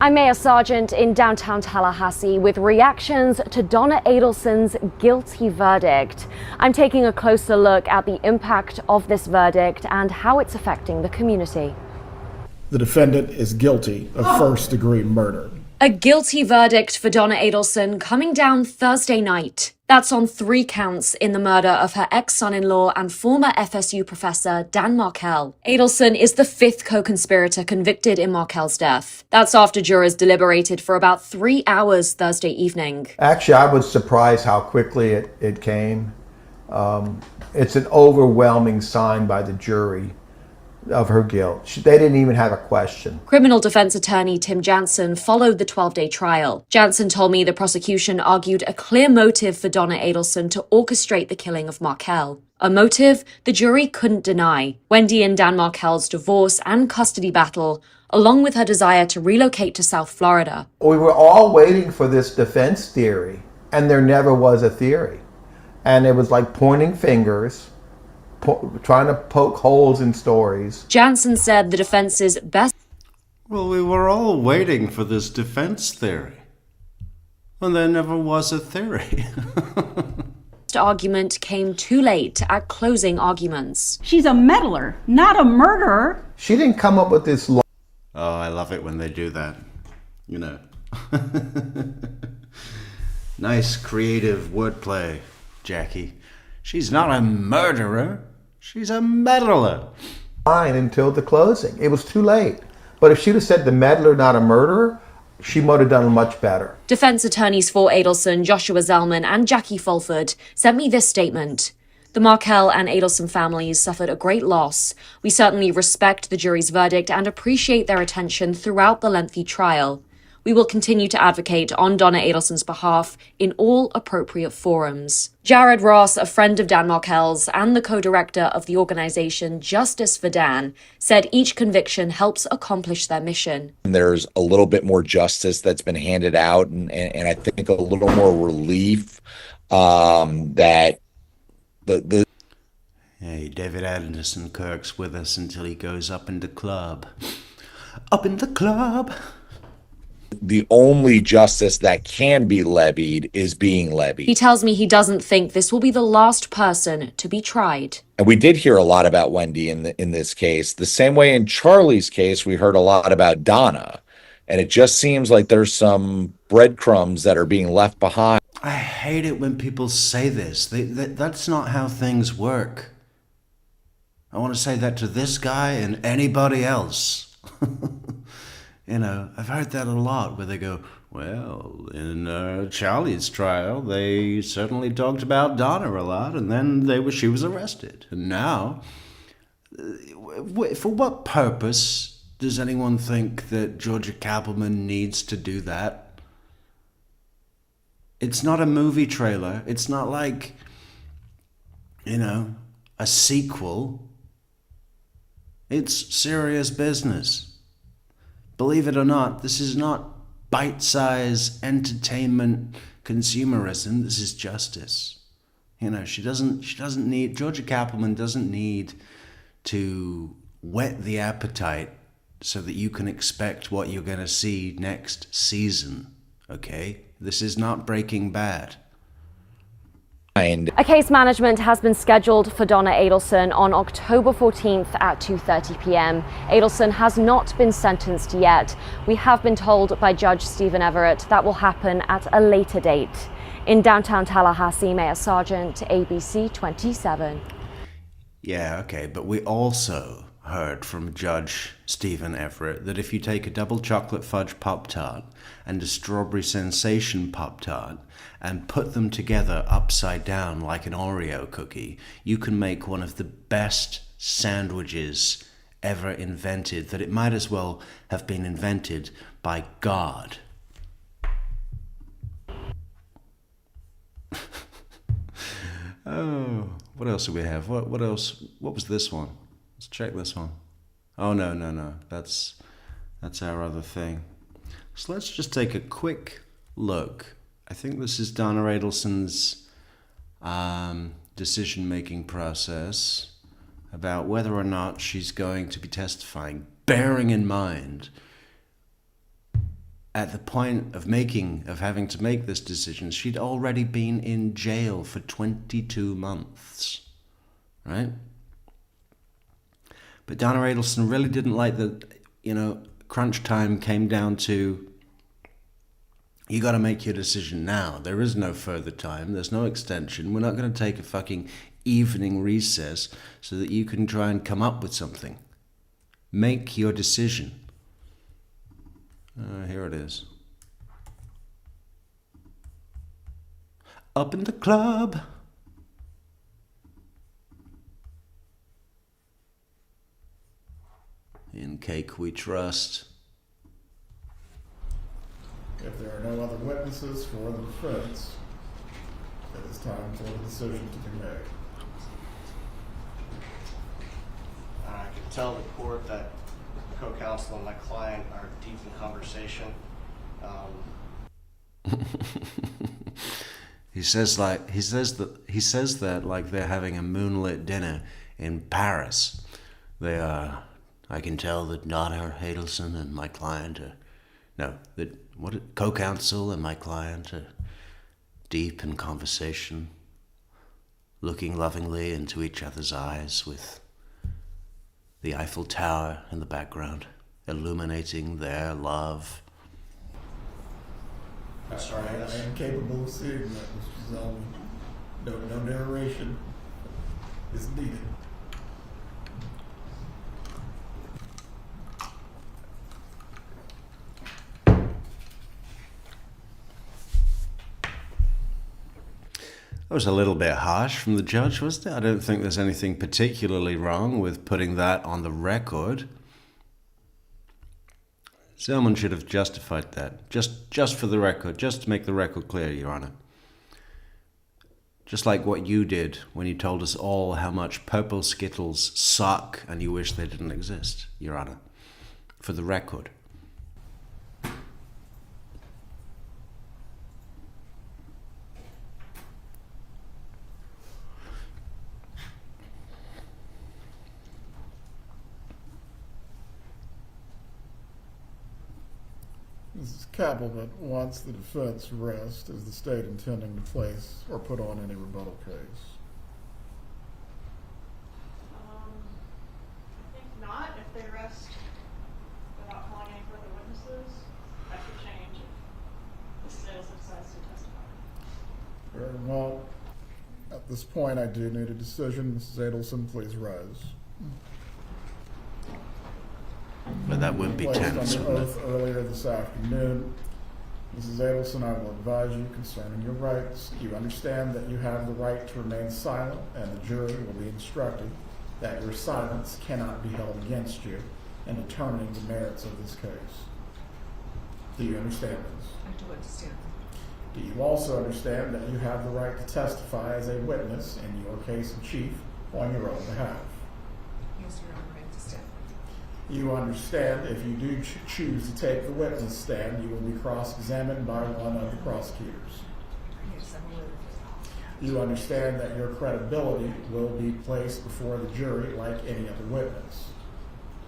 I'm Mayor Sargent in downtown Tallahassee with reactions to Donna Adelson's guilty verdict. I'm taking a closer look at the impact of this verdict and how it's affecting the community. The defendant is guilty of first-degree murder. A guilty verdict for Donna Adelson coming down Thursday night. That's on 3 counts in the murder of her ex-son-in-law and former FSU professor, Dan Markell. Adelson is the 5th co-conspirator convicted in Markell's death. That's after jurors deliberated for about 3 hours Thursday evening. Actually, I was surprised how quickly it came. It's an overwhelming sign by the jury of her guilt. They didn't even have a question. Criminal defense attorney Tim Jansen followed the 12-day trial. Jansen told me the prosecution argued a clear motive for Donna Adelson to orchestrate the killing of Markell. A motive the jury couldn't deny. Wendy and Dan Markell's divorce and custody battle, along with her desire to relocate to South Florida. We were all waiting for this defense theory, and there never was a theory. And it was like pointing fingers, trying to poke holes in stories. Jansen said the defense's best... Well, we were all waiting for this defense theory. And there never was a theory. argument came too late at closing arguments. She's a meddler, not a murderer. She didn't come up with this law. Oh, I love it when they do that. You know. Nice creative wordplay, Jackie. She's not a murderer. She's a meddler. Fine until the closing. It was too late. But if she'd have said the meddler, not a murderer, she might have done much better. Defense attorneys for Adelson, Joshua Zellman and Jackie Fulford sent me this statement. The Markell and Adelson families suffered a great loss. We certainly respect the jury's verdict and appreciate their attention throughout the lengthy trial. We will continue to advocate on Donna Adelson's behalf in all appropriate forums. Jared Ross, a friend of Dan Markell's and the co-director of the organization Justice for Dan, said each conviction helps accomplish their mission. There's a little bit more justice that's been handed out, and I think a little more relief that the Hey, David Anderson Kirk's with us until he goes up in the club. Up in the club. The only justice that can be levied is being levied. He tells me he doesn't think this will be the last person to be tried. And we did hear a lot about Wendy in this case. The same way in Charlie's case, we heard a lot about Donna. And it just seems like there's some breadcrumbs that are being left behind. I hate it when people say this. That's not how things work. I want to say that to this guy and anybody else. You know, I've heard that a lot where they go, well, in Charlie's trial, they certainly talked about Donna a lot, and then she was arrested. And now, for what purpose does anyone think that Georgia Cappleman needs to do that? It's not a movie trailer. It's not like, you know, a sequel. It's serious business. Believe it or not, this is not bite-sized entertainment consumerism. This is justice. You know, she doesn't need, Georgia Cappleman doesn't need to whet the appetite so that you can expect what you're going to see next season. Okay? This is not Breaking Bad. A case management has been scheduled for Donna Adelson on October 14th at 2:30 p.m. Adelson has not been sentenced yet. We have been told by Judge Stephen Everett that will happen at a later date. In downtown Tallahassee, Mayor Sargent, ABC 27. Yeah, okay, but we also heard from Judge Stephen Everett that if you take a double chocolate fudge Pop-Tart and a strawberry sensation Pop-Tart and put them together upside down like an Oreo cookie, you can make one of the best sandwiches ever invented, that it might as well have been invented by God. Oh, what else do we have? What else? What was this one? Let's check this one. Oh, no. That's our other thing. So let's just take a quick look. I think this is Donna Adelson's decision-making process about whether or not she's going to be testifying, bearing in mind at the point of having to make this decision, she'd already been in jail for 22 months, right? But Donna Adelson really didn't like that, crunch time came down to, you got to make your decision now. There is no further time. There's no extension. We're not going to take a fucking evening recess so that you can try and come up with something. Make your decision. Here it is. Up in the club. In cake we trust. If there are no other witnesses for the defense, it is time for the decision to be made. I can tell the court that co-counsel and my client are deep in conversation. He says that like they're having a moonlit dinner in Paris. They are. I can tell that Donna Adelson and my client are. No, that co-counsel and my client are deep in conversation, looking lovingly into each other's eyes with the Eiffel Tower in the background, illuminating their love. I'm sorry, I am capable of seeing that, Mr. Zellman. No narration is needed. That was a little bit harsh from the judge, wasn't it? I don't think there's anything particularly wrong with putting that on the record. Someone should have justified that, just for the record, just to make the record clear, Your Honor. Just like what you did when you told us all how much purple Skittles suck and you wish they didn't exist, Your Honor. For the record. Mrs. Kappelman wants the defense rest. Is the state intending to place or put on any rebuttal case? I think not. If they rest without calling any further witnesses, that could change if Mrs. Adelson decides to testify. Very well. At this point, I do need a decision. Mrs. Adelson, please rise. But that would be Placed tense, under wouldn't oath it? earlier this afternoon. Mrs. Adelson, I will advise you concerning your rights. You understand that you have the right to remain silent, and the jury will be instructed that your silence cannot be held against you in determining the merits of this case. Do you understand this? I do understand. Do you also understand that you have the right to testify as a witness in your case in chief on your own behalf? Yes, Your Honor, I understand. You understand if you do choose to take the witness stand, you will be cross-examined by one of the prosecutors. Yes, I'm aware of it. You understand that your credibility will be placed before the jury like any other witness.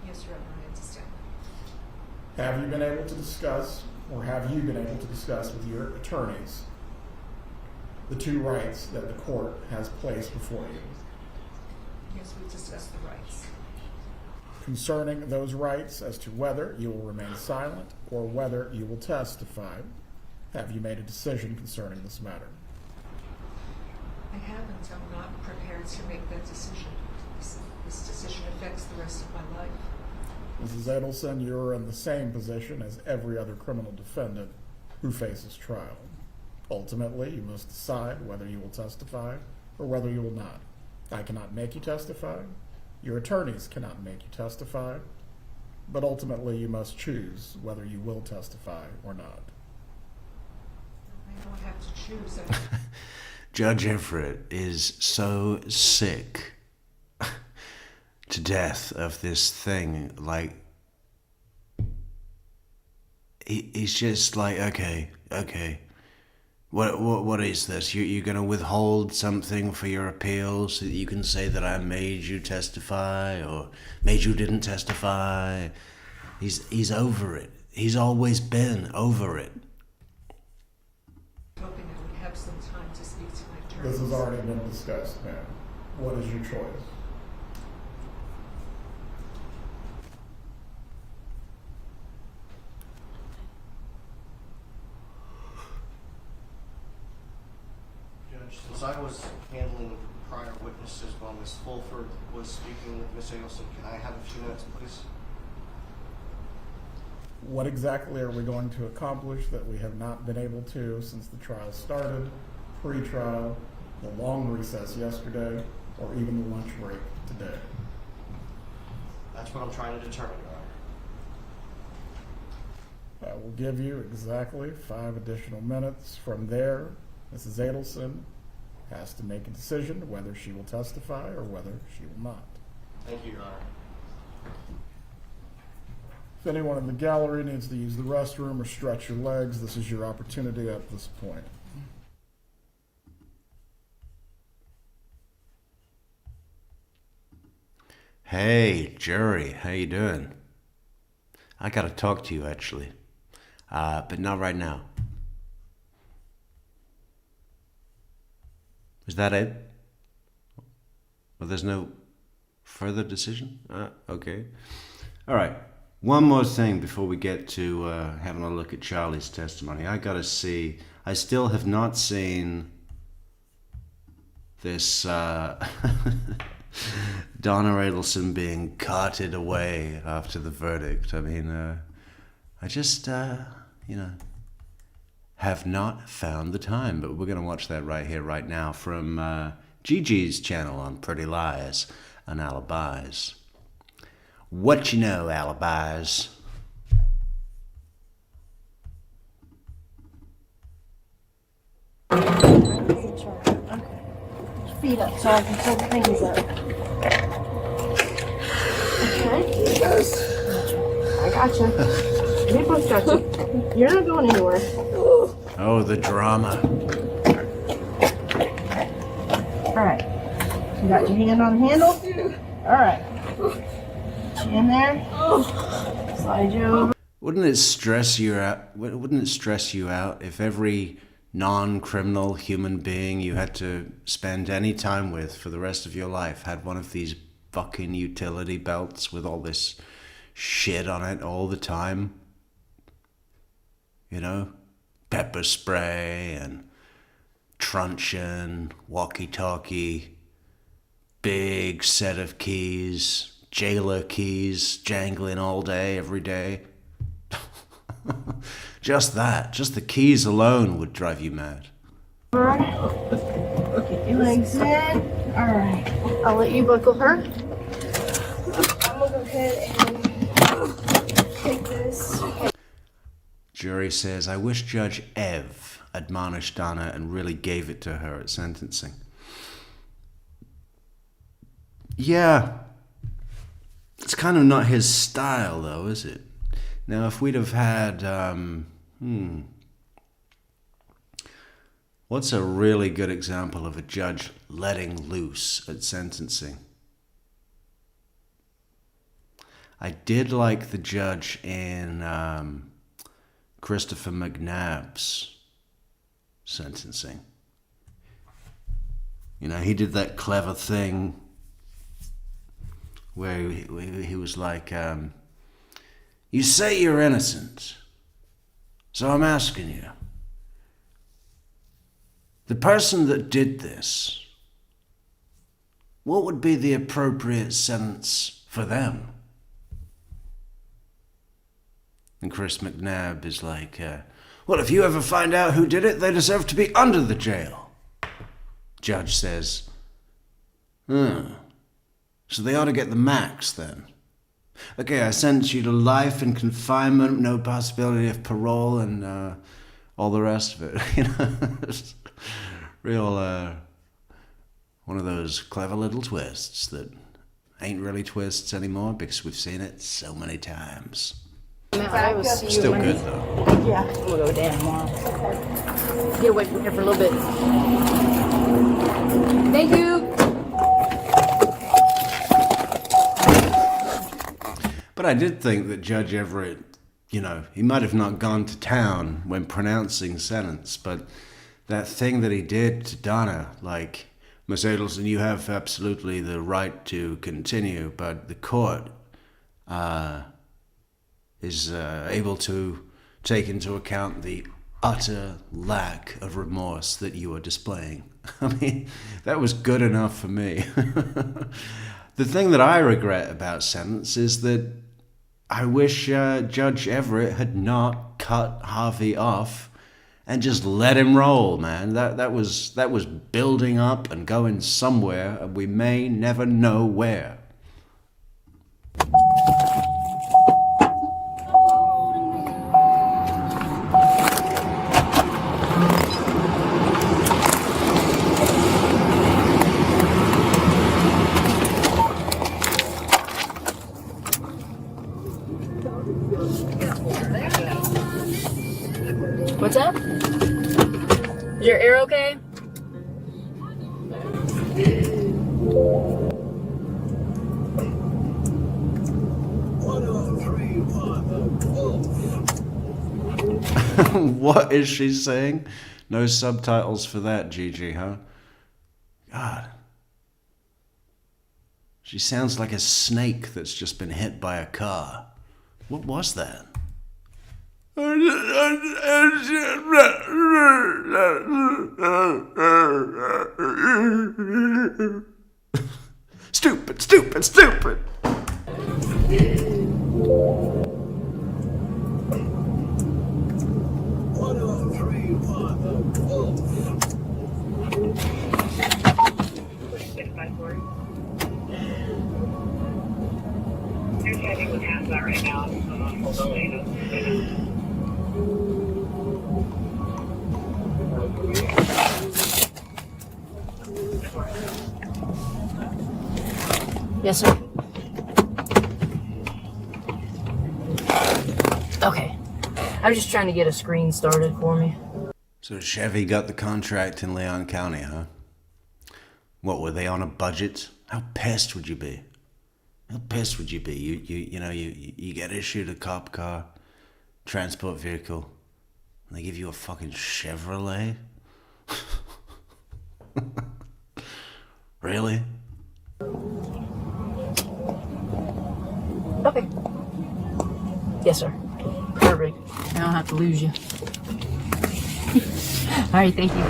Yes, Your Honor, I understand. Have you been able to discuss with your attorneys the two rights that the court has placed before you? Yes, we discussed the rights. Concerning those rights as to whether you will remain silent or whether you will testify, have you made a decision concerning this matter? I haven't. I'm not prepared to make that decision. This decision affects the rest of my life. Mrs. Adelson, you're in the same position as every other criminal defendant who faces trial. Ultimately, you must decide whether you will testify or whether you will not. I cannot make you testify. Your attorneys cannot make you testify. But ultimately, you must choose whether you will testify or not. I don't have to choose. Judge Everett is so sick to death of this thing. Like, he's just like, okay. What is this? You're going to withhold something for your appeal so that you can say that I made you testify or made you didn't testify? He's over it. he's always been over it. Hoping I would have some time to speak to my attorney. This has already been discussed, ma'am. What is your choice? Judge, since I was handling prior witnesses while Ms. Fulford was speaking with Ms. Adelson, can I have a few minutes, please? What exactly are we going to accomplish that we have not been able to since the trial started, pre-trial, the long recess yesterday, or even the lunch break today? That's what I'm trying to determine, Your Honor. I will give you exactly 5 additional minutes. From there, Mrs. Adelson has to make a decision whether she will testify or whether she will not. Thank you, Your Honor. If anyone in the gallery needs to use the restroom or stretch your legs, this is your opportunity at this point. Hey, jury, how you doing? I gotta talk to you, actually. But not right now. Is that it? Well, there's no further decision? Okay. All right. One more thing before we get to having a look at Charlie's testimony. I gotta see. I still have not seen this Donna Adelson being carted away after the verdict. I mean, I just, have not found the time. But we're gonna watch that right here, right now, from Gigi's channel on Pretty Lies and Alibis. What you know, Alibis? Feet up so I can pull the things up. Okay. Yes. I gotcha. We both got you. You're not going anywhere. Oh, the drama. Alright. You got your hand on the handle? Alright. In there. Slide you over. Wouldn't it stress you out? Wouldn't it stress you out if every non-criminal human being you had to spend any time with for the rest of your life had one of these fucking utility belts with all this shit on it all the time? You know, pepper spray and truncheon, walkie-talkie, big set of keys, jailer keys jangling all day, every day. Just the keys alone would drive you mad. Alright. Get your legs in. Alright. I'll let you buckle her. I'm gonna go ahead and take this. Jury says, I wish Judge Ev admonished Donna and really gave it to her at sentencing. Yeah. It's kind of not his style, though, is it? Now, if we'd have had, what's a really good example of a judge letting loose at sentencing? I did like the judge in Christopher McNabb's sentencing. You know, he did that clever thing where he was like, you say you're innocent, so I'm asking you, the person that did this, what would be the appropriate sentence for them? And Chris McNabb is like, well, if you ever find out who did it, they deserve to be under the jail. Judge says, so they ought to get the max then. Okay, I sentence you to life in confinement, no possibility of parole, and all the rest of it. You know, real one of those clever little twists that ain't really twists anymore because we've seen it so many times. Still good though. Yeah. I'm gonna go down tomorrow. Get away from here for a little bit. Thank you. But I did think that Judge Everett, you know, he might have not gone to town when pronouncing sentence, but that thing that he did to Donna, like, Miss Adelson, you have absolutely the right to continue, but the court is able to take into account the utter lack of remorse that you are displaying. I mean, that was good enough for me. The thing that I regret about sentence is that I wish Judge Everett had not cut Harvey off and just let him roll, man. That was building up and going somewhere, and we may never know where. What's up? Is your ear okay? What is she saying? No subtitles for that, Gigi, huh? God. She sounds like a snake that's just been hit by a car. What was that? Stupid, stupid, stupid! Right now. Yes, sir. Okay. I was just trying to get a screen started for me. So Chevy got the contract in Leon County, huh? What, were they on a budget? How pissed would you be? How pissed would you be? You get issued a cop car, transport vehicle, and they give you a fucking Chevrolet? Really? Okay. Yes, sir. Perfect. I don't have to lose you. All right, thank you.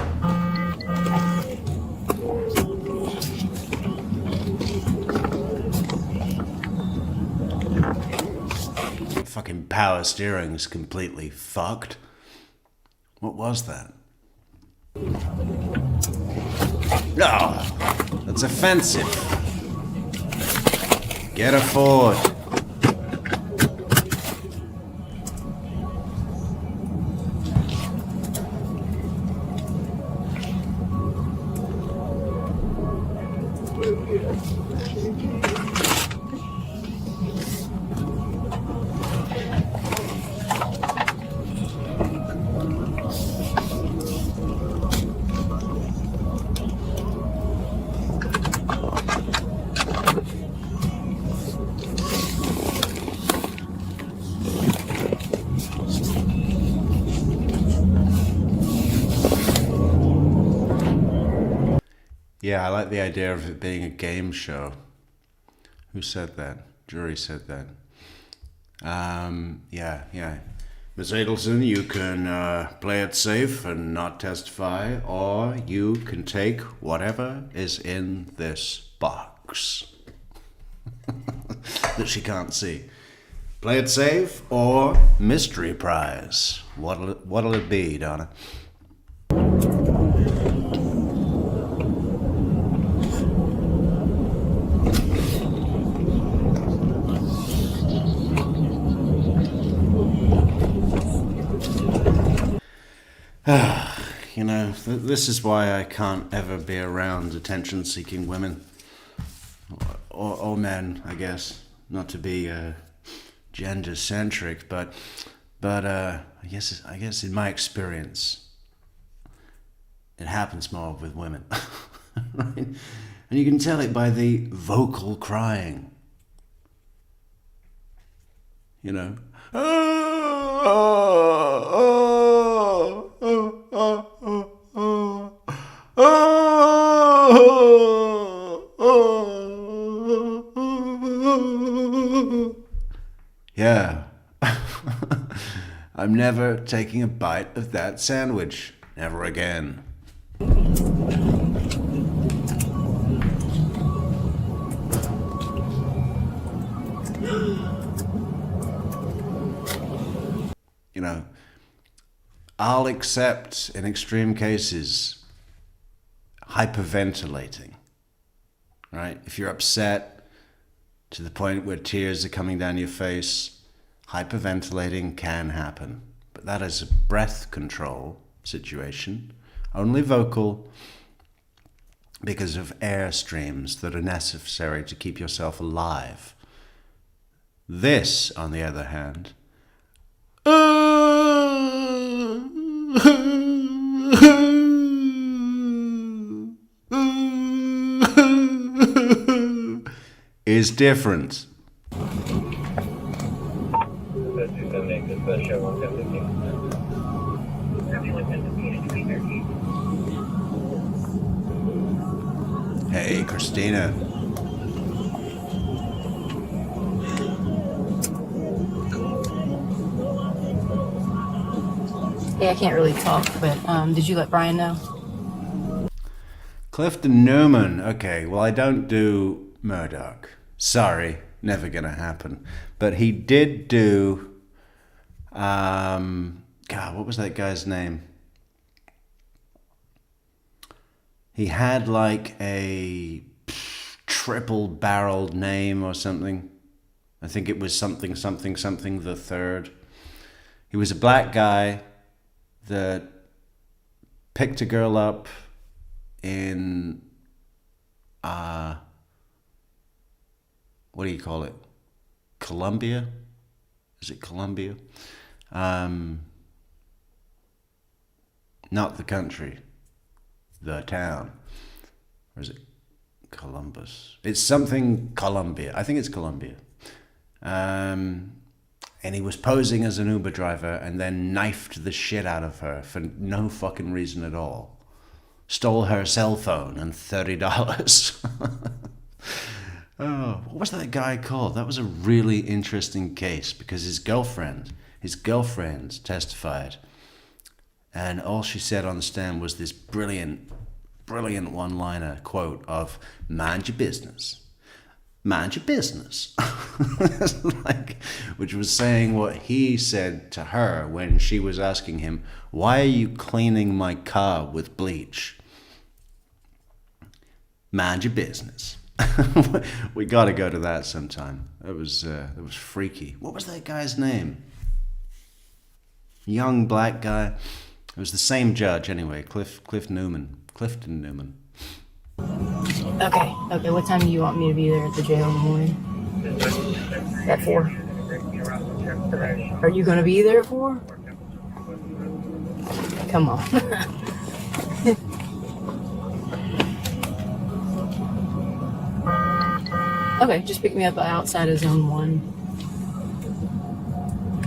Fucking power steering's completely fucked. What was that? No, that's offensive. Get a Ford. Yeah, I like the idea of it being a game show. Who said that? Jury said that. Yeah. Miss Adelson, you can play it safe and not testify, or you can take whatever is in this box that she can't see. Play it safe or mystery prize. What'll it be, Donna? You know, this is why I can't ever be around attention-seeking women. Or men, I guess. Not to be gender-centric, but I guess in my experience, it happens more with women. Right? And you can tell it by the vocal crying. You know? Yeah. I'm never taking a bite of that sandwich. Never again. You know, I'll accept in extreme cases hyperventilating, right? If you're upset to the point where tears are coming down your face, hyperventilating can happen. But that is a breath control situation, only vocal because of air streams that are necessary to keep yourself alive. This, on the other hand, is different. Hey, Christina. Hey, I can't really talk, but did you let Brian know? Clifton Newman. Okay, well, I don't do Murdoch. Sorry, never gonna happen. But he did do. God, what was that guy's name? He had like a triple-barreled name or something. I think it was something the third. He was a black guy that picked a girl up in what do you call it? Colombia? Is it Colombia? Not the country, the town. Or is it Columbus? It's something Colombia. I think it's Colombia. And he was posing as an Uber driver and then knifed the shit out of her for no fucking reason at all. Stole her cell phone and $30. Oh, what was that guy called? That was a really interesting case because his girlfriend testified, and all she said on the stand was this brilliant one-liner quote of "Mind your business, mind your business," like, which was saying what he said to her when she was asking him, "Why are you cleaning my car with bleach?" Mind your business. We got to go to that sometime. That was freaky. What was that guy's name? Young black guy. It was the same judge anyway. Clifton Newman. Okay. What time do you want me to be there at the jail in the morning? At 4. Okay. Are you going to be there at 4? Come on. Okay, just pick me up outside of Zone 1.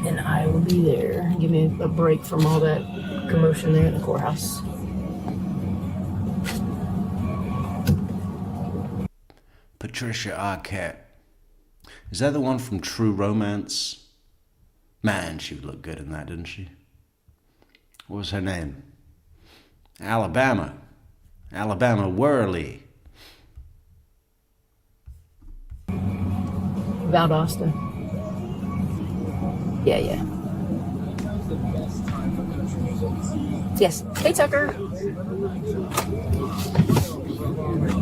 And I will be there. Give me a break from all that commotion there in the courthouse. Patricia Arquette. Is that the one from True Romance? Man, she would look good in that, didn't she? What was her name? Alabama Worley. Valdosta. Yeah. Yes. Hey, Tucker.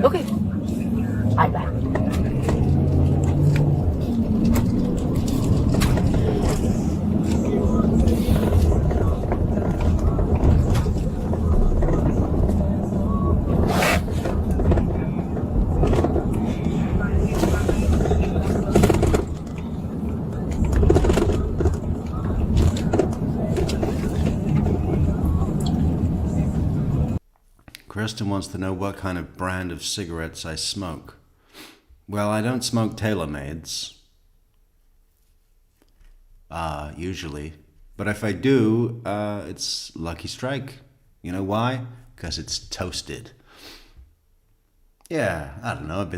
Okay. Bye. Kristen wants to know what kind of brand of cigarettes I smoke. Well, I don't smoke TaylorMades. Usually. But if I do, it's lucky strike. You know why? Because it's toasted. Yeah, I don't know. I've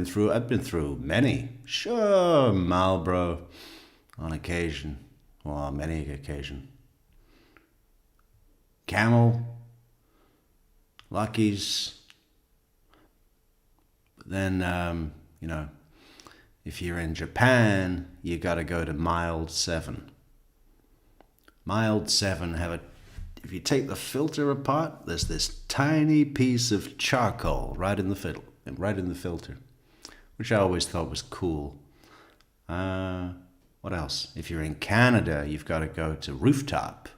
been through many. Sure, Marlboro on occasion, or on many occasion. Camel, Lucky's. But then, if you're in Japan, you got to go to Mild 7. Mild 7 if you take the filter apart, there's this tiny piece of charcoal right in the filter, which I always thought was cool. What else? If you're in Canada, you've got to go to Rooftop.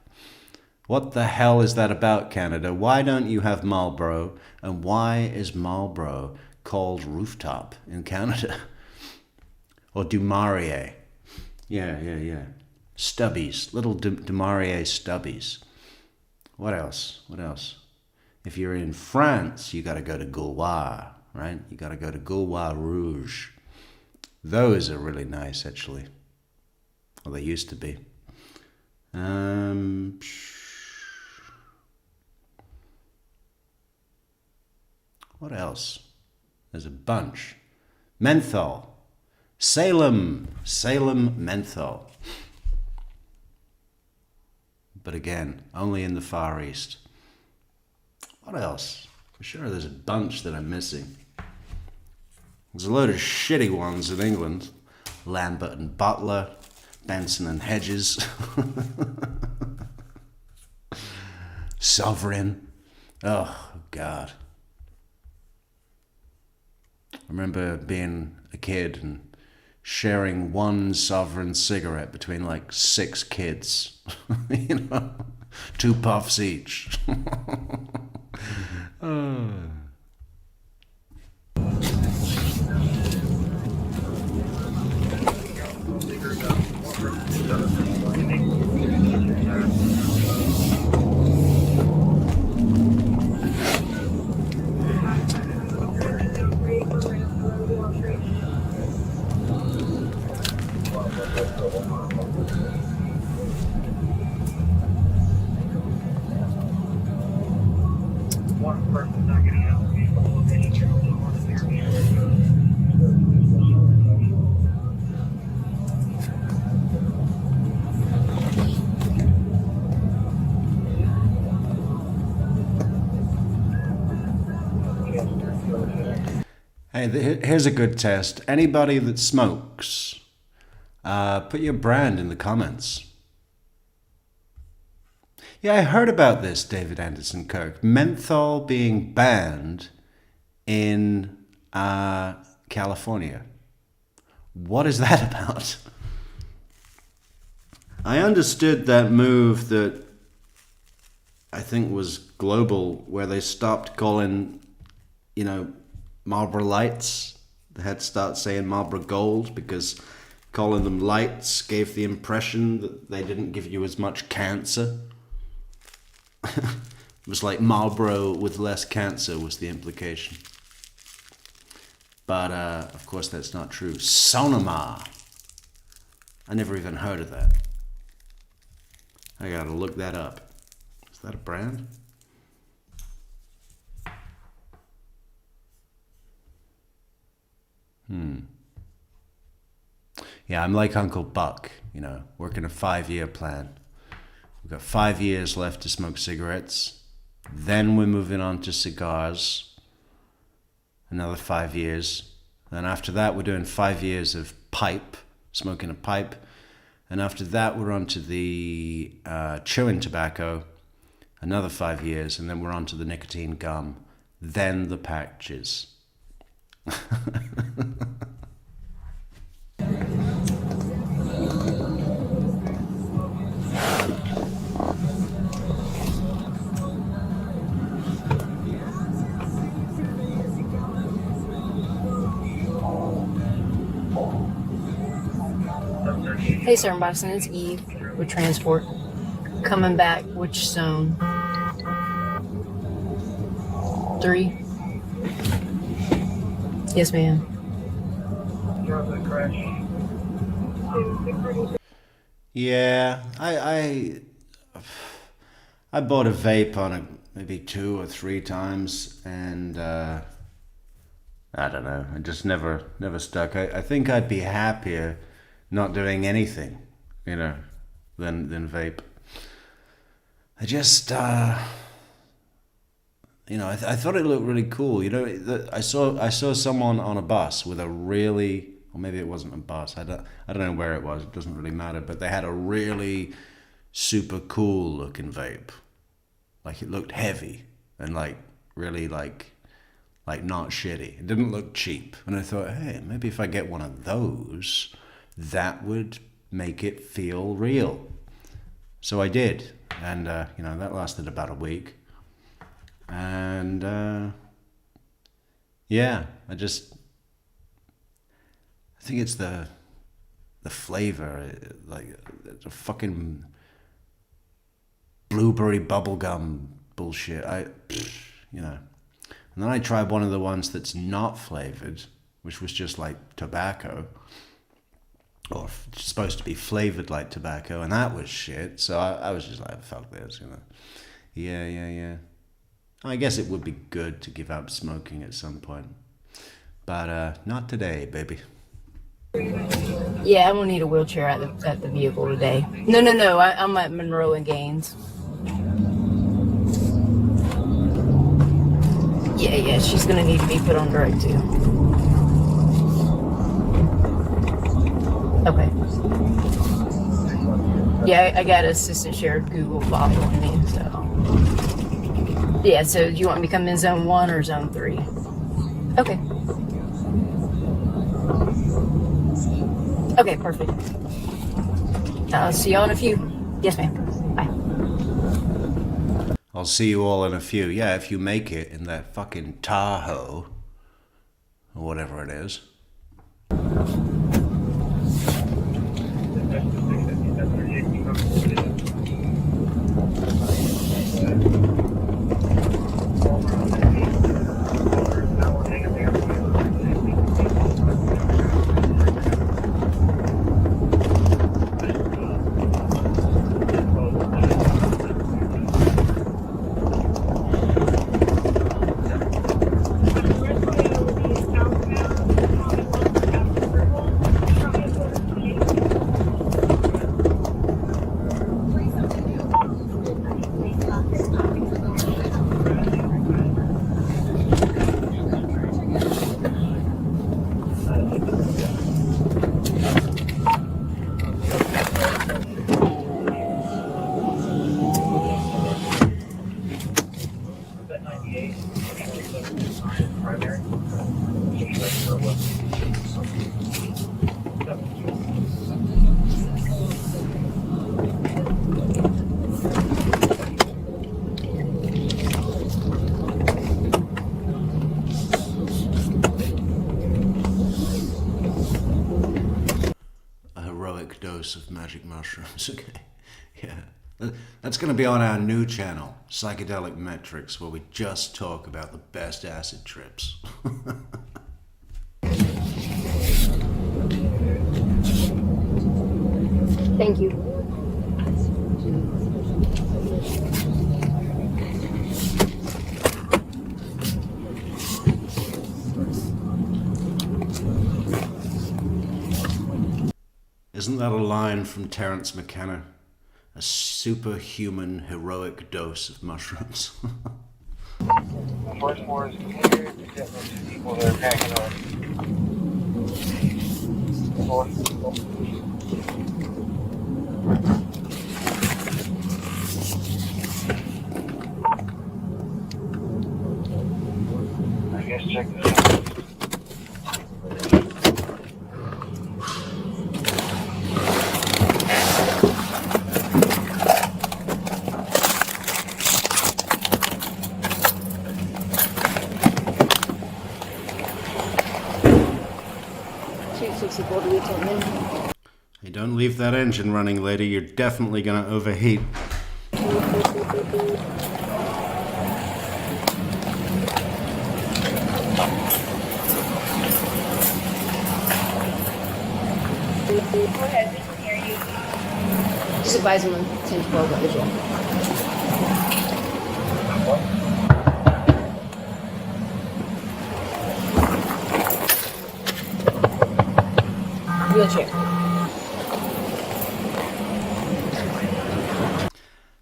What the hell is that about, Canada? Why don't you have Marlboro? And why is Marlboro called Rooftop in Canada? Or Du Maurier? Yeah. Stubbies, little Du Maurier stubbies. What else? If you're in France, you got to go to Gaulois, right? You got to go to Gaulois Rouge. Those are really nice, actually. Well, they used to be. What else? There's a bunch. Menthol. Salem menthol. But again, only in the Far East. What else? For sure there's a bunch that I'm missing. There's a load of shitty ones in England. Lambert and Butler, Benson and Hedges. Sovereign. Oh, God. I remember being a kid and sharing one Sovereign cigarette between like 6 kids. 2 puffs each. Hey, here's a good test. Anybody that smokes, put your brand in the comments. Yeah, I heard about this, David Anderson Kirk. Menthol being banned in California. What is that about? I understood that move that I think was global, where they stopped calling, Marlboro Lights. They had to start saying Marlboro Gold because calling them lights gave the impression that they didn't give you as much cancer. It was like Marlboro with less cancer was the implication. But, of course, that's not true. Sonoma. I never even heard of that. I gotta look that up. Is that a brand? Yeah, I'm like Uncle Buck, working a 5-year plan. We've got 5 years left to smoke cigarettes. Then we're moving on to cigars. Another 5 years. Then after that, we're doing 5 years of pipe, smoking a pipe. And after that, we're on to the chewing tobacco. Another 5 years. And then we're on to the nicotine gum. Then the patches. Hey, Sir Boston, it's Eve with Transport. Coming back, which zone? 3? Yes, ma'am. Yeah, I I bought a vape on it maybe 2 or 3 times, and I don't know. I just never stuck. I think I'd be happier not doing anything, you know, than vape. I just, you know, I thought it looked really cool. You know, I saw someone on a bus with a really, or maybe it wasn't a bus. I don't know where it was. It doesn't really matter. But they had a really super cool looking vape. Like, it looked heavy and like really like not shitty. It didn't look cheap. And I thought, hey, maybe if I get one of those, that would make it feel real. So I did. And, you know, that lasted about a week. And, yeah, I think it's the flavor, like the fucking blueberry bubblegum bullshit. You know. And then I tried one of the ones that's not flavored, which was just like tobacco, or supposed to be flavored like tobacco, and that was shit. So I was just like, fuck this, you know. Yeah. I guess it would be good to give up smoking at some point, but not today, baby. Yeah, I will need a wheelchair at the vehicle today. No. I'm at Monroe and Gaines. Yeah, she's gonna need to be put on direct too. Okay. Yeah, I got assistant shared Google file on me, so. Yeah, so do you want me to come in zone 1 or zone 3? Okay. Okay, perfect. I'll see y'all in a few. Yes, ma'am. Bye. I'll see you all in a few. Yeah, if you make it in that fucking Tahoe, or whatever it is. Of magic mushrooms. Okay, yeah, that's going to be on our new channel, Psychedelic Metrix, where we just talk about the best acid trips. Thank you. Isn't that a line from Terence McKenna? A superhuman, heroic dose of mushrooms. The first floor is clear. There's definitely people that are packing on. I guess check this out. Hey, don't leave that engine running, lady. You're definitely gonna overheat. Go ahead, we can hear you. advise him on 10-12 at the jail. Wheelchair.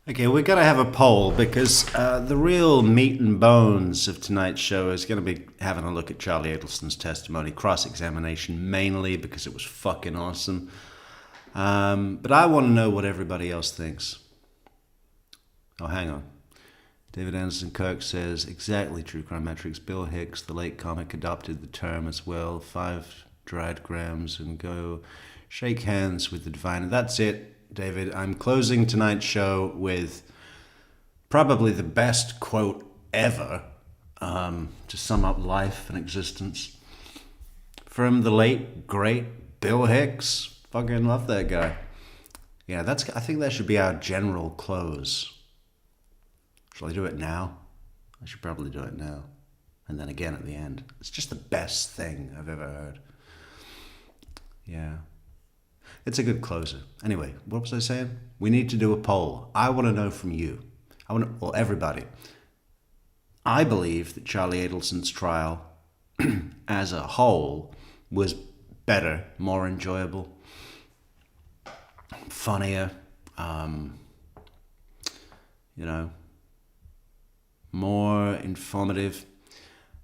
Okay, we're going to have a poll because the real meat and bones of tonight's show is going to be having a look at Charlie Adelson's testimony, cross-examination mainly because it was fucking awesome. But I want to know what everybody else thinks. Oh, hang on. David Anderson Kirk says, exactly, True Crime Metrix. Bill Hicks, the late comic, adopted the term as well. 5 dried grams and go shake hands with the divine. And that's it, David. I'm closing tonight's show with probably the best quote ever to sum up life and existence from the late, great Bill Hicks. Fucking love that guy. Yeah, I think that should be our general close. Shall I do it now? I should probably do it now. And then again at the end. It's just the best thing I've ever heard. Yeah. It's a good closer. Anyway, what was I saying? We need to do a poll. I want to know from you. Well, everybody. I believe that Charlie Adelson's trial as a whole was better, more enjoyable, funnier, more informative.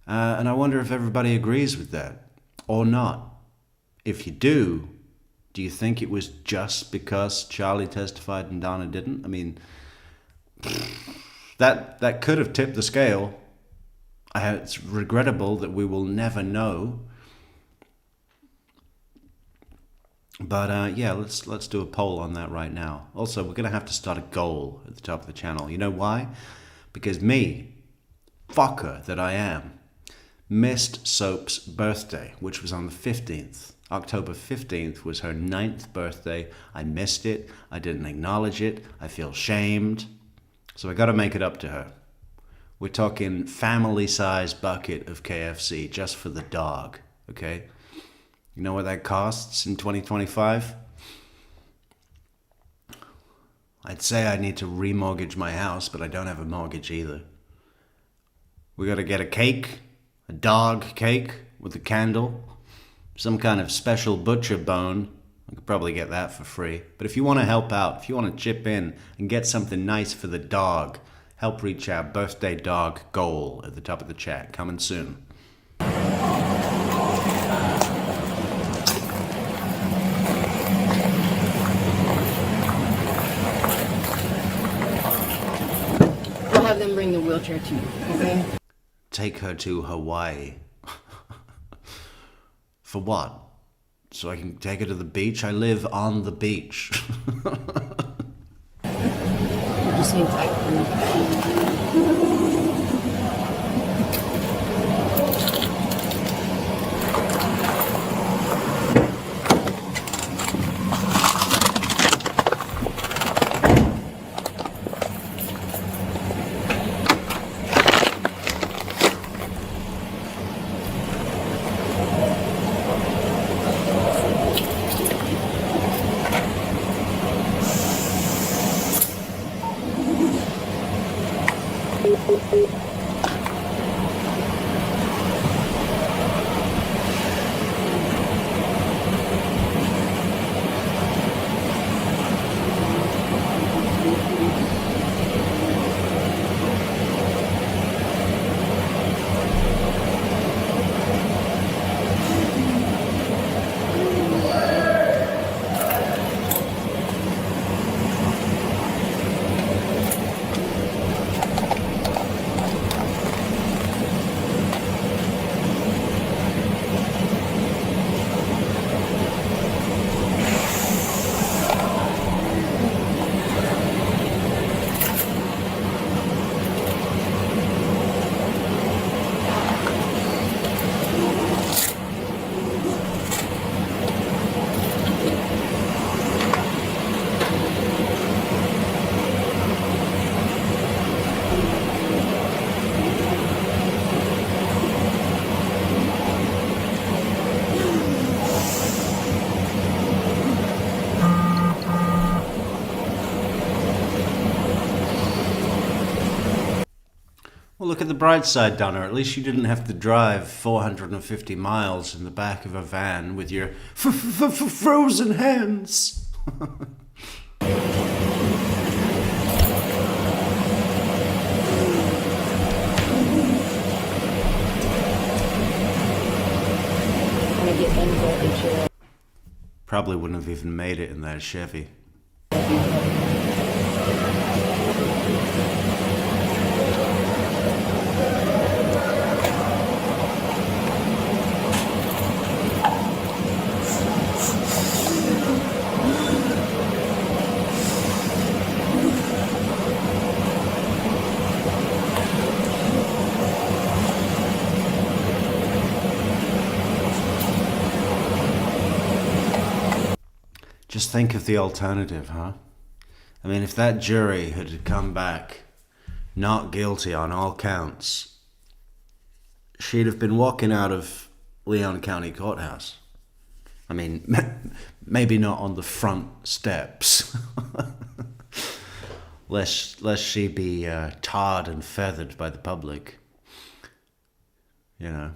And I wonder if everybody agrees with that or not. If you do you think it was just because Charlie testified and Donna didn't? I mean, that could have tipped the scale. It's regrettable that we will never know. But yeah, let's do a poll on that right now. Also, we're going to have to start a goal at the top of the channel. You know why? Because me, fucker that I am, missed Soap's birthday, which was on the 15th. October 15th was her 9th birthday. I missed it. I didn't acknowledge it. I feel shamed. So I got to make it up to her. We're talking family-sized bucket of KFC just for the dog, okay? You know what that costs in 2025? I'd say I need to remortgage my house, but I don't have a mortgage either. We got to get a cake, a dog cake with a candle, some kind of special butcher bone. I could probably get that for free. But if you want to help out, if you want to chip in and get something nice for the dog, help reach our birthday dog goal at the top of the chat. Coming soon. I'll have them bring the wheelchair to you, okay? Take her to Hawaii. For what? So I can take her to the beach? I live on the beach. Just seems like look at the bright side, Donna. At least you didn't have to drive 450 miles in the back of a van with your frozen hands. Probably wouldn't have even made it in that Chevy. Just think of the alternative, huh? I mean, if that jury had come back not guilty on all counts, she'd have been walking out of Leon County Courthouse. I mean, maybe not on the front steps, lest she be tarred and feathered by the public, you know.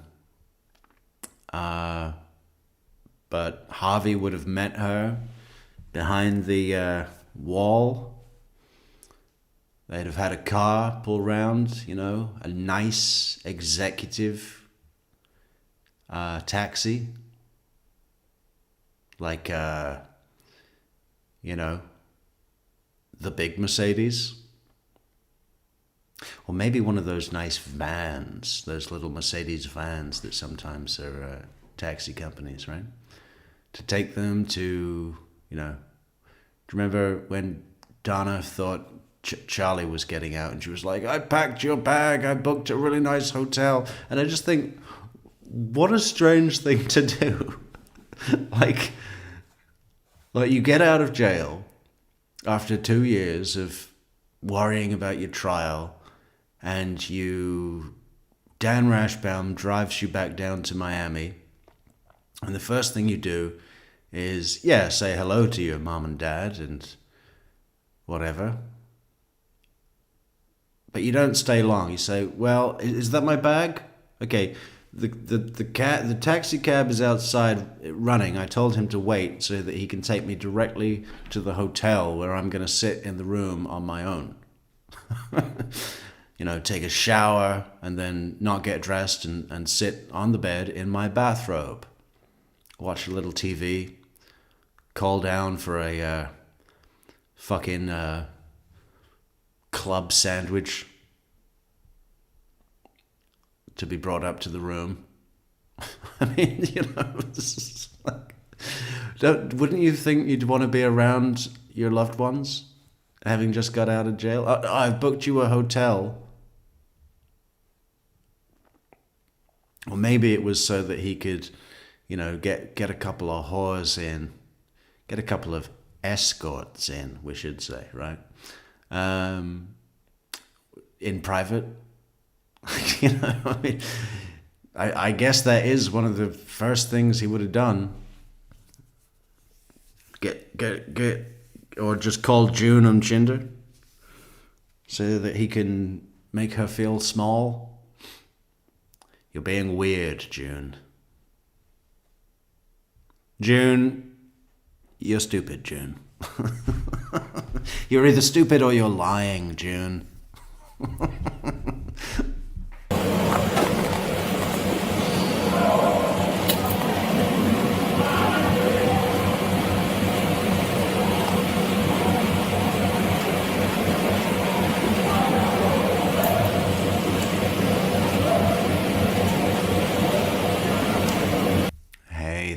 But Harvey would have met her behind the wall. They'd have had a car pull round, you know, a nice executive taxi. Like, you know, the big Mercedes. Or maybe one of those nice vans, those little Mercedes vans that sometimes are taxi companies, right? To take them to, you know, do you remember when Donna thought Charlie was getting out and she was like, I packed your bag, I booked a really nice hotel. And I just think, what a strange thing to do. like you get out of jail after 2 years of worrying about your trial, and Dan Rashbaum drives you back down to Miami, and the first thing you do is, say hello to your mom and dad and whatever. But you don't stay long. You say, well, is that my bag? Okay, the taxi cab is outside running. I told him to wait so that he can take me directly to the hotel where I'm going to sit in the room on my own. You know, take a shower and then not get dressed and sit on the bed in my bathrobe. Watch a little TV. Call down for a fucking club sandwich to be brought up to the room. I mean, you know, it's like, wouldn't you think you'd want to be around your loved ones, having just got out of jail? I've booked you a hotel. Or maybe it was so that he could, you know, get a couple of whores in, get a couple of escorts in, we should say, right? In private. You know, I mean, I guess that is one of the first things he would have done. Get, or just call June on Tinder so that he can make her feel small. You're being weird, June. June, you're stupid, June. You're either stupid or you're lying, June.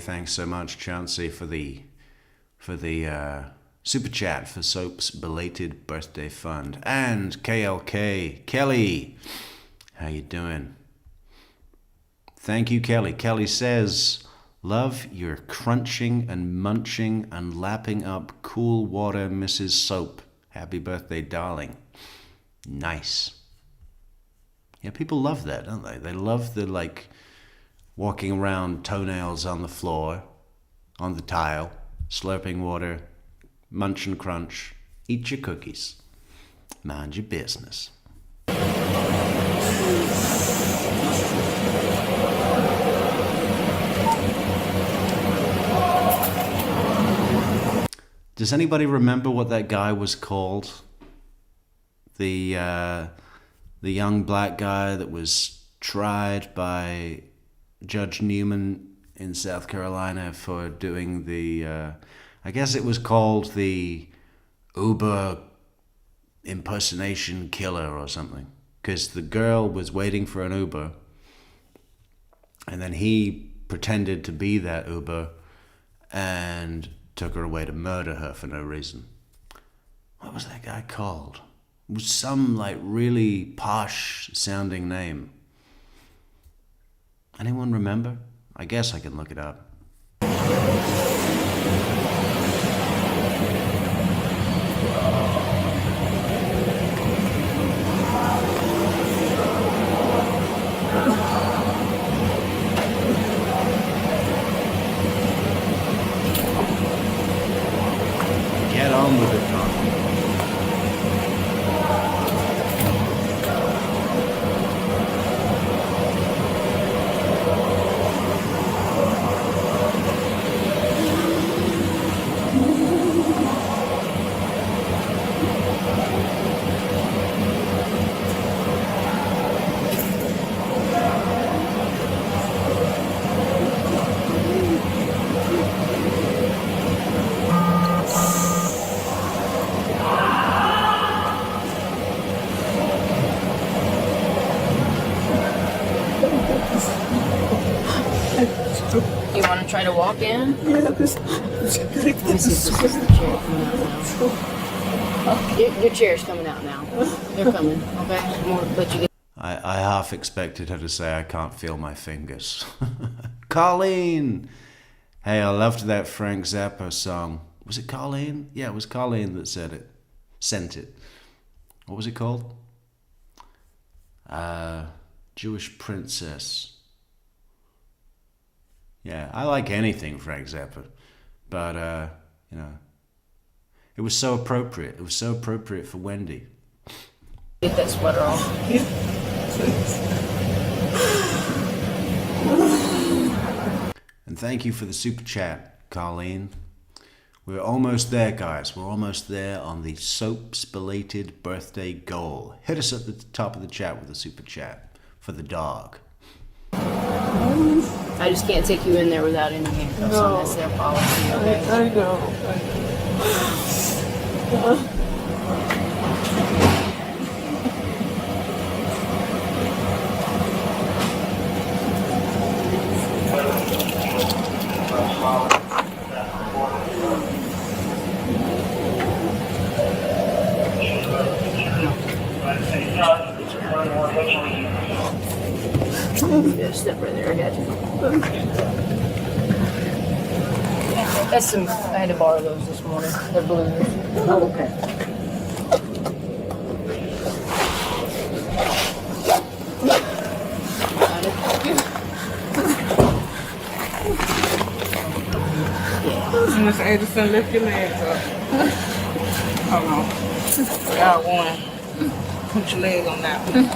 Thanks so much, Chauncey, for the super chat for Soap's belated birthday fund. And KLK, Kelly, how you doing? Thank you, Kelly. Kelly says, love your crunching and munching and lapping up cool water, Mrs. Soap. Happy birthday, darling. Nice. Yeah, people love that, don't they? They love the, like, walking around toenails on the floor, on the tile, slurping water, munch and crunch, eat your cookies. Mind your business. Does anybody remember what that guy was called? The young black guy that was tried by Judge Newman in South Carolina for doing the, I guess it was called the Uber impersonation killer or something. Because the girl was waiting for an Uber, and then he pretended to be that Uber and took her away to murder her for no reason. What was that guy called? It was some like really posh sounding name. Anyone remember? I guess I can look it up. Get on with it, Donna. You want to try to walk in? Yeah, this. Let me see if this chair coming out now. Your chair's coming out now. They're coming, okay? I'm gonna let you get. I half expected her to say, I can't feel my fingers. Colleen! Hey, I loved that Frank Zappa song. Was it Colleen? Yeah, it was Colleen that said it. Sent it. What was it called? Jewish Princess. Yeah, I like anything Frank Zappa. But, you know, it was so appropriate. It was so appropriate for Wendy. Get that sweater off. And thank you for the super chat, Colleen. We're almost there, guys. We're almost there on the soap's belated birthday goal. Hit us at the top of the chat with a super chat for the dog. I just can't take you in there without any handcuffs on. That's their policy, okay? I know. Yeah, step right there, I got you. That's some, I had to borrow those this morning. They're blue. Oh, okay. Miss Anderson, lift your legs up. Hold on. Got one. Put your leg on that one.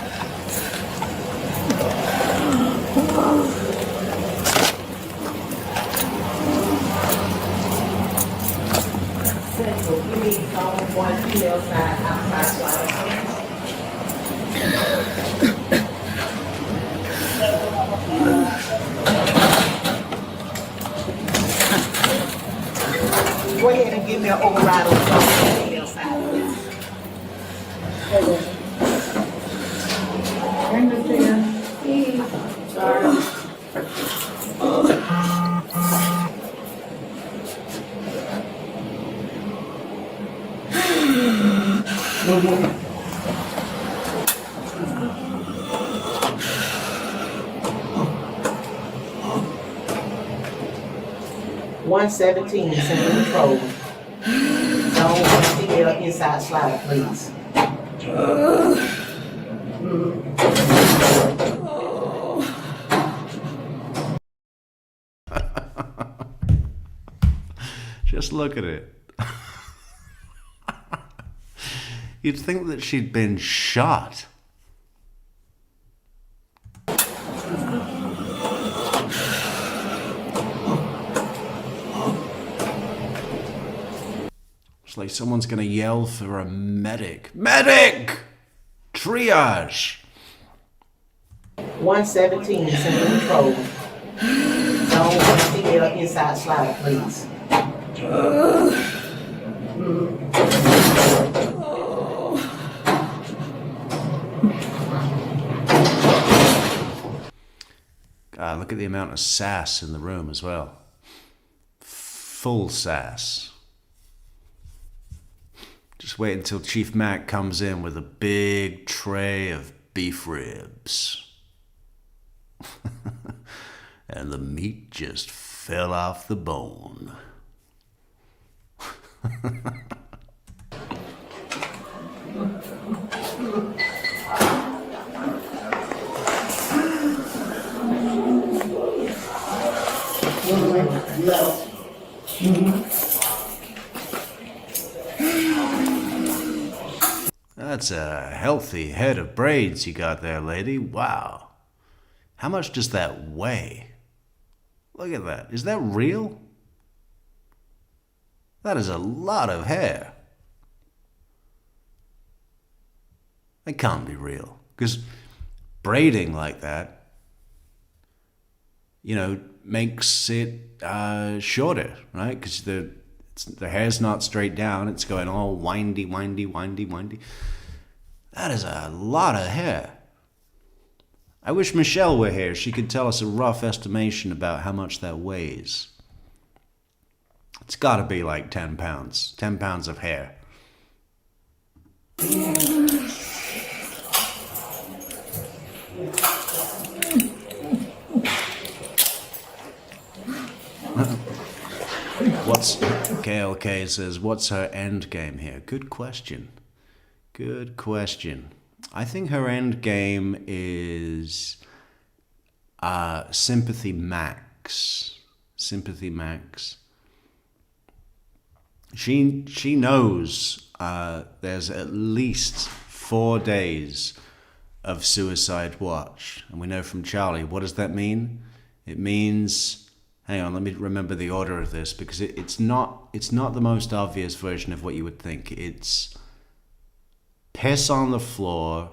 You need one female side outside side. Go ahead and give me an override on the female side, please. Bring the chair. Sorry. Mm-hmm. 117 Central Control. Zone 1 female inside slider, please. Just look at it. You'd think that she'd been shot. It's like someone's gonna yell for a medic. Medic! Triage! 117 Central Control. Zone 1 female inside slider, please. God, look at the amount of sass in the room as well. Full sass. Just wait until Chief Mac comes in with a big tray of beef ribs. And the meat just fell off the bone. That's a healthy head of braids you got there, lady. Wow. How much does that weigh? Look at that. Is that real? That is a lot of hair. It can't be real. Because braiding like that, makes it shorter, right? Because the hair's not straight down. It's going all windy, windy, windy, windy. That is a lot of hair. I wish Michelle were here. She could tell us a rough estimation about how much that weighs. It's got to be like 10 pounds. 10 pounds of hair. KLK says, what's her end game here? Good question. Good question. I think her end game is Sympathy Max. Sympathy Max. She knows there's at least 4 days of Suicide Watch. And we know from Charlie, what does that mean? It means, hang on, let me remember the order of this, because it's not the most obvious version of what you would think. It's piss on the floor,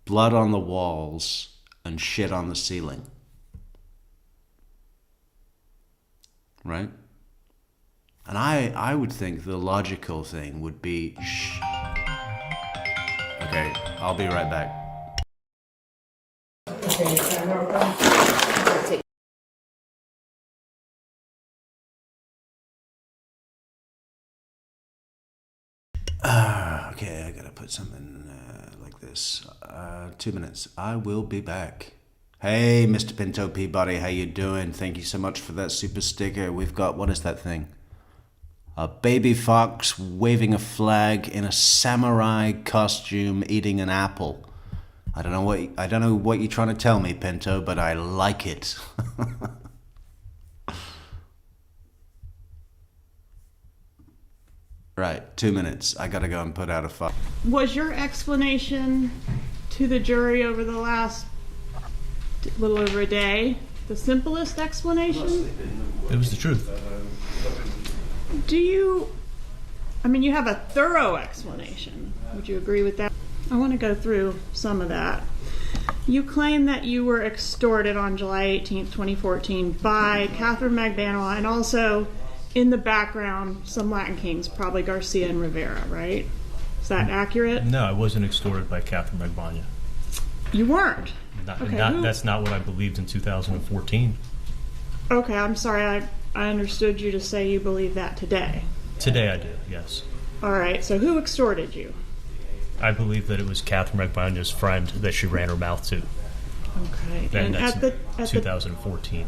blood on the walls, and shit on the ceiling. Right? And I would think the logical thing would be Okay, I'll be right back. Okay, I gotta put something like this. 2 minutes. I will be back. Hey, Mr. Pinto Peabody, how you doing? Thank you so much for that super sticker. We've got, what is that thing? A baby fox waving a flag in a samurai costume eating an apple. I don't know what you're trying to tell me, Pinto, but I like it. Right, 2 minutes. I gotta go and put out a fire. Was your explanation to the jury over the last little over a day the simplest explanation? It was the truth. You have a thorough explanation. Would you agree with that? I want to go through some of that. You claim that you were extorted on July 18th, 2014 by Catherine Magbanua and also in the background some Latin Kings, probably Garcia and Rivera, right? Is that accurate? No, I wasn't extorted by Catherine Magbanua. You weren't? That's not what I believed in 2014. Okay, I'm sorry. I understood you to say you believe that today. Today I do, yes. All right, so who extorted you? I believe that it was Catherine Magbanua's friend that she ran her mouth to. Okay. And that's 2014.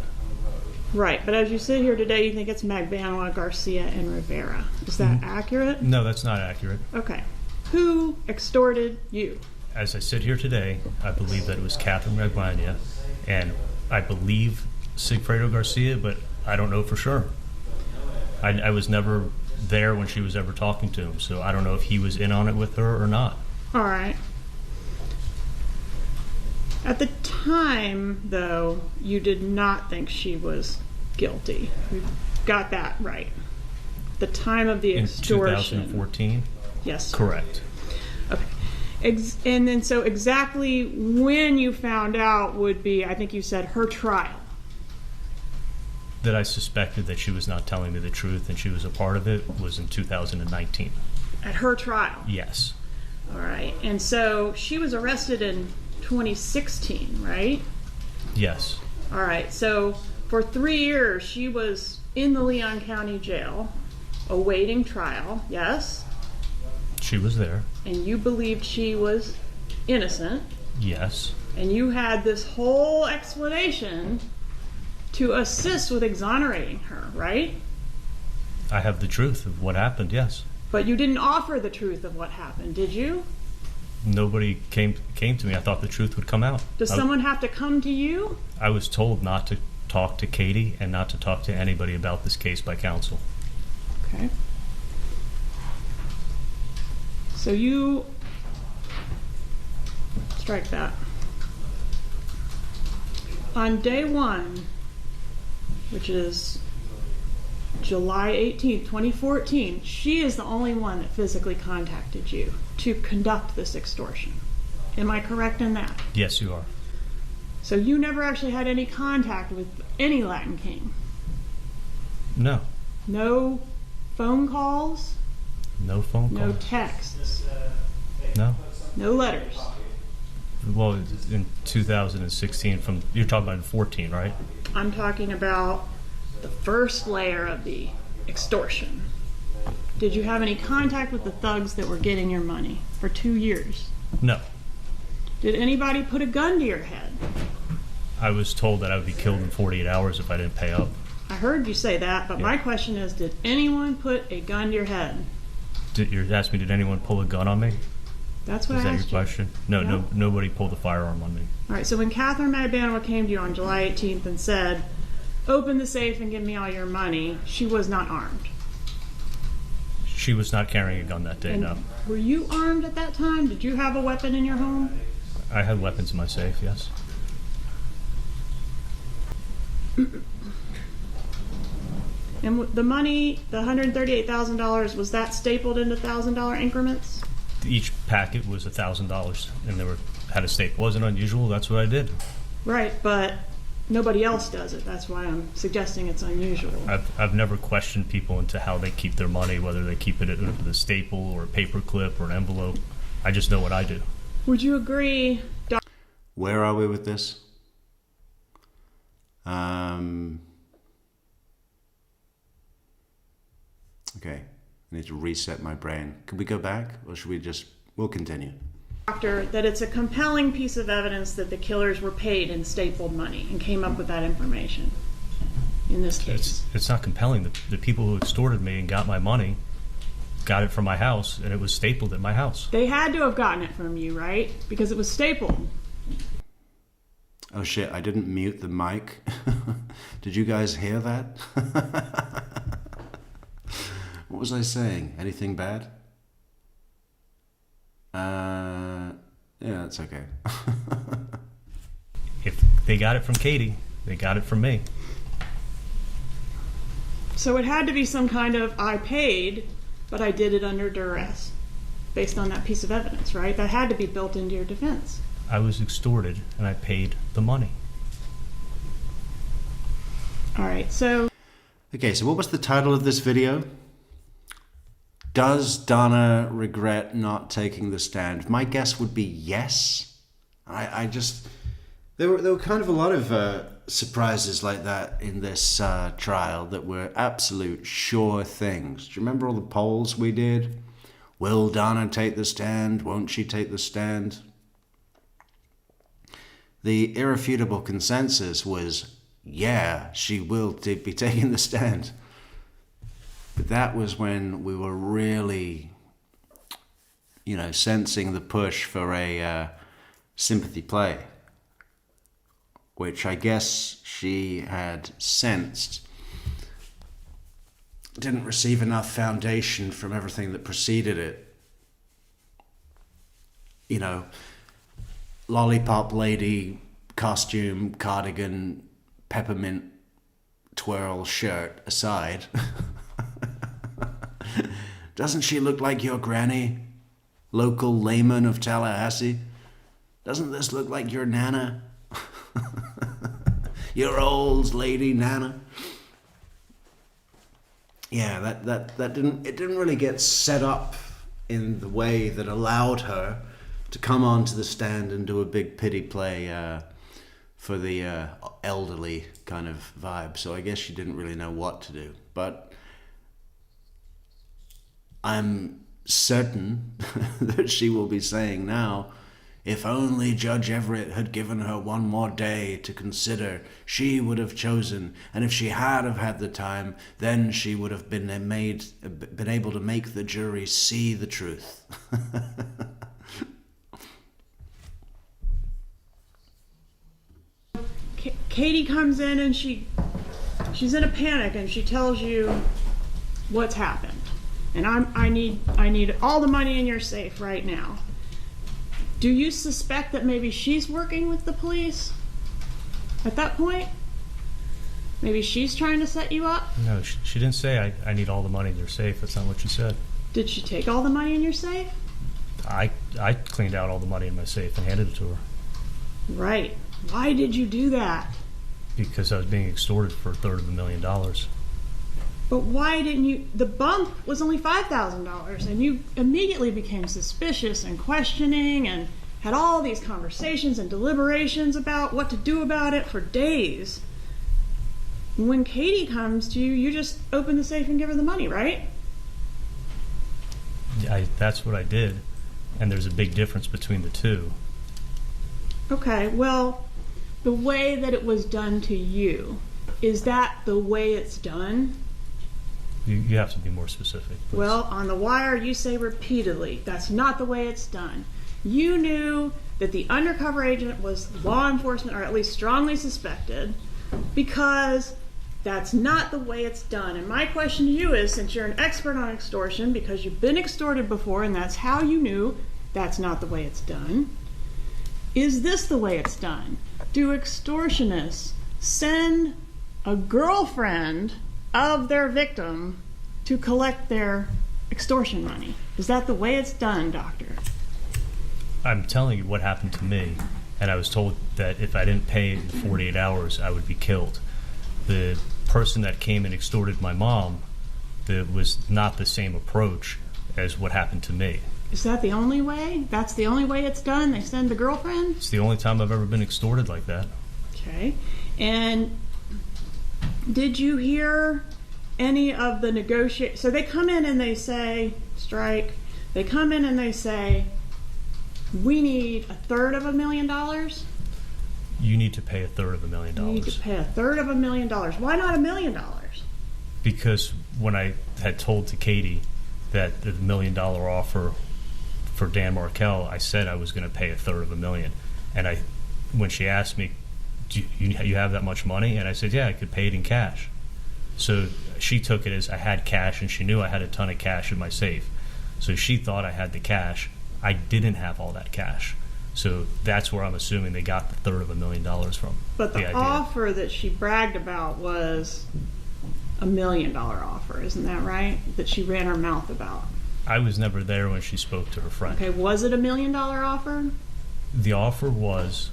Right, but as you sit here today, you think it's Magbanua, Garcia, and Rivera. Is that accurate? No, that's not accurate. Okay. Who extorted you? As I sit here today, I believe that it was Catherine Magbanua, and I believe Sigfredo Garcia, but I don't know for sure. I was never there when she was ever talking to him, so I don't know if he was in on it with her or not. All right. At the time, though, you did not think she was guilty. We got that right. the time of the In extortion. 2014? Yes. Correct. Okay. And then so exactly when you found out would be, I think you said, her trial. That I suspected that she was not telling me the truth and she was a part of it was in 2019. At her trial? Yes. All right. And so she was arrested in 2016, right? Yes. All right. So for 3 years, she was in the Leon County Jail awaiting trial, yes? She was there. And you believed she was innocent. Yes. And you had this whole explanation to assist with exonerating her, right? I have the truth of what happened, yes. But you didn't offer the truth of what happened, did you? Nobody came to me. I thought the truth would come out. Does someone have to come to you? I was told not to talk to Katie and not to talk to anybody about this case by counsel. Okay. So you strike that. On day one, which is July 18th, 2014, she is the only one that physically contacted you to conduct this extortion. Am I correct in that? Yes, you are. So you never actually had any contact with any Latin King? No. No phone calls? No phone calls. No texts? No. No letters? Well, in 2016, you're talking about in 14, right? I'm talking about the first layer of the extortion. Did you have any contact with the thugs that were getting your money for 2 years? No. Did anybody put a gun to your head? I was told that I would be killed in 48 hours if I didn't pay up. I heard you say that, but my question is, did anyone put a gun to your head? You're asking me, did anyone pull a gun on me? That's what Is I that asked your you. question? No, nobody pulled a firearm on me. All right, so when Catherine Magbanua came to you on July 18th and said, open the safe and give me all your money, she was not armed. She was not carrying a gun that day, And no. were you armed at that time? Did you have a weapon in your home? I had weapons in my safe, yes. And the money, the $138,000, was that stapled into $1,000 increments? Each packet was $1,000, and had a staple. Wasn't unusual. That's what I did. Right, but nobody else does it. That's why I'm suggesting it's unusual. I've never questioned people into how they keep their money, whether they keep it with a staple or a paper clip or an envelope. I just know what I do. Would you agree? Where are we with this? Okay, I need to reset my brain. Can we go back, or should we we'll continue? Doctor, that it's a compelling piece of evidence that the killers were paid in stapled money and came up with that information in this case. It's not compelling. The people who extorted me and got my money got it from my house, and it was stapled at my house. They had to have gotten it from you, right? Because it was stapled. Oh shit, I didn't mute the mic. Did you guys hear that? What was I saying? Anything bad? Yeah, that's okay. If they got it from Katie, they got it from me. So it had to be some kind of, I paid, but I did it under duress, based on that piece of evidence, right? That had to be built into your defense. I was extorted, and I paid the money. All right, so... Okay, so what was the title of this video? Does Donna regret not taking the stand? My guess would be yes. There were kind of a lot of surprises like that in this trial that were absolute sure things. Do you remember all the polls we did? Will Donna take the stand? Won't she take the stand? The irrefutable consensus was, yeah, she will be taking the stand. But that was when we were really, sensing the push for a sympathy play, which I guess she had sensed didn't receive enough foundation from everything that preceded it. Lollipop lady, costume, cardigan, peppermint twirl shirt aside. Doesn't she look like your granny? Local layman of Tallahassee? Doesn't this look like your Nana? Your old lady Nana? Yeah, that didn't really get set up in the way that allowed her to come onto the stand and do a big pity play for the elderly kind of vibe. So I guess she didn't really know what to do. But I'm certain that she will be saying now, if only Judge Everett had given her one more day to consider, she would have chosen, and if she had have had the time, then she would have been able to make the jury see the truth. Katie comes in and she's in a panic and she tells you what's happened. And I need all the money in your safe right now. Do you suspect that maybe she's working with the police at that point? Maybe she's trying to set you up? No, she didn't say I need all the money in your safe. That's not what she said. Did she take all the money in your safe? I cleaned out all the money in my safe and handed it to her. Right. Why did you do that? Because I was being extorted for $350,000. But why didn't you? The bump was only $5,000, and you immediately became suspicious and questioning and had all these conversations and deliberations about what to do about it for days. When Katie comes to you, you just open the safe and give her the money, right? That's what I did, and there's a big difference between the two. Okay, well, the way that it was done to you, is that the way it's done? You have to be more specific, please. Well, on the wire, you say repeatedly, that's not the way it's done. You knew that the undercover agent was law enforcement, or at least strongly suspected, because that's not the way it's done. And my question to you is, since you're an expert on extortion, because you've been extorted before and that's how you knew that's not the way it's done, is this the way it's done? Do extortionists send a girlfriend of their victim to collect their extortion money? Is that the way it's done, doctor? I'm telling you what happened to me, and I was told that if I didn't pay in 48 hours, I would be killed. The person that came and extorted my mom, that was not the same approach as what happened to me. Is that the only way? That's the only way it's done? They send the girlfriend? It's the only time I've ever been extorted like that. Okay. And did you hear any of the negotiate? So they come in and they say, strike. They come in and they say, we need $333,000. You need to pay $333,000. You need to pay $333,000. Why not $1 million? Because when I had told to Katie that the $1 million offer for Dan Markel, I said I was going to pay $333,000. And when she asked me, do you have that much money? And I said, yeah, I could pay it in cash. So she took it as I had cash, and she knew I had a ton of cash in my safe. So she thought I had the cash. I didn't have all that cash. So that's where I'm assuming they got the $333,000 from. But the offer that she bragged about was $1 million offer, isn't that right? That she ran her mouth about. I was never there when she spoke to her friend. Okay, was it $1 million offer? The offer was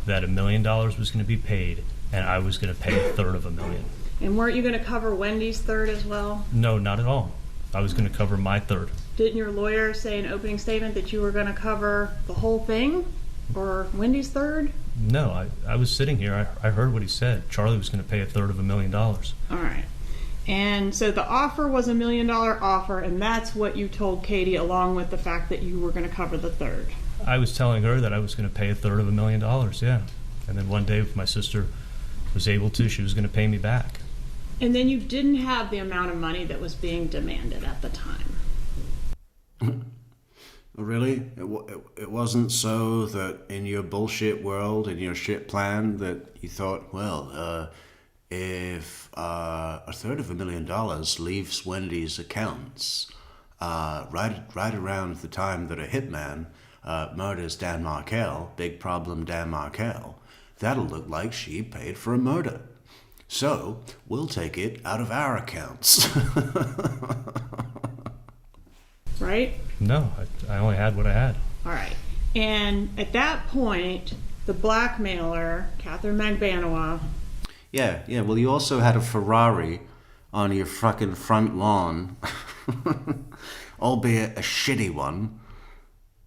that $1 million was going to be paid, and I was going to pay $333,000. And weren't you going to cover Wendy's third as well? No, not at all. I was going to cover my third. Didn't your lawyer say in opening statement that you were going to cover the whole thing? Or Wendy's third? No, I was sitting here. I heard what he said. Charlie was going to pay $333,000. All right. And so the offer was $1 million offer, and that's what you told Katie, along with the fact that you were going to cover the third. I was telling her that I was going to pay $333,000, yeah. And then one day, if my sister was able to, she was going to pay me back. And then you didn't have the amount of money that was being demanded at the time. Really? It wasn't so that in your bullshit world, in your shit plan, that you thought, well, if $333,000 leaves Wendy's accounts right around the time that a hitman murders Dan Markel, big problem Dan Markel, that'll look like she paid for a murder. So we'll take it out of our accounts. right? No, I only had what I had. All right. And at that point, the blackmailer, Catherine Magbanua. Yeah. Well, you also had a Ferrari on your fucking front lawn, albeit a shitty one,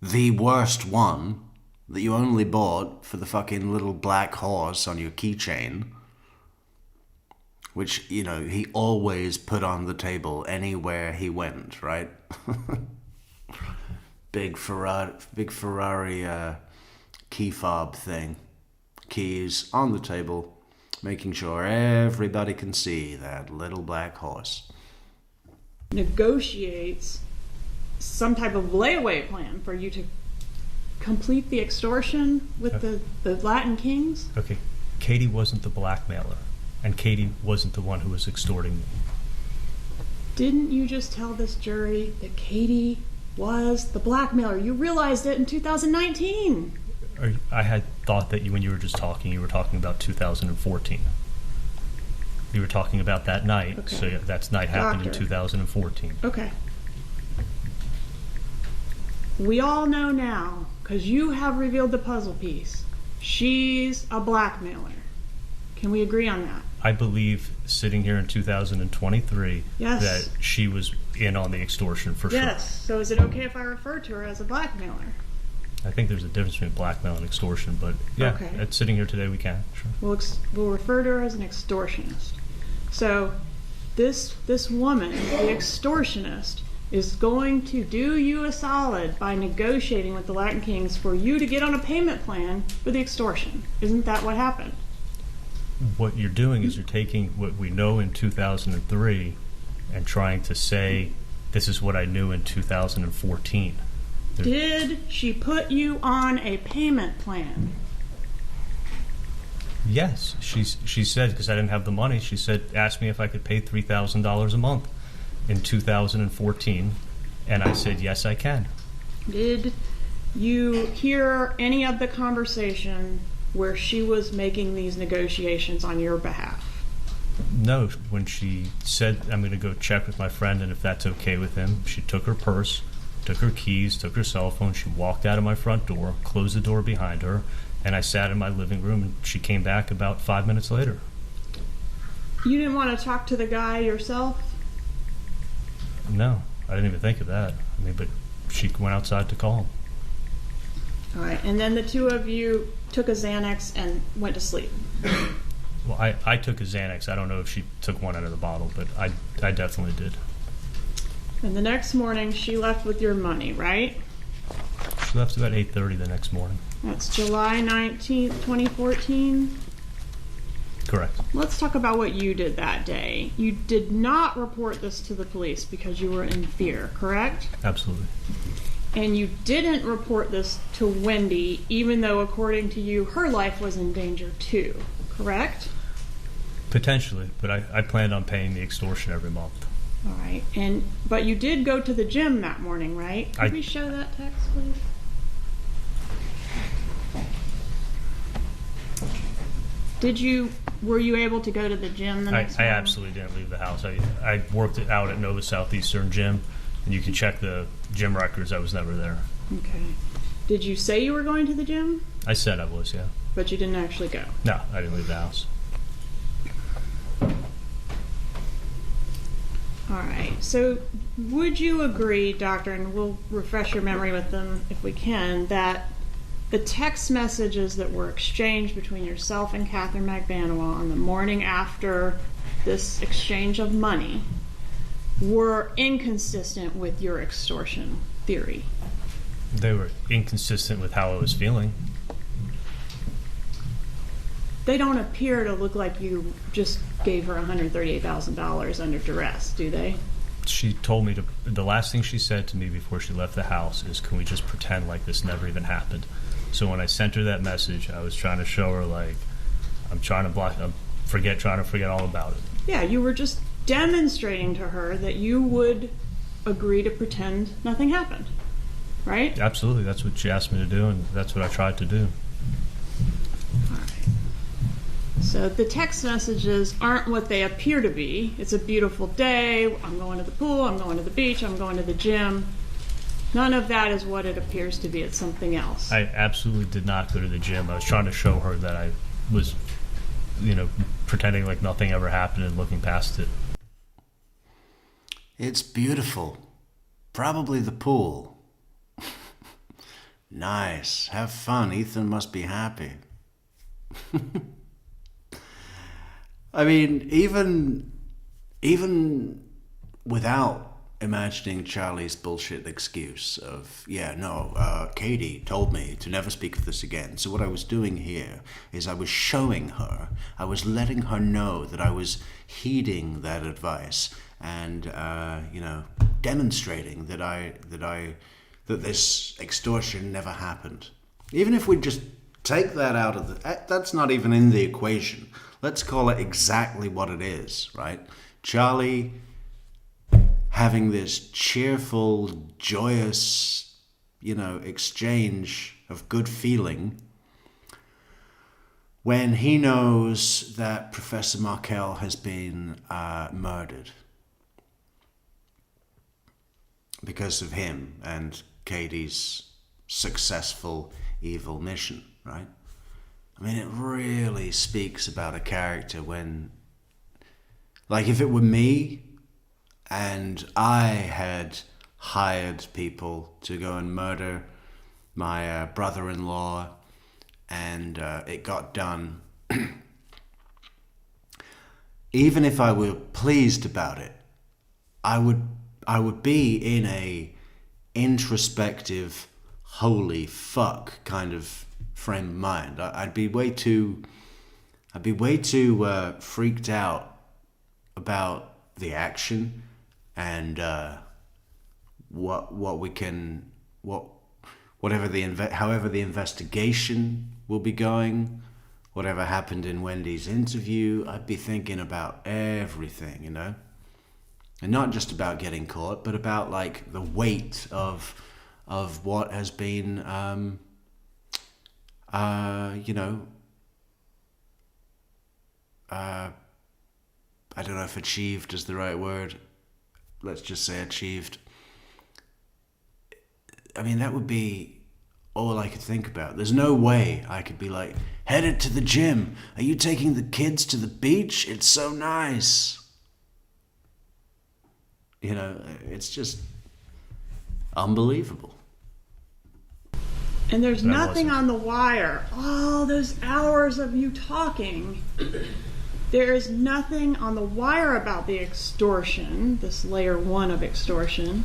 the worst one that you only bought for the fucking little black horse on your keychain, which, you know, he always put on the table anywhere he went, right? Big Ferrari key fob thing. Keys on the table, making sure everybody can see that little black horse. Negotiates some type of layaway plan for you to complete the extortion with the Latin Kings? Okay, Katie wasn't the blackmailer, and Katie wasn't the one who was extorting me. Didn't you just tell this jury that Katie was the blackmailer? You realized it in 2019. I had thought that when you were just talking, you were talking about 2014. You were talking about that night, Okay. so that night happened in Doctor. 2014. Okay. We all know now, because you have revealed the puzzle piece, she's a blackmailer. Can we agree on that? I believe, sitting here in 2023, Yes. that she was in on the extortion for Yes. So is it okay if I refer to her as a blackmailer? sure. I think there's a difference between blackmail and extortion, but yeah, Okay. sitting here today, we can, sure. We'll refer to her as an extortionist. So this woman, the extortionist, is going to do you a solid by negotiating with the Latin Kings for you to get on a payment plan for the extortion. Isn't that what happened? What you're doing is you're taking what we know in 2003 and trying to say, this is what I knew in 2014. Did she put you on a payment plan? Yes, she said, because I didn't have the money, she said, asked me if I could pay $3,000 a month in 2014, and I said, yes, I can. Did you hear any of the conversation where she was making these negotiations on your behalf? No, when she said, I'm going to go check with my friend and if that's okay with him, she took her purse, took her keys, took her cell phone, she walked out of my front door, closed the door behind her, and I sat in my living room, and she came back about 5 minutes later. You didn't want to talk to the guy yourself? No, I didn't even think of that. I mean, but she went outside to call him. All right, and then the two of you took a Xanax and went to sleep. Well, I took a Xanax. I don't know if she took one out of the bottle, but I definitely did. And the next morning, she left with your money, right? She left about 8:30 the next morning. That's July 19th, 2014. Correct. Let's talk about what you did that day. You did not report this to the police because you were in fear, correct? Absolutely. And you didn't report this to Wendy, even though, according to you, her life was in danger too, correct? Potentially, but I planned on paying the extortion every month. All right, but you did go to the gym that morning, right? Could we show that text, please? Were you able to go to the gym the next I morning? absolutely didn't leave the house. I worked it out at Nova Southeastern Gym, and you can check the gym records. I was never there. Okay. Did you say you were going to the gym? I said I was, yeah. But you didn't actually go? No, I didn't leave the house. All right. So would you agree, Doctor, and we'll refresh your memory with them if we can, that the text messages that were exchanged between yourself and Catherine Magbanua on the morning after this exchange of money were inconsistent with your extortion theory? They were inconsistent with how I was feeling. They don't appear to look like you just gave her $138,000 under duress, do they? She told me the last thing she said to me before she left the house is, can we just pretend like this never even happened? So when I sent her that message, I was trying to show her, like, I'm trying to forget all about it. Yeah, you were just demonstrating to her that you would agree to pretend nothing happened, right? Absolutely. That's what she asked me to do, and that's what I tried to do. All right. So the text messages aren't what they appear to be. It's a beautiful day. I'm going to the pool. I'm going to the beach. I'm going to the gym. None of that is what it appears to be. It's something else. I absolutely did not go to the gym. I was trying to show her that I was, pretending like nothing ever happened and looking past it. It's beautiful. Probably the pool. Nice. Have fun. Ethan must be happy. I mean, even without imagining Charlie's bullshit excuse of, Katie told me to never speak of this again. So what I was doing here is I was showing her, I was letting her know that I was heeding that advice and, demonstrating that this extortion never happened. Even if we just take that out of that's not even in the equation. Let's call it exactly what it is, right? Charlie having this cheerful, joyous, exchange of good feeling when he knows that Professor Markel has been murdered because of him and Katie's successful evil mission, right? I mean, it really speaks about a character when, like, if it were me and I had hired people to go and murder my brother-in-law and it got done, even if I were pleased about it, I would be in a introspective, holy fuck kind of frame of mind. I'd be way too freaked out about the action and however the investigation will be going, whatever happened in Wendy's interview. I'd be thinking about everything, and not just about getting caught, but about like the weight of what has been I don't know if achieved is the right word. Let's just say achieved. I mean, that would be all I could think about. There's no way I could be like, headed to the gym. Are you taking the kids to the beach? It's so nice. It's just unbelievable. And there's nothing on the wire. All those hours of you talking. There is nothing on the wire about the extortion, this layer 1 of extortion,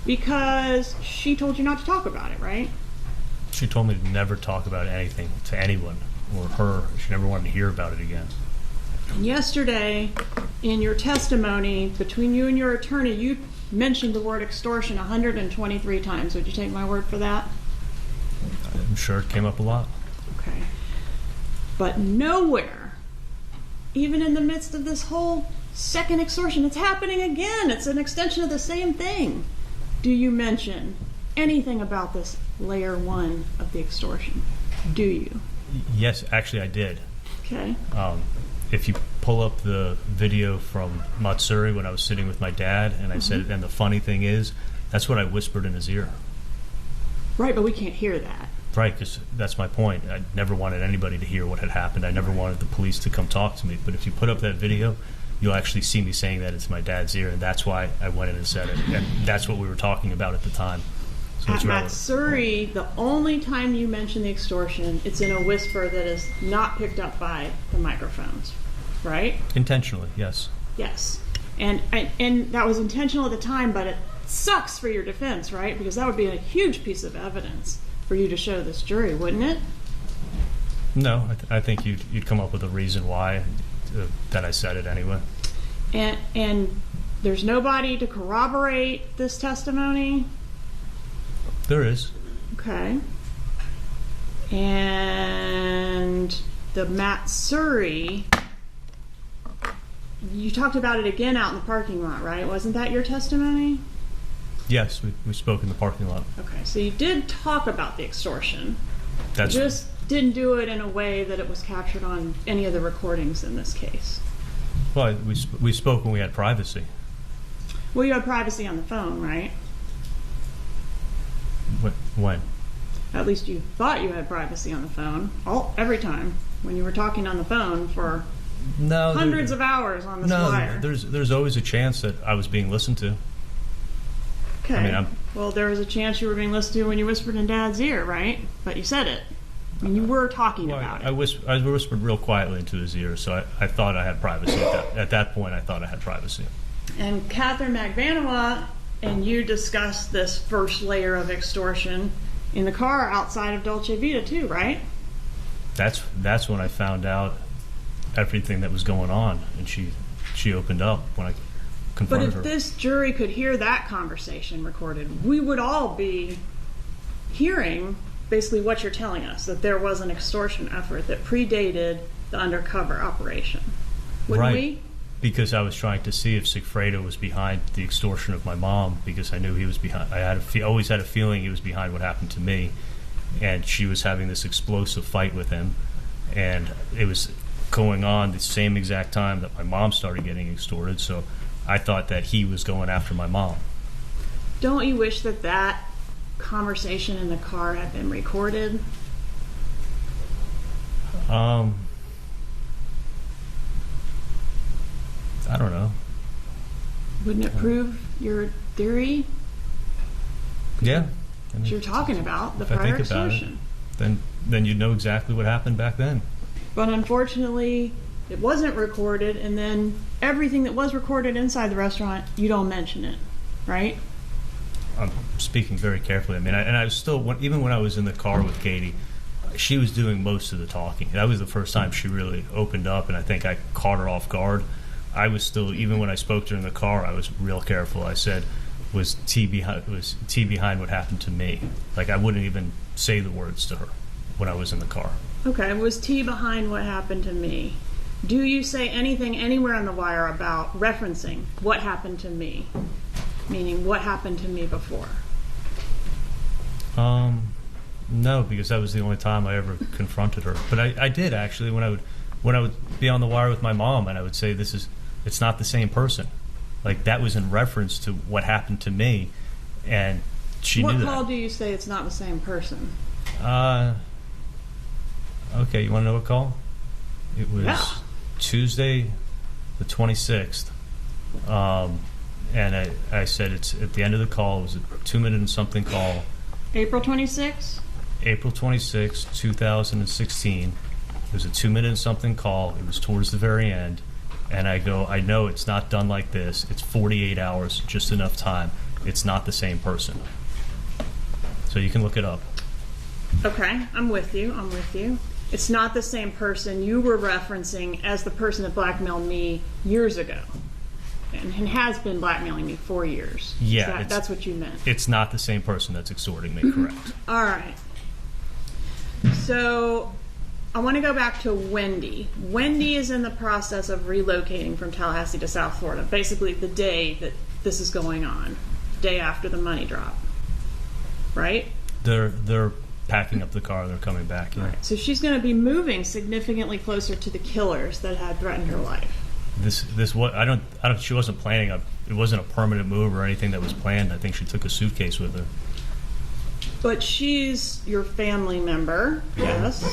because she told you not to talk about it, right? She told me to never talk about anything to anyone or her. She never wanted to hear about it again. And yesterday, in your testimony, between you and your attorney, you mentioned the word extortion 123 times. Would you take my word for that? I'm sure it came up a lot. Okay. But nowhere, even in the midst of this whole second extortion, it's happening again. It's an extension of the same thing. Do you mention anything about this layer 1 of the extortion? Do you? Yes, actually I did. Okay. If you pull up the video from Matsuri when I was sitting with my dad and I said, and the funny thing is, that's what I whispered in his ear. Right, but we can't hear that. Right, because that's my point. I never wanted anybody to hear what had happened. I never wanted the police to come talk to me. But if you put up that video, you'll actually see me saying that it's my dad's ear, and that's why I went in and said it. And that's what we were talking about at the time. So At Matsuri, the only time you mention the extortion, it's in a whisper that is not picked up by the microphones, right? Intentionally, yes. Yes. And that was intentional at the time, but it sucks for your defense, right? Because that would be a huge piece of evidence for you to show this jury, wouldn't it? No, I think you'd come up with a reason why that I said it anyway. And there's nobody to corroborate this testimony? There is. Okay. And the Matsuri, you talked about it again out in the parking lot, right? Wasn't that your testimony? Yes, we spoke in the parking lot. Okay, so you did talk about the extortion. That's you just didn't do it in a way that it was captured on any of the recordings in this case. Well, we spoke when we had privacy. Well, you had privacy on the phone, right? When? At least you thought you had privacy on the phone. Every time when you were talking on the phone for hundreds of hours on this wire. There's always a chance that I was being listened to. Okay. I mean, well, there was a chance you were being listened to when you whispered in Dad's ear, right? But you said it. I mean, you were talking about it. I whispered real quietly into his ear, so I thought I had privacy. At that point, I thought I had privacy. And Catherine McVanoa and you discussed this first layer of extortion in the car outside of Dolce Vita too, right? That's when I found out everything that was going on, and she opened up when I confronted her. But if this jury could hear that conversation recorded, we would all be hearing basically what you're telling us, that there was an extortion effort that predated the undercover operation. Wouldn't we? Because I was trying to see if Sigfredo was behind the extortion of my mom, because I knew he was behind. I always had a feeling he was behind what happened to me, and she was having this explosive fight with him, and it was going on the same exact time that my mom started getting extorted, so I thought that he was going after my mom. Don't you wish that conversation in the car had been recorded? I don't know. Wouldn't it prove your theory? Yeah. That you're talking about, the if I prior think about extortion. It, then you'd know exactly what happened back then. But unfortunately, it wasn't recorded, and then everything that was recorded inside the restaurant, you don't mention it, right? I'm speaking very carefully. I mean, I was still, even when I was in the car with Katie, she was doing most of the talking. That was the first time she really opened up, and I think I caught her off guard. I was still, even when I spoke to her in the car, I was real careful. I said, was T behind what happened to me? Like, I wouldn't even say the words to her when I was in the car. Okay, was T behind what happened to me? Do you say anything anywhere on the wire about referencing what happened to me? Meaning, what happened to me before? No, because that was the only time I ever confronted her. But I did, actually, when I would be on the wire with my mom, and I would say, it's not the same person. Like, that was in reference to what happened to me, and she knew that. What call do you say it's not the same person? Okay, you want to know what call? It was Tuesday, the 26th. And I said it's at the end of the call. It was a 2-minute and something call. April 26th? April 26th, 2016. It was a 2-minute and something call. It was towards the very end. And I go, I know it's not done like this. It's 48 hours, just enough time. It's not the same person. So you can look it up. Okay, I'm with you. It's not the same person you were referencing as the person that blackmailed me years ago. And has been blackmailing me for years. Yeah. That's what you meant. It's not the same person that's extorting me, correct. All right. So I want to go back to Wendy. Wendy is in the process of relocating from Tallahassee to South Florida, basically the day that this is going on, day after the money drop. Right? They're packing up the car. They're coming back. Yeah. Right. So she's going to be moving significantly closer to the killers that had threatened her life. This what I don't she wasn't planning it wasn't a permanent move or anything that was planned. I think she took a suitcase with her. But she's your family member, yes.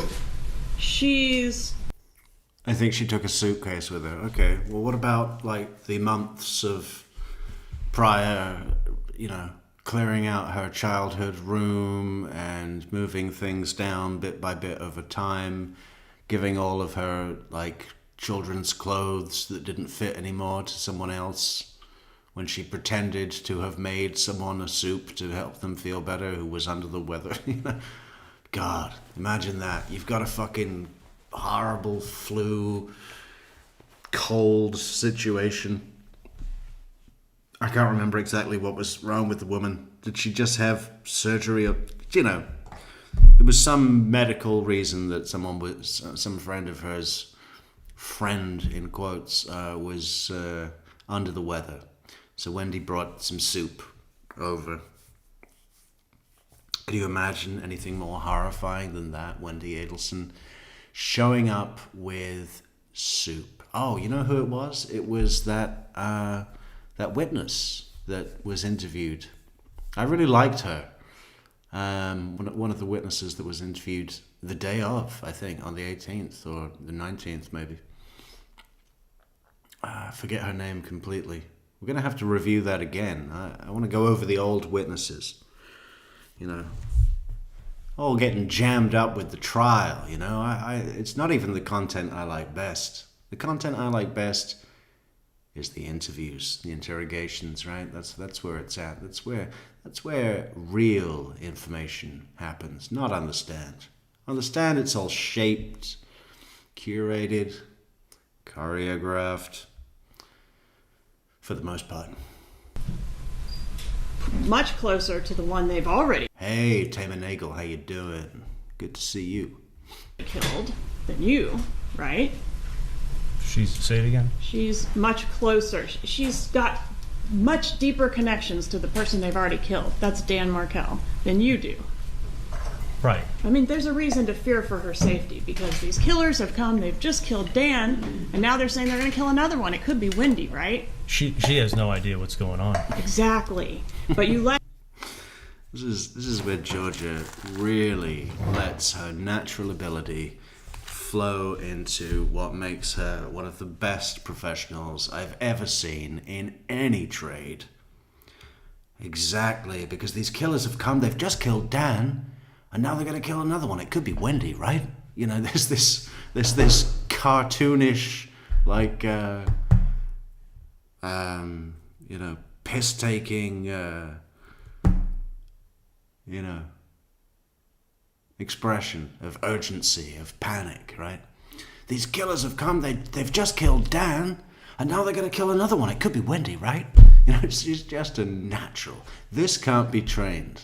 I think she took a suitcase with her. Okay. Well, what about like the months of prior, clearing out her childhood room and moving things down bit by bit over time, giving all of her like children's clothes that didn't fit anymore to someone else, when she pretended to have made someone a soup to help them feel better who was under the weather. God, imagine that. You've got a fucking horrible flu, cold situation. I can't remember exactly what was wrong with the woman. Did she just have surgery? Or, there was some medical reason that some friend of hers, friend in quotes, was under the weather. So Wendy brought some soup over. Could you imagine anything more horrifying than that? Wendy Adelson showing up with soup. Oh, you know who it was? It was that witness that was interviewed. I really liked her. One of the witnesses that was interviewed the day of, I think, on the 18th or the 19th, maybe. I forget her name completely. We're going to have to review that again. I want to go over the old witnesses. You know, all getting jammed up with the trial. You know, it's not even the content I like best. The content I like best is the interviews, the interrogations, right? That's where it's at. That's where real information happens, not on the stand. On the stand, it's all shaped, curated, choreographed, for the most part. Much closer to the one they've already Hey, Tamer Nagel, how you doing? Good to see you. killed than you, right? Say it again? She's much closer. She's got much deeper connections to the person they've already killed. That's Dan Markel, than you do. Right. I mean, there's a reason to fear for her safety because these killers have come, they've just killed Dan, and now they're saying they're going to kill another one. It could be Wendy, right? She has no idea what's going on. Exactly. But you let... This is where Georgia really lets her natural ability flow into what makes her one of the best professionals I've ever seen in any trade. Exactly, because these killers have come, they've just killed Dan, and now they're going to kill another one. It could be Wendy, right? You know, there's this cartoonish, like, you know, piss-taking, you know, expression of urgency, of panic, right? These killers have come, they've just killed Dan, and now they're going to kill another one. It could be Wendy, right? You know, it's just a natural. This can't be trained.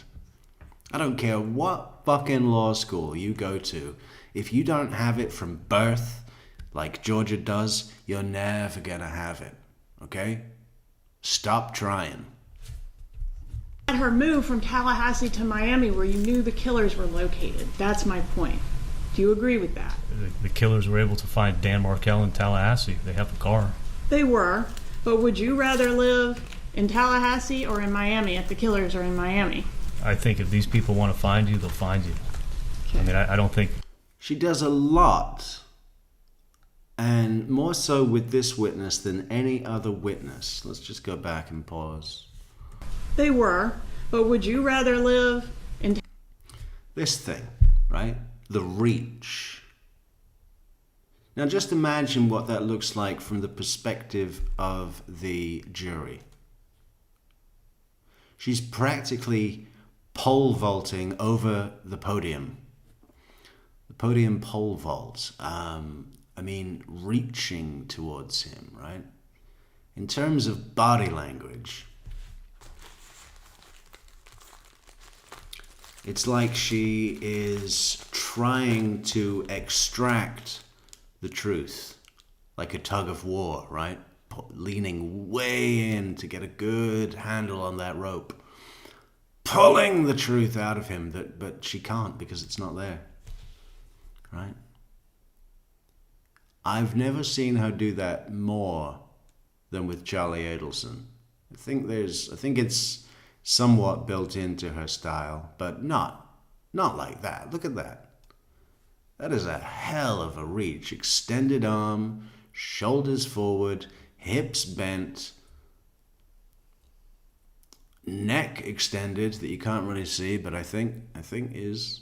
I don't care what fucking law school you go to. If you don't have it from birth, like Georgia does, you're never going to have it, okay? Stop trying. Let her move from Tallahassee to Miami where you knew the killers were located. That's my point. Do you agree with that? The killers were able to find Dan Markel in Tallahassee. They have a car. They were, but would you rather live in Tallahassee or in Miami if the killers are in Miami? I think if these people want to find you, they'll find you. Okay. I mean, I don't think... She does a lot, and more so with this witness than any other witness. Let's just go back and pause. They were, but would you rather live in... This thing, right? The reach. Now just imagine what that looks like from the perspective of the jury. She's practically pole vaulting over the podium. The podium pole vault. I mean, reaching towards him, right? In terms of body language, it's like she is trying to extract the truth, like a tug of war, right? Leaning way in to get a good handle on that rope. Pulling the truth out of him, but she can't because it's not there, right? I've never seen her do that more than with Charlie Adelson. I think it's somewhat built into her style, but not like that. Look at that. That is a hell of a reach. Extended arm, shoulders forward, hips bent, neck extended that you can't really see, but I think is,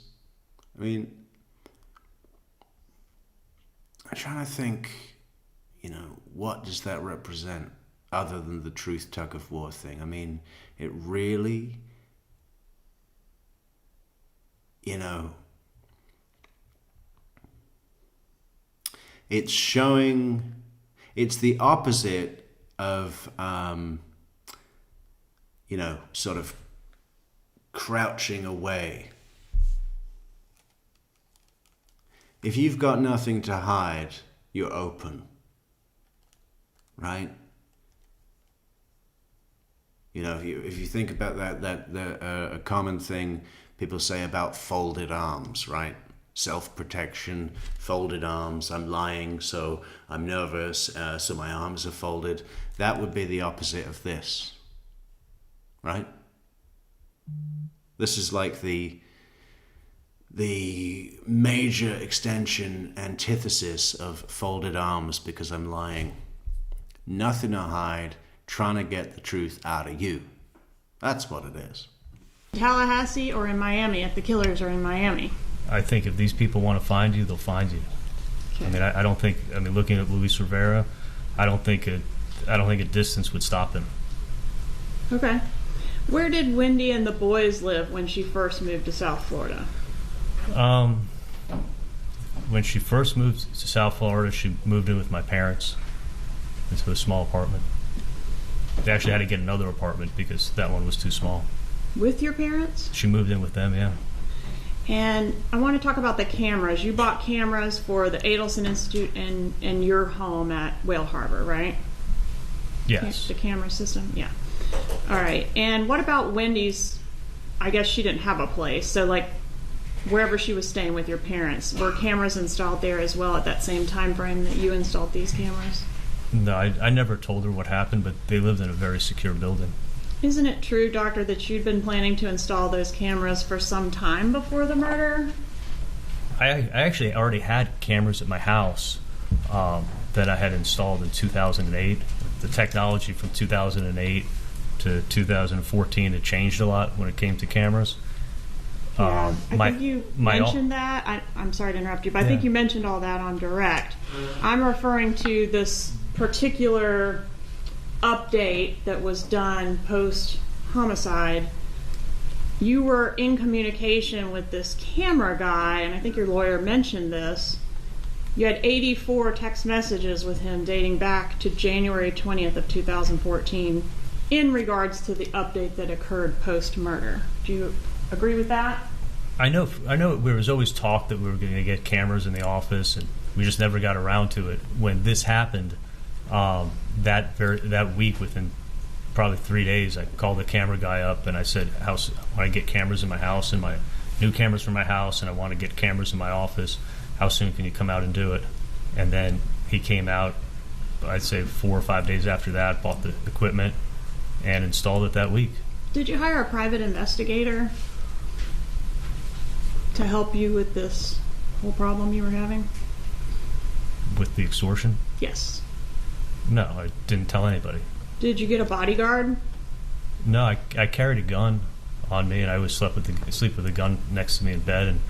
I mean, I'm trying to think, you know, what does that represent other than the truth tug of war thing? I mean, it really, you know, it's showing, it's the opposite of, you know, sort of crouching away. If you've got nothing to hide, you're open, right? You know, if you think about a common thing people say about folded arms, right? Self-protection, folded arms. I'm lying, so I'm nervous, so my arms are folded. That would be the opposite of this, right? This is like the major extension antithesis of folded arms because I'm lying. Nothing to hide, trying to get the truth out of you. That's what it is. Tallahassee or in Miami if the killers are in Miami? I think if these people want to find you, they'll find you. Okay. I mean, I don't think. I mean, looking at Luis Rivera, I don't think a distance would stop him. Okay. Where did Wendy and the boys live when she first moved to South Florida? When she first moved to South Florida, she moved in with my parents into a small apartment. They actually had to get another apartment because that one was too small. With your parents? She moved in with them, yeah. And I want to talk about the cameras. You bought cameras for the Adelson Institute and your home at Whale Harbor, right? Yes. The camera system? Yeah. All right. And what about Wendy's? I guess she didn't have a place. So, like, wherever she was staying with your parents, were cameras installed there as well at that same time frame that you installed these cameras? No, I never told her what happened, but they lived in a very secure building. Isn't it true, Doctor, that you'd been planning to install those cameras for some time before the murder? I actually already had cameras at my house that I had installed in 2008. The technology from 2008 to 2014 had changed a lot when it came to cameras. Yeah, I think you mentioned that. I'm sorry to interrupt you, but I think you mentioned all that on direct. I'm referring to this particular update that was done post-homicide. You were in communication with this camera guy, and I think your lawyer mentioned this. You had 84 text messages with him dating back to January 20th of 2014 in regards to the update that occurred post-murder. Do you agree with that? I know there was always talk that we were going to get cameras in the office, and we just never got around to it. When this happened, that week, within probably 3 days, I called the camera guy up and I said, I want to get cameras in my house and my new cameras for my house, and I want to get cameras in my office. How soon can you come out and do it? And then he came out, I'd say 4 or 5 days after that, bought the equipment and installed it that week. Did you hire a private investigator to help you with this whole problem you were having? With the extortion? Yes. No, I didn't tell anybody. Did you get a bodyguard? No, I carried a gun on me, and I always sleep with a gun next to me in bed, and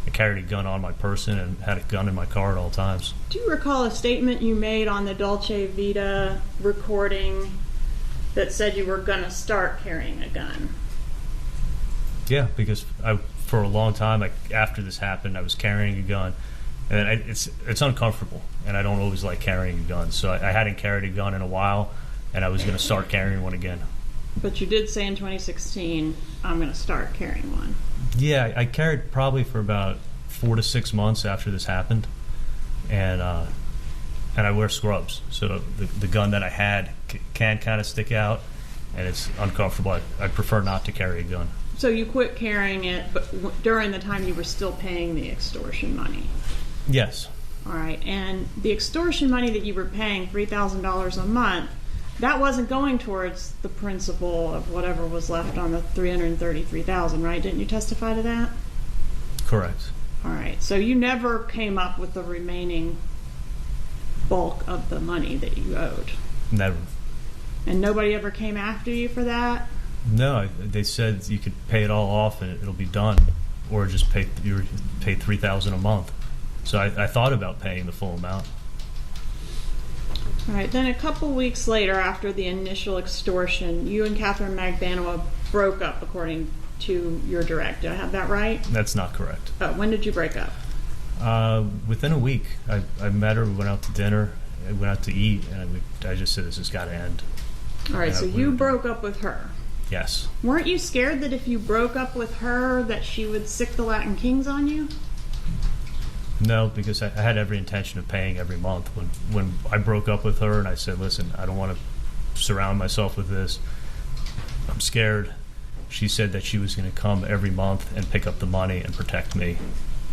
I carried a gun on my person and had a gun in my car at all times. Do you recall a statement you made on the Dolce Vita recording that said you were going to start carrying a gun? Yeah, because for a long time, after this happened, I was carrying a gun, and it's uncomfortable, and I don't always like carrying a gun. So I hadn't carried a gun in a while, and I was going to start carrying one again. But you did say in 2016, I'm going to start carrying one. Yeah, I carried probably for about 4 to 6 months after this happened, and I wear scrubs, so the gun that I had can kind of stick out, and it's uncomfortable. I prefer not to carry a gun. So you quit carrying it, but during the time you were still paying the extortion money? Yes. All right, and the extortion money that you were paying, $3,000 a month, that wasn't going towards the principal of whatever was left on the $333,000, right? Didn't you testify to that? Correct. All right, so you never came up with the remaining bulk of the money that you owed? Never. And nobody ever came after you for that? No, they said you could pay it all off and it'll be done, or just pay $3,000 a month. So I thought about paying the full amount. All right, then a couple weeks later, after the initial extortion, you and Catherine Magbanua broke up, according to your direct. Do I have that right? That's not correct. When did you break up? Within a week. I met her, we went out to dinner, we went out to eat, and I just said, this has got to end. All right, so you broke up with her. Yes. Weren't you scared that if you broke up with her that she would sick the Latin Kings on you? No, because I had every intention of paying every month. When I broke up with her and I said, listen, I don't want to surround myself with this, I'm scared, she said that she was going to come every month and pick up the money and protect me.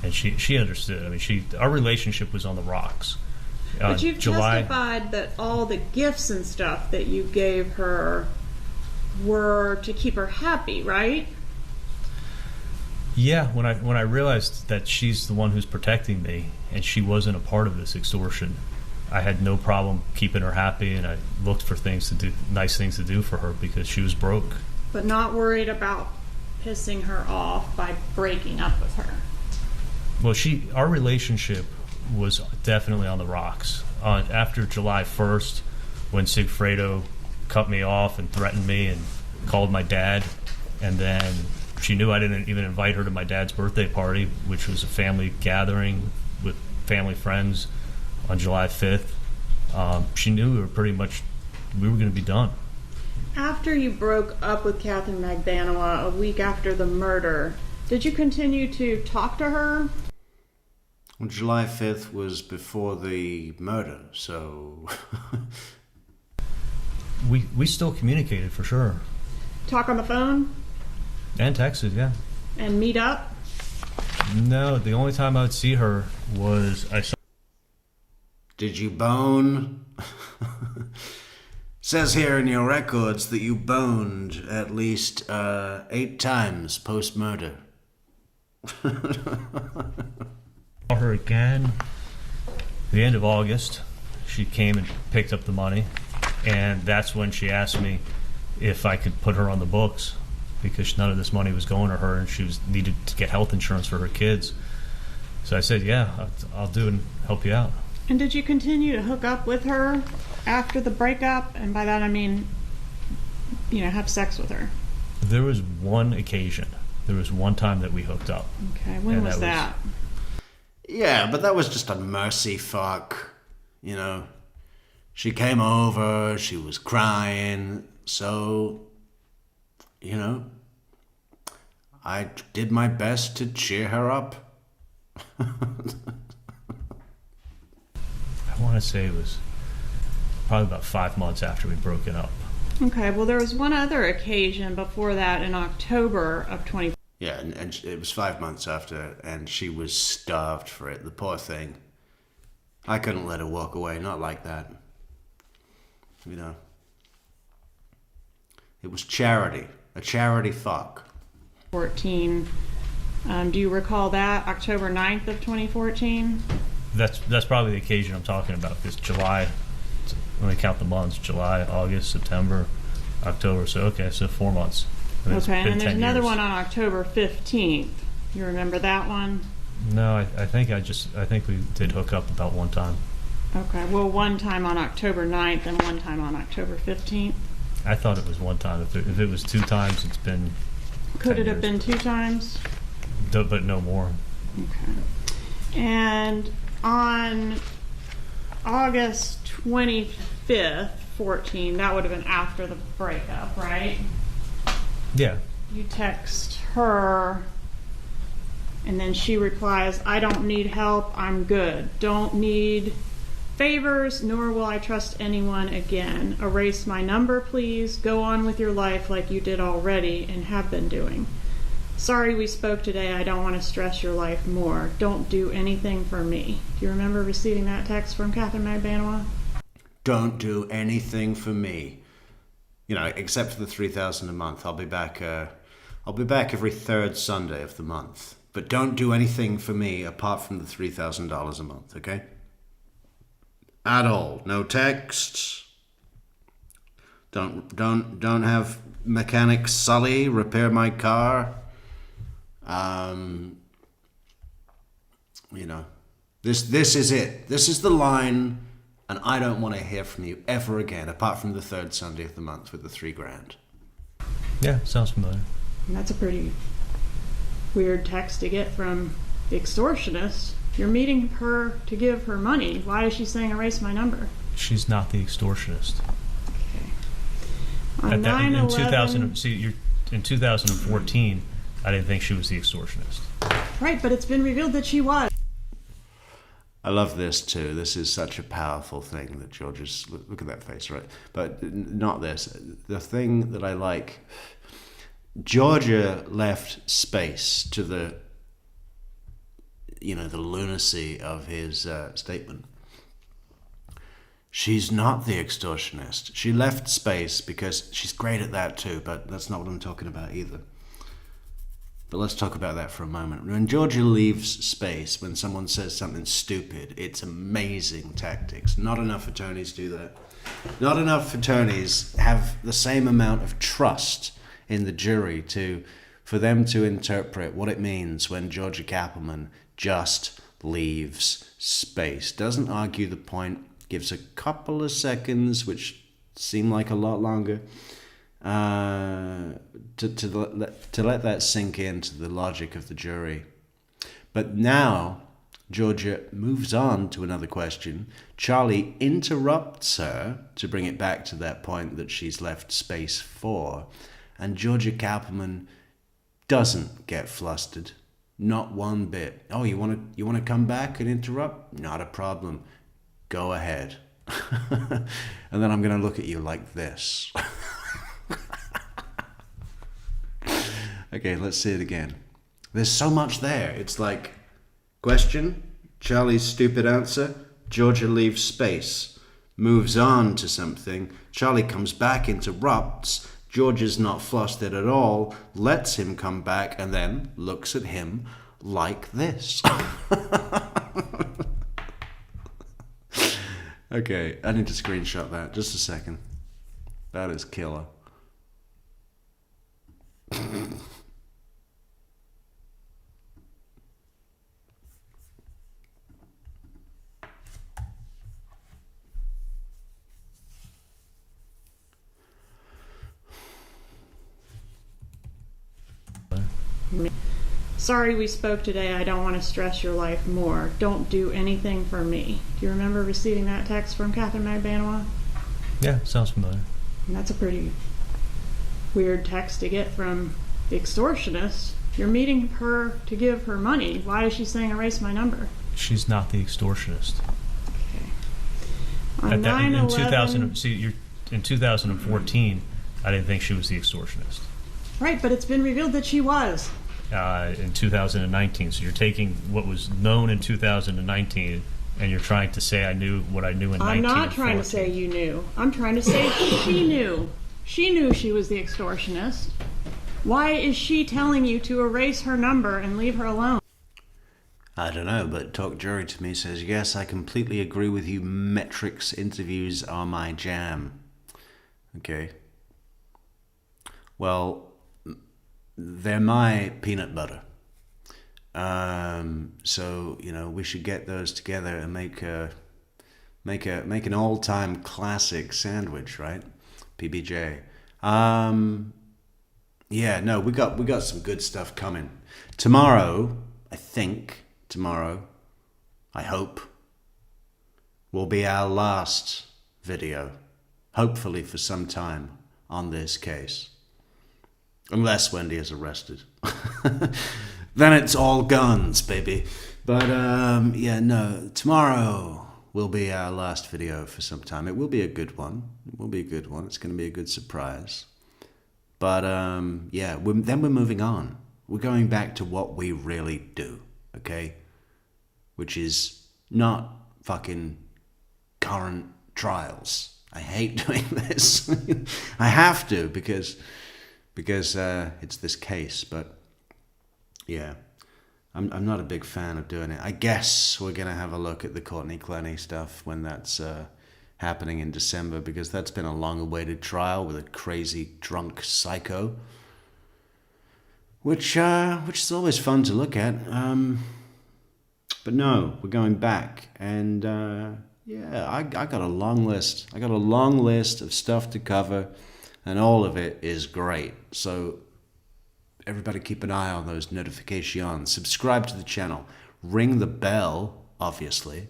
And she understood. I mean, our relationship was on the rocks. But you've testified that all the gifts and stuff that you gave her were to keep her happy, right? Yeah, when I realized that she's the one who's protecting me and she wasn't a part of this extortion, I had no problem keeping her happy, and I looked for things to do, nice things to do for her because she was broke. But not worried about pissing her off by breaking up with her. Well, our relationship was definitely on the rocks. After July 1st, when Sigfredo cut me off and threatened me and called my dad, and then she knew I didn't even invite her to my dad's birthday party, which was a family gathering with family friends on July 5th. She knew we were going to be done. After you broke up with Catherine Magbanua a week after the murder, did you continue to talk to her? Well, July 5th was before the murder, so... we still communicated, for sure. Talk on the phone? And texted, yeah. And meet up? No, the only time I would see her was Did you bone? Says here in your records that you boned at least 8 times post-murder. Saw her again the end of August. She came and picked up the money, and that's when she asked me if I could put her on the books because none of this money was going to her, and she needed to get health insurance for her kids. So I said, yeah, I'll do it and help you out. And did you continue to hook up with her after the breakup? And by that I mean, have sex with her. There was one occasion. There was one time that we hooked up. Okay, when was that? Yeah, but that was just a mercy fuck, She came over, she was crying, so, I did my best to cheer her up. I want to say it was probably about 5 months after we'd broken up. Okay, well, there was one other occasion before that in October of 20... Yeah, and it was 5 months after, and she was starved for it, the poor thing. I couldn't let her walk away, not like that. It was charity, a charity fuck. 14. Do you recall that? October 9th of 2014? That's probably the occasion I'm talking about, because July, let me count the months, July, August, September, October, so 4 months. Okay, and there's another one on October 15th. You remember that one? No, I think we did hook up about one time. Okay, well, one time on October 9th and one time on October 15th. I thought it was one time. If it was 2 times, it's been... Could it have been 2 times? But no more. Okay. And on August 25th, 14, that would have been after the breakup, right? Yeah. You text her, and then she replies, I don't need help, I'm good. Don't need favors, nor will I trust anyone again. Erase my number, please. Go on with your life like you did already and have been doing. Sorry we spoke today. I don't want to stress your life more. Don't do anything for me. Do you remember receiving that text from Catherine Magbanua? Don't do anything for me. Except for the $3,000 a month. I'll be back every 3rd Sunday of the month. But don't do anything for me apart from the $3,000 a month, okay? At all. No texts. Don't have mechanic Sully repair my car. This is it. This is the line, and I don't want to hear from you ever again, apart from the 3rd Sunday of the month with the $3,000. Yeah, sounds familiar. And that's a pretty weird text to get from the extortionist. You're meeting her to give her money. Why is she saying erase my number? She's not the extortionist. Okay. On 9/11, in 2014, I didn't think she was the extortionist. Right, but it's been revealed that she was. I love this too. This is such a powerful thing that George's... Look at that face, right? But not this. The thing that I like... Georgia left space to the lunacy of his statement. She's not the extortionist. She left space because she's great at that too, but that's not what I'm talking about either. But let's talk about that for a moment. When Georgia leaves space, when someone says something stupid, it's amazing tactics. Not enough attorneys do that. Not enough attorneys have the same amount of trust in the jury for them to interpret what it means when Georgia Cappleman just leaves space. Doesn't argue the point, gives a couple of seconds, which seem like a lot longer, to let that sink into the logic of the jury. But now Georgia moves on to another question. Charlie interrupts her to bring it back to that point that she's left space for, and Georgia Cappleman doesn't get flustered. Not one bit. Oh, you want to come back and interrupt? Not a problem. Go ahead. And then I'm going to look at you like this. Okay, let's see it again. There's so much there. It's like, question, Charlie's stupid answer, Georgia leaves space, moves on to something, Charlie comes back, interrupts, Georgia's not flustered at all, lets him come back, and then looks at him like this. Okay, I need to screenshot that. Just a second. That is killer. Sorry we spoke today. I don't want to stress your life more. Don't do anything for me. Do you remember receiving that text from Catherine Magbanua? Yeah, sounds familiar. And that's a pretty weird text to get from the extortionist. You're meeting her to give her money. Why is she saying erase my number? She's not the extortionist. On 9/11, in 2014, I didn't think she was the extortionist. right, but it's been revealed that she was. In 2019, so you're taking what was known in 2019, and you're trying to say I knew what I knew in 19. I'm not trying to say you knew. I'm trying to say she knew. She knew she was the extortionist. Why is she telling you to erase her number and leave her alone? I don't know, but Talk Jury to me says, yes, I completely agree with you. Metrix interviews are my jam. Okay. Well, they're my peanut butter. So, you know, we should get those together and make an all-time classic sandwich, right? PBJ. Yeah, no, we got some good stuff coming. Tomorrow, I hope, will be our last video, hopefully for some time, on this case. Unless Wendy is arrested. Then it's all guns, baby. But, yeah, no, tomorrow will be our last video for some time. It will be a good one. It's going to be a good surprise. But, yeah, then we're moving on. We're going back to what we really do, okay? Which is not fucking current trials. I hate doing this. I have to because it's this case, but yeah, I'm not a big fan of doing it. I guess we're going to have a look at the Courtney Clenny stuff when that's happening in December, because that's been a long-awaited trial with a crazy drunk psycho, which is always fun to look at. But no, we're going back, and yeah, I got a long list. I got a long list of stuff to cover, and all of it is great. So everybody keep an eye on those notifications. Subscribe to the channel. Ring the bell, obviously.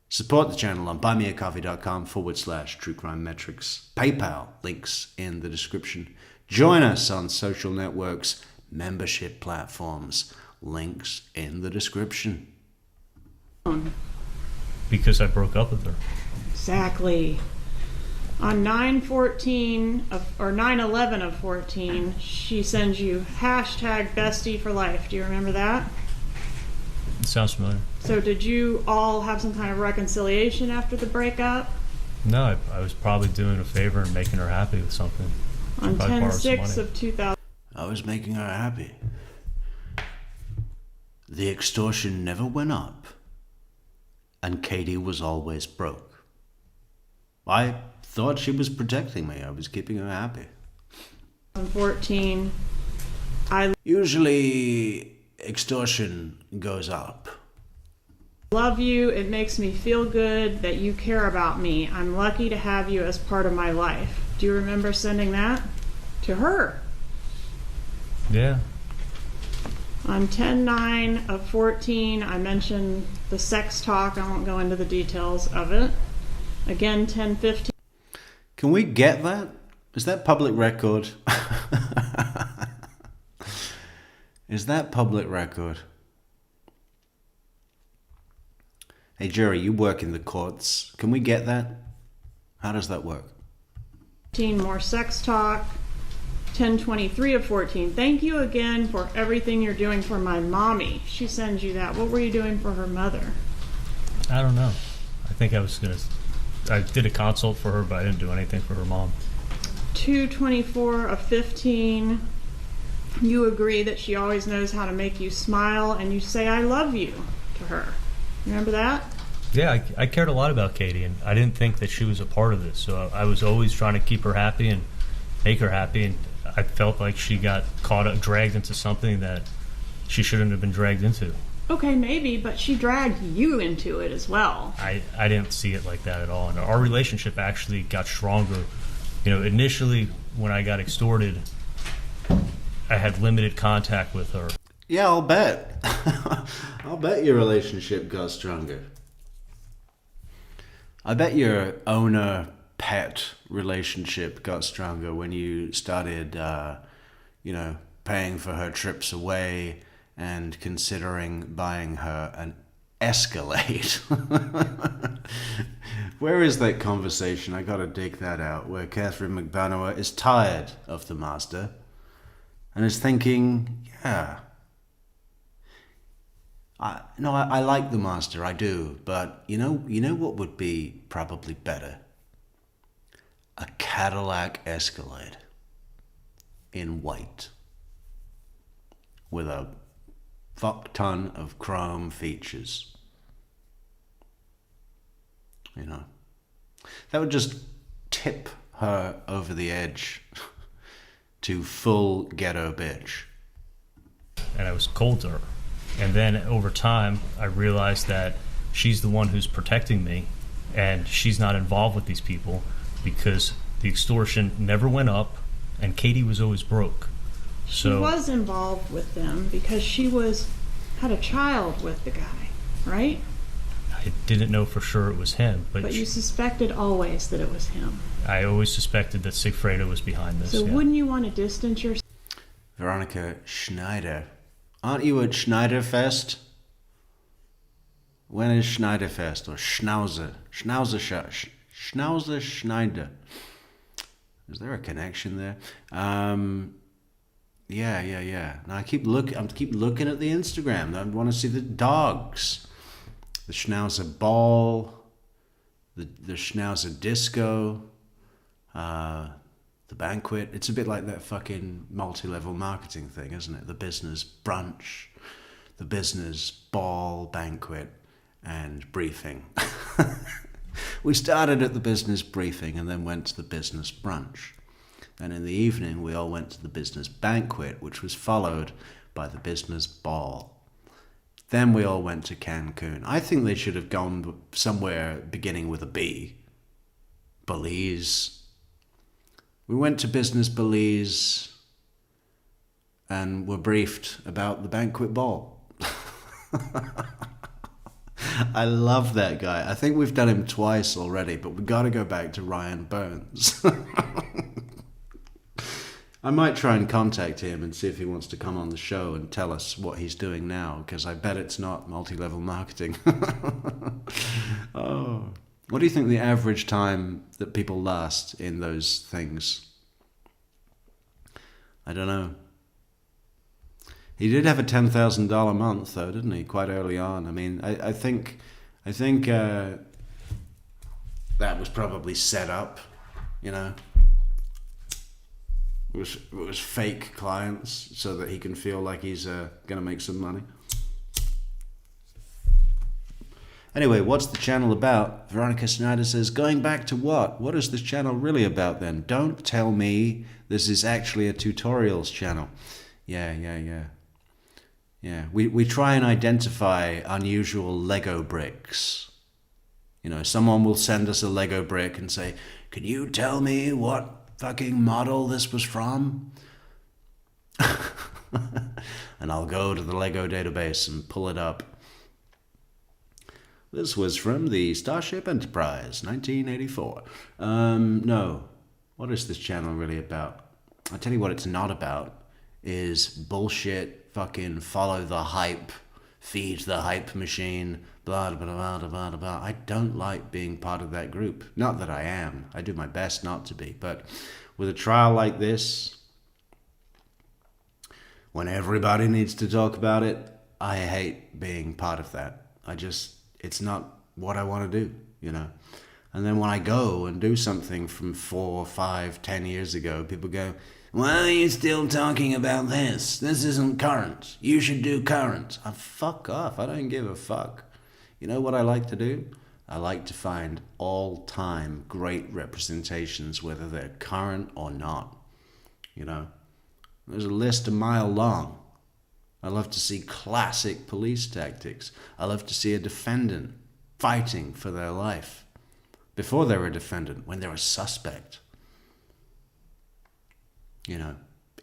Support the channel on buymeacoffee.com/truecrimemetrics. PayPal, links in the description. Join us on social networks, membership platforms, links in the description. Because I broke up with her. Exactly. On 9/14 or 9/11 of 14, she sends you #bestie for life. Do you remember that? It sounds familiar. So did you all have some kind of reconciliation after the breakup? No, I was probably doing a favor and making her happy with something. On 10/6 of 2000. I was making her happy. the extortion never went up, and Katie was always broke. I thought she was protecting me. I was keeping her happy. 2014, Usually, extortion goes up. love you. It makes me feel good that you care about me. I'm lucky to have you as part of my life. Do you remember sending that to her? Yeah. On 10/9 of 14, I mentioned the sex talk. I won't go into the details of it. Again, 10/15. Can we get that? Is that public record? Is that public record? Hey, jury, you work in the courts. Can we get that? How does that work? 15 more sex talk. 10/23 of 14. Thank you again for everything you're doing for my mommy. She sends you that. What were you doing for her mother? I don't know. I think I did a consult for her, but I didn't do anything for her mom. 2/24 of 15. You agree that she always knows how to make you smile, and you say I love you to her. Remember that? Yeah, I cared a lot about Katie, and I didn't think that she was a part of this. So I was always trying to keep her happy and make her happy, and I felt like she got caught up, dragged into something that she shouldn't have been dragged into. Okay, maybe, but she dragged you into it as well. I didn't see it like that at all, and our relationship actually got stronger. You know, initially when I got extorted, I had limited contact with her. Yeah, I'll bet. I'll bet your relationship got stronger. I bet your owner-pet relationship got stronger when you started, paying for her trips away and considering buying her an Escalade. Where is that conversation? I gotta dig that out. Where Catherine McBanower is tired of the master and is thinking, yeah, I like the master, I do, but you know what would be probably better? A Cadillac Escalade in white with a fuck ton of chrome features. You know, that would just tip her over the edge to full ghetto bitch. And I was cold to her. And then over time, I realized that she's the one who's protecting me, and she's not involved with these people because the extortion never went up, and Katie was always broke. She was involved with them because she had a child with the guy, right? I didn't know for sure it was him, but you suspected always that it was him. I always suspected that Sigfredo was behind this. So wouldn't you want to distance yourself? Veronica Schneider. Aren't you at Schneiderfest? When is Schneiderfest? Or Schnauzer? Schnauzer Schneider. Is there a connection there? Yeah. Now I keep looking at the Instagram. I want to see the dogs. The Schnauzer Ball. The Schnauzer Disco. The banquet. It's a bit like that fucking multi-level marketing thing, isn't it? The business brunch, the business ball, banquet, and briefing. We started at the business briefing and then went to the business brunch. And in the evening, we all went to the business banquet, which was followed by the business ball. Then we all went to Cancun. I think they should have gone somewhere beginning with a B. Belize. We went to business Belize and were briefed about the banquet ball. I love that guy. I think we've done him twice already, but we've got to go back to Ryan Burns. I might try and contact him and see if he wants to come on the show and tell us what he's doing now, because I bet it's not multi-level marketing. Oh. What do you think the average time that people last in those things? I don't know. He did have a $10,000 month, though, didn't he? Quite early on. I mean, I think that was probably set up. You know, it was fake clients so that he can feel like he's going to make some money. Anyway, what's the channel about? Veronica Snyder says, going back to what? What is this channel really about then? Don't tell me this is actually a tutorials channel. Yeah. We try and identify unusual Lego bricks. You know, someone will send us a Lego brick and say, can you tell me what fucking model this was from? And I'll go to the Lego database and pull it up. This was from the Starship Enterprise, 1984. No. What is this channel really about? I'll tell you what it's not about is bullshit, fucking follow the hype, feed the hype machine, blah, blah, blah, blah, blah, blah. I don't like being part of that group. Not that I am. I do my best not to be. But with a trial like this, when everybody needs to talk about it, I hate being part of that. It's not what I want to do, you know. And then when I go and do something from 4, 5, 10 years ago, people go, why are you still talking about this? This isn't current. You should do current. Fuck off. I don't give a fuck. You know what I like to do? I like to find all-time great representations, whether they're current or not. You know, there's a list a mile long. I love to see classic police tactics. I love to see a defendant fighting for their life before they're a defendant, when they're a suspect. You know,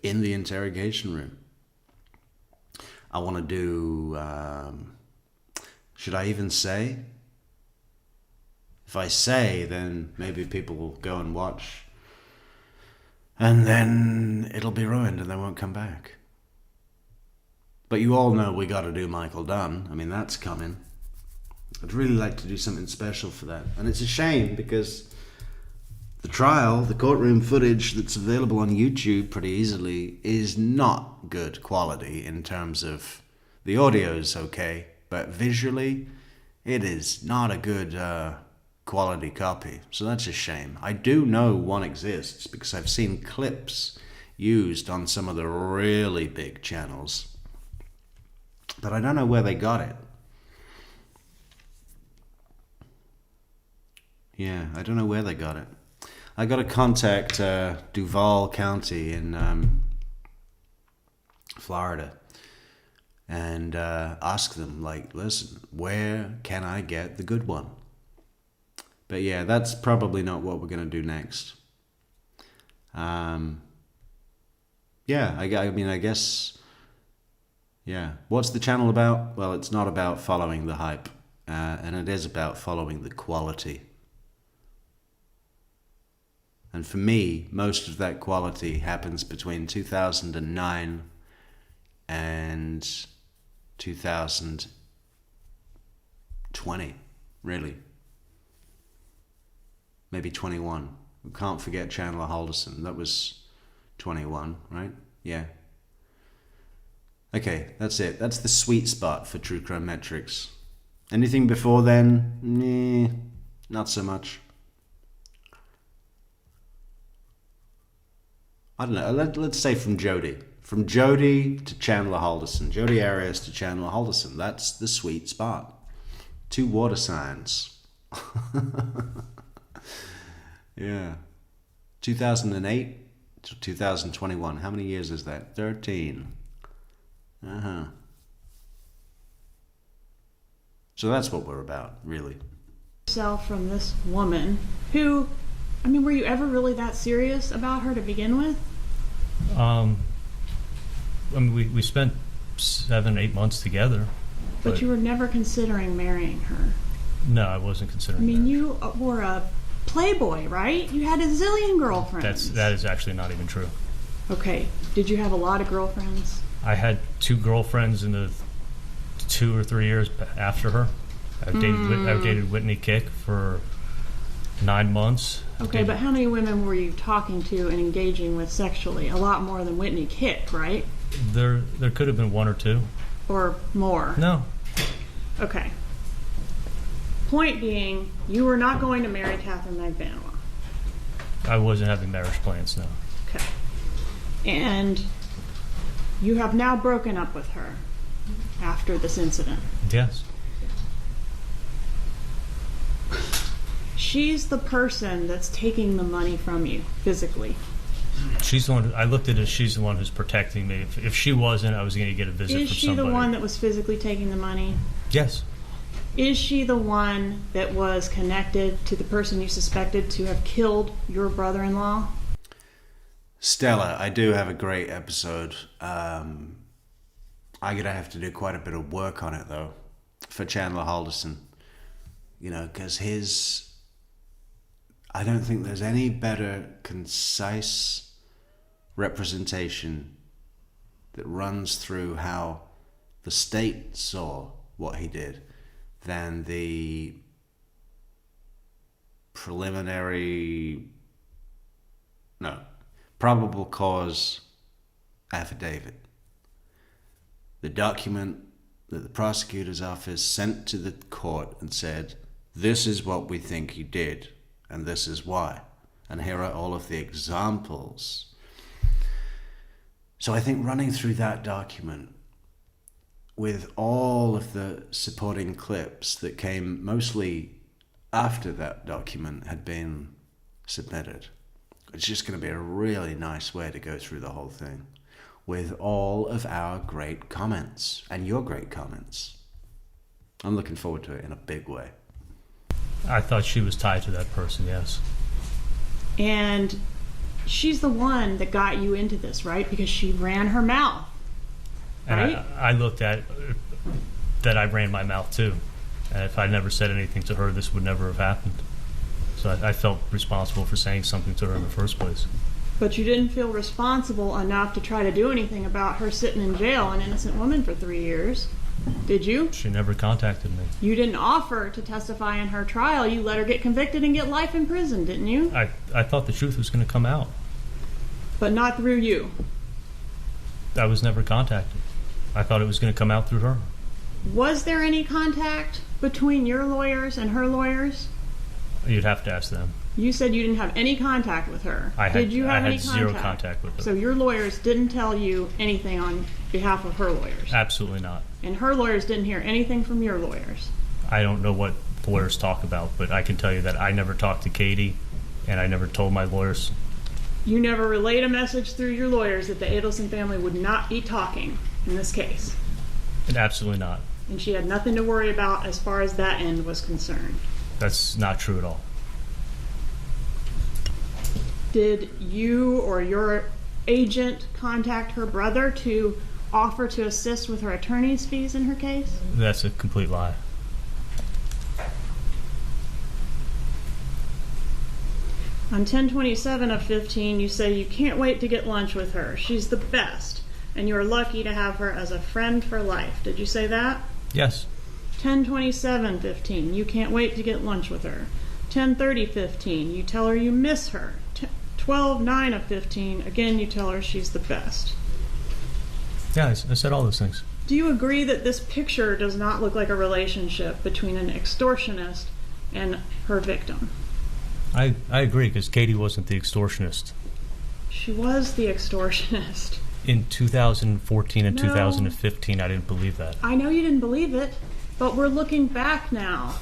in the interrogation room. I want to do, should I even say? If I say, then maybe people will go and watch. And then it'll be ruined and they won't come back. But you all know we got to do Michael Dunn. I mean, that's coming. I'd really like to do something special for that. And it's a shame because the trial, the courtroom footage that's available on YouTube pretty easily is not good quality in terms of the audio's okay, but visually it is not a good quality copy. So that's a shame. I do know one exists because I've seen clips used on some of the really big channels. But I don't know where they got it. Yeah, I don't know where they got it. I got to contact Duval County in Florida and ask them, like, listen, where can I get the good one? But yeah, that's probably not what we're going to do next. Yeah, I mean, I guess... Yeah. What's the channel about? Well, it's not about following the hype, and it is about following the quality. And for me, most of that quality happens between 2009 and 2020, really. Maybe 21. We can't forget Chandler Halderson. That was 21, right? Yeah. Okay, that's it. That's the sweet spot for True Crime Metrix. Anything before then? Not so much. I don't know. Let's say from Jody. From Jody to Chandler Halderson. Jody Arias to Chandler Halderson. That's the sweet spot. 2 water signs. Yeah. 2008 to 2021. How many years is that? 13. So that's what we're about, really. Yourself from this woman who, I mean, were you ever really that serious about her to begin with? I mean, we spent 7, 8 months together. But you were never considering marrying her. No, I wasn't considering. I mean, you were a playboy, right? You had a zillion girlfriends. That is actually not even true. Okay. Did you have a lot of girlfriends? I had 2 girlfriends in the 2 or 3 years after her. I dated Whitney Kick for 9 months. Okay, but how many women were you talking to and engaging with sexually? A lot more than Whitney Kick, right? There could have been 1 or 2. Or more? No. Okay. Point being, you were not going to marry Catherine Magbanua. I wasn't having marriage plans, no. Okay. And you have now broken up with her after this incident. Yes. she's the person that's taking the money from you physically. She's the one. I looked at it as she's the one who's protecting me. If she wasn't, I was going to get a visit Is from she somebody. the one that was physically taking the money? Yes. Is she the one that was connected to the person you suspected to have killed your brother-in-law? Stella, I do have a great episode. I'm going to have to do quite a bit of work on it, though, for Chandler Halderson. You know, because I don't think there's any better concise representation that runs through how the state saw what he did than the probable cause affidavit. The document that the prosecutor's office sent to the court and said, this is what we think he did, and this is why. And here are all of the examples. So I think running through that document with all of the supporting clips that came mostly after that document had been submitted, it's just going to be a really nice way to go through the whole thing with all of our great comments and your great comments. I'm looking forward to it in a big way. I thought she was tied to that person, yes. And she's the one that got you into this, right? Because she ran her mouth, right? And I looked at that I ran my mouth too. And if I never said anything to her, this would never have happened. So I felt responsible for saying something to her in the first place. But you didn't feel responsible enough to try to do anything about her sitting in jail, an innocent woman, for 3 years. Did you? She never contacted me. You didn't offer to testify in her trial. You let her get convicted and get life in prison, didn't you? I thought the truth was going to come out. But not through you. I was never contacted. I thought it was going to come out through her. Was there any contact between your lawyers and her lawyers? You'd have to ask them. You said you didn't have any contact with her. Did you have any contact? Zero contact with her. So your lawyers didn't tell you anything on behalf of her lawyers? Absolutely not. And her lawyers didn't hear anything from your lawyers? I don't know what lawyers talk about, but I can tell you that I never talked to Katie, and I never told my lawyers. You never relayed a message through your lawyers that the Adelson family would not be talking in this case? Absolutely not. And she had nothing to worry about as far as that end was concerned? That's not true at all. Did you or your agent contact her brother to offer to assist with her attorney's fees in her case? That's a complete lie. On 10/27 of 15, you say you can't wait to get lunch with her. She's the best, and you are lucky to have her as a friend for life. Did you say that? Yes. 10/27/15, you can't wait to get lunch with her. 10/30/15, you tell her you miss her. 12/9 of 15, again you tell her she's the best. Yeah, I said all those things. Do you agree that this picture does not look like a relationship between an extortionist and her victim? I agree, because Katie wasn't the extortionist. She was the extortionist. In 2014 and No. 2015, I didn't believe that. I know you didn't believe it, but we're looking back now,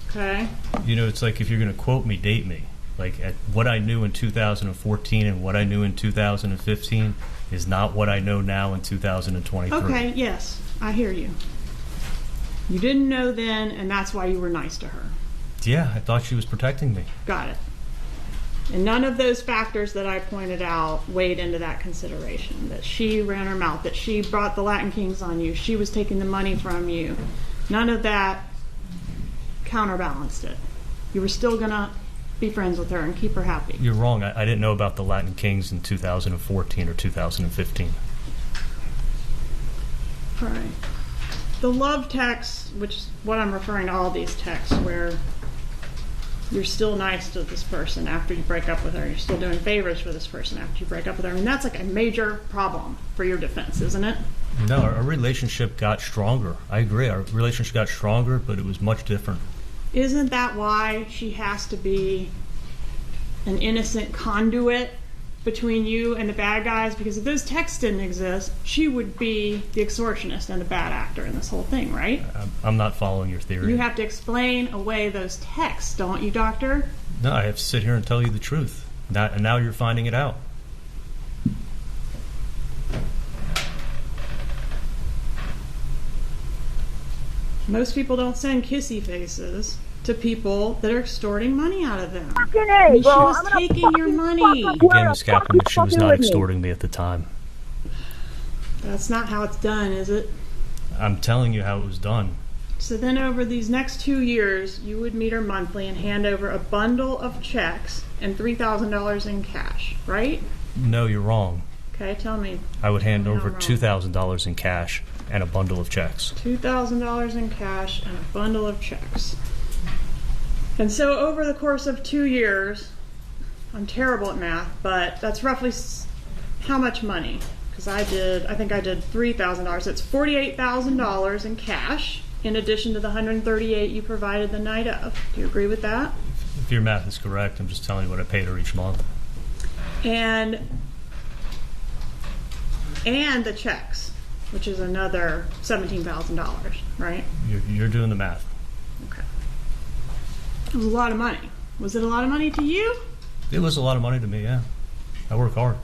okay? You know, it's like if you're going to quote me, date me. Like, at what I knew in 2014 and what I knew in 2015 is not what I know now in 2023. Okay, yes, I hear you. You didn't know then, and that's why you were nice to her. Yeah, I thought she was protecting me. Got it. And none of those factors that I pointed out weighed into that consideration. That she ran her mouth, that she brought the Latin Kings on you, she was taking the money from you. None of that counterbalanced it. You were still going to be friends with her and keep her happy. You're wrong. I didn't know about the Latin Kings in 2014 or 2015. All right. The love text, which is what I'm referring to all these texts, where you're still nice to this person after you break up with her. You're still doing favors for this person after you break up with her. I mean, that's like a major problem for your defense, isn't it? No, our relationship got stronger. I agree. Our relationship got stronger, but it was much different. Isn't that why she has to be an innocent conduit between you and the bad guys, because if those texts didn't exist, she would be the extortionist and the bad actor in this whole thing, right? I'm not following your theory. You have to explain away those texts, don't you, Doctor? No, I have to sit here and tell you the truth. And now you're finding it out. Most people don't send kissy faces to people that are extorting money out of them. Fucking I A, mean, she bro. was I'm gonna taking your money. Again, Miss Kaplan, she was not extorting me at the time. That's not how it's done, is it? I'm telling you how it was done. So then over these next 2 years, you would meet her monthly and hand over a bundle of checks and $3,000 in cash, right? No, you're wrong. Okay, tell me. I would hand over wrong. $2,000 in cash and a bundle of checks. $2,000 in cash and a bundle of checks. And so over the course of 2 years, I'm terrible at math, but that's roughly how much money? Because I think I did $3,000. It's $48,000 in cash, in addition to the $138 you provided the night of. Do you agree with that? If your math is correct, I'm just telling you what I paid her each month. And the checks, which is another $17,000, right? You're doing the math. Okay. It was a lot of money. Was it a lot of money to you? It was a lot of money to me, yeah. I work hard.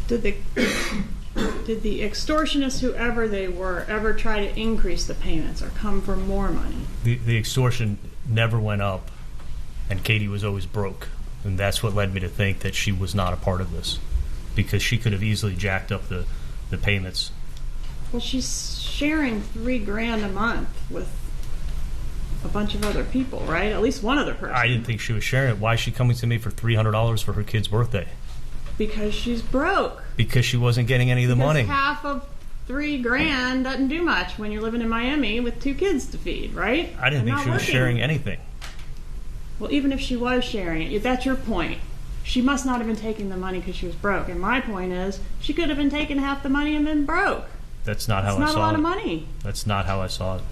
Did the extortionists, whoever they were, ever try to increase the payments or come for more money? The extortion never went up, and Katie was always broke. And that's what led me to think that she was not a part of this, because she could have easily jacked up the payments. Well, she's sharing $3,000 a month with a bunch of other people, right? At least one other person. I didn't think she was sharing it. Why is she coming to me for $300 for her kid's birthday? Because she's broke. Because she wasn't getting any of the money. Half of $3,000 doesn't do much when you're living in Miami with 2 kids to feed, right? I didn't think she was sharing anything. Well, even if she was sharing it, that's your point. She must not have been taking the money because she was broke. And my point is, she could have been taking half the money and been broke. That's not how I saw it. That's not a lot of money. That's not how I saw it.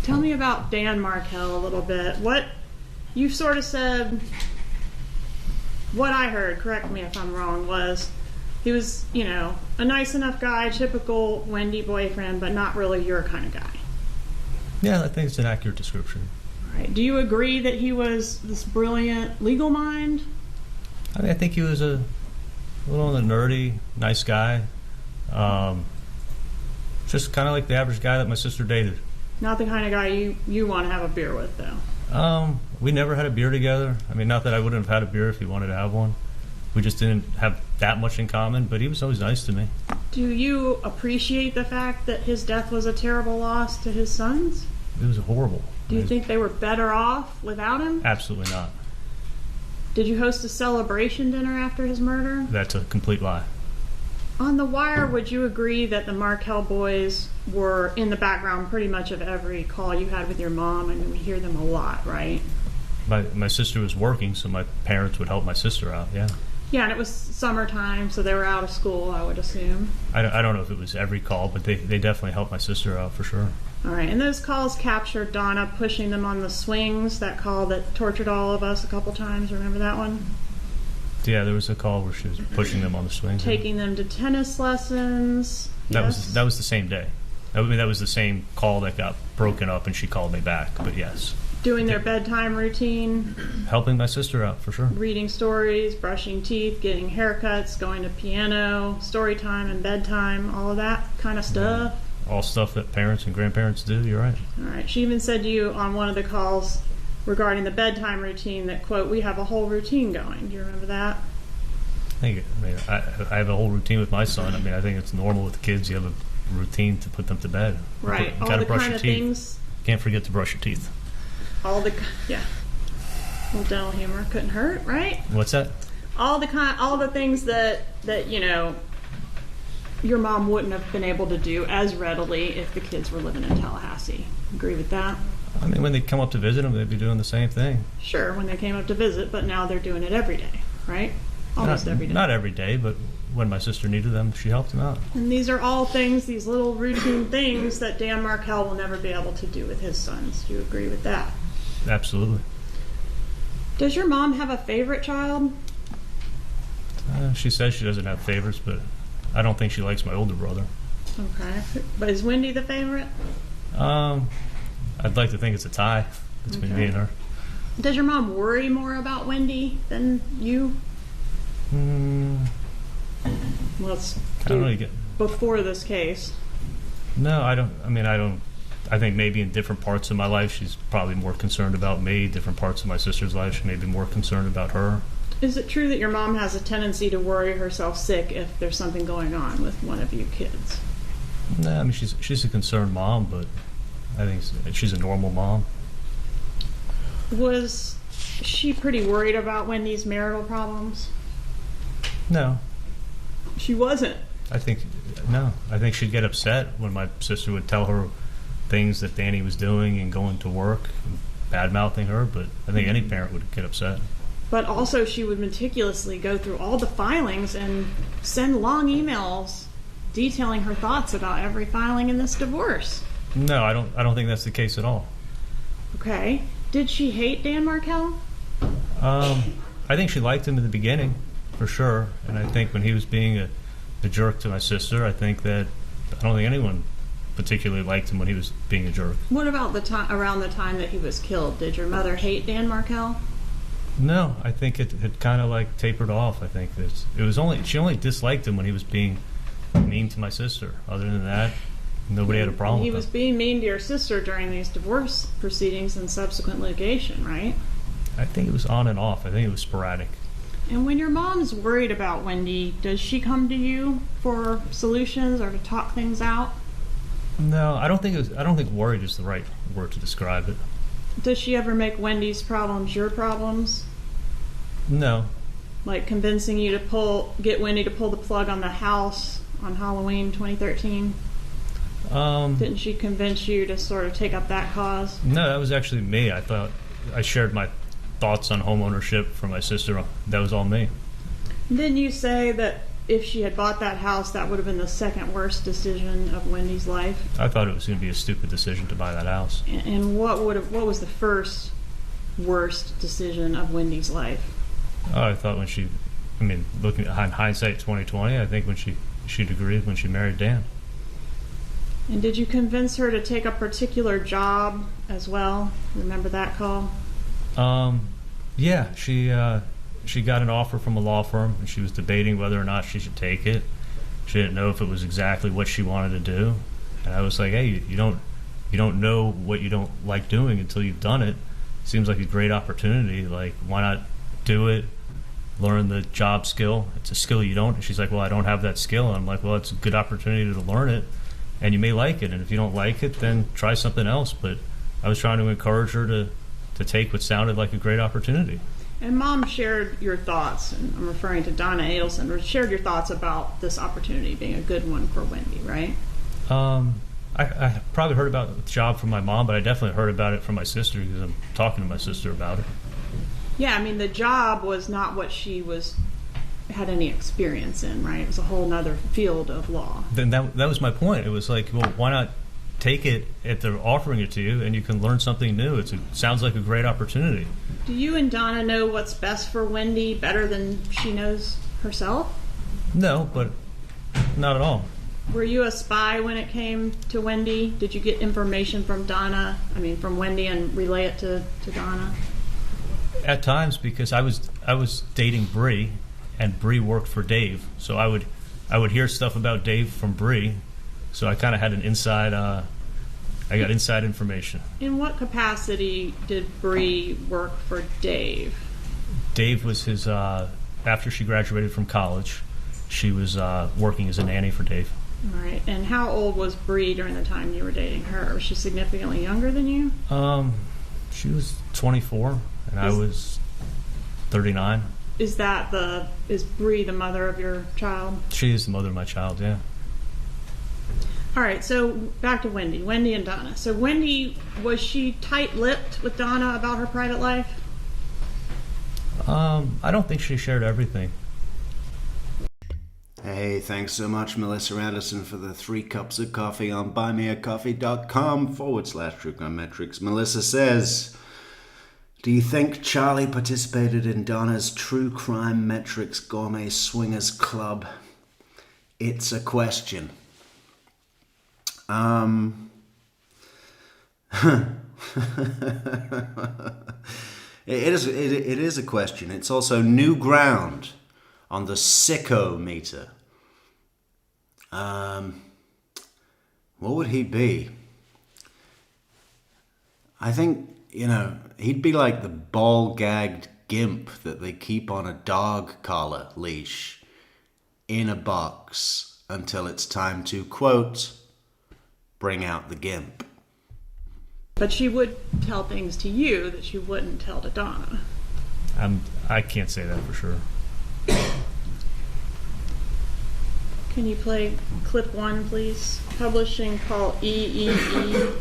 Tell me about Dan Markel a little bit. What you sort of said, what I heard, correct me if I'm wrong, was he was, a nice enough guy, typical Wendy boyfriend, but not really your kind of guy. Yeah, I think it's an accurate description. All right. Do you agree that he was this brilliant legal mind? I think he was a little on the nerdy, nice guy. Just kind of like the average guy that my sister dated. Not the kind of guy you want to have a beer with, though. We never had a beer together. I mean, not that I wouldn't have had a beer if he wanted to have one. We just didn't have that much in common, but he was always nice to me. Do you appreciate the fact that his death was a terrible loss to his sons? It was horrible. Do you think they were better off without him? Absolutely not. Did you host a celebration dinner after his murder? That's a complete lie. On The Wire, would you agree that the Markel boys were in the background pretty much of every call you had with your mom? I mean, we hear them a lot, right? My sister was working, so my parents would help my sister out, yeah. Yeah, and it was summertime, so they were out of school, I would assume. I don't know if it was every call, but they definitely helped my sister out for sure. All right, and those calls captured Donna pushing them on the swings, that call that tortured all of us a couple times. Remember that one? Yeah, there was a call where she was pushing them on the swings. Taking them to tennis lessons. That was the same day. I mean, that was the same call that got broken up, and she called me back. But yes. Doing their bedtime routine. Helping my sister out for sure. Reading stories, brushing teeth, getting haircuts, going to piano, story time and bedtime, all of that kind of stuff. Yeah. All stuff that parents and grandparents do. You're right. All right. She even said to you on one of the calls regarding the bedtime routine that, quote, we have a whole routine going. Do you remember that? I have a whole routine with my son. I mean, I think it's normal with kids. You have a routine to put them to bed. Right. You gotta brush your teeth. Can't forget to brush your teeth. Yeah. A little dental humor couldn't hurt, right? What's that? All the things that your mom wouldn't have been able to do as readily if the kids were living in Tallahassee. Agree with that? I mean, when they come up to visit them, they'd be doing the same thing. Sure, when they came up to visit, but now they're doing it every day, right? Almost every day. Not every day, but when my sister needed them, she helped them out. And these are all things, these little routine things that Dan Markel will never be able to do with his sons. Do you agree with that? Absolutely. Does your mom have a favorite child? She says she doesn't have favorites, but I don't think she likes my older brother. Okay. But is Wendy the favorite? I'd like to think it's a tie between me and her. Does your mom worry more about Wendy than you? Let's I don't really get. Before this case. No, I don't. I mean, I don't. I think maybe in different parts of my life, she's probably more concerned about me. Different parts of my sister's life, she may be more concerned about her. Is it true that your mom has a tendency to worry herself sick if there's something going on with one of you kids? No, I mean she's a concerned mom, but I think she's a normal mom. Was she pretty worried about Wendy's marital problems? No. She wasn't. I think she'd get upset when my sister would tell her things that Danny was doing and going to work, and bad-mouthing her, but I think any parent would get upset. But also she would meticulously go through all the filings and send long emails detailing her thoughts about every filing in this divorce. No, I don't think that's the case at all. Okay. Did she hate Dan Markel? I think she liked him in the beginning, for sure. And I think when he was being a jerk to my sister, I don't think anyone particularly liked him when he was being a jerk. What about around the time that he was killed? Did your mother hate Dan Markel? No, I think it had kind of like tapered off. I think she only disliked him when he was being mean to my sister. Other than that, nobody had a problem with him. He was being mean to your sister during these divorce proceedings and subsequent litigation, right? I think it was on and off. I think it was sporadic. And when your mom's worried about Wendy, does she come to you for solutions or to talk things out? No, I don't think worried is the right word to describe it. Does she ever make Wendy's problems your problems? No. Like convincing you to get Wendy to pull the plug on the house on Halloween 2013? Didn't she convince you to sort of take up that cause? No, that was actually me. I thought I shared my thoughts on home ownership from my sister. That was all me. Didn't you say that if she had bought that house, that would have been the second worst decision of Wendy's life? I thought it was going to be a stupid decision to buy that house. And what was the first worst decision of Wendy's life? Oh, I thought looking at hindsight 2020, I think when she'd agreed when she married Dan. And did you convince her to take a particular job as well? Remember that call? Yeah, she got an offer from a law firm, and she was debating whether or not she should take it. She didn't know if it was exactly what she wanted to do, and I was like, "Hey, you don't know what you don't like doing until you've done it. Seems like a great opportunity. Like, why not do it? Learn the job skill. It's a skill you don't." And she's like, "Well, I don't have that skill." And I'm like, "Well, it's a good opportunity to learn it, and you may like it. And if you don't like it, then try something else." But I was trying to encourage her to take what sounded like a great opportunity. And Mom shared your thoughts, and I'm referring to Donna Adelson, shared your thoughts about this opportunity being a good one for Wendy, right? I probably heard about the job from my mom, but I definitely heard about it from my sister because I'm talking to my sister about it. Yeah, I mean, the job was not what she had any experience in, right? It was a whole nother field of law. Then that was my point. It was like, well, why not take it if they're offering it to you and you can learn something new? It sounds like a great opportunity. Do you and Donna know what's best for Wendy better than she knows herself? No, but not at all. Were you a spy when it came to Wendy? Did you get information from Wendy and relay it to Donna? At times, because I was dating Bree, and Bree worked for Dave, so I would hear stuff about Dave from Bree, so I kind of had an inside. I got inside information. In what capacity did Bree work for Dave? Dave was his. After she graduated from college, she was working as a nanny for Dave. All right. And how old was Bree during the time you were dating her? Was she significantly younger than you? She was 24, and I was 39. Is Bree the mother of your child? She is the mother of my child, yeah. All right, so back to Wendy and Donna. So Wendy, was she tight-lipped with Donna about her private life? I don't think she shared everything. Hey, thanks so much, Melissa Anderson, for the 3 cups of coffee on buymeacoffee.com/TrueCrimeMetrix. Melissa says, do you think Charlie participated in Donna's True Crime Metrics Gourmet Swingers Club? It's a question. It is a question. It's also new ground on the sicko meter. What would he be? I think, he'd be like the ball-gagged gimp that they keep on a dog collar leash in a box until it's time to, quote, bring out the gimp. But she would tell things to you that she wouldn't tell to Donna. I can't say that for sure. Can you play clip 1, please? Publishing call EEE.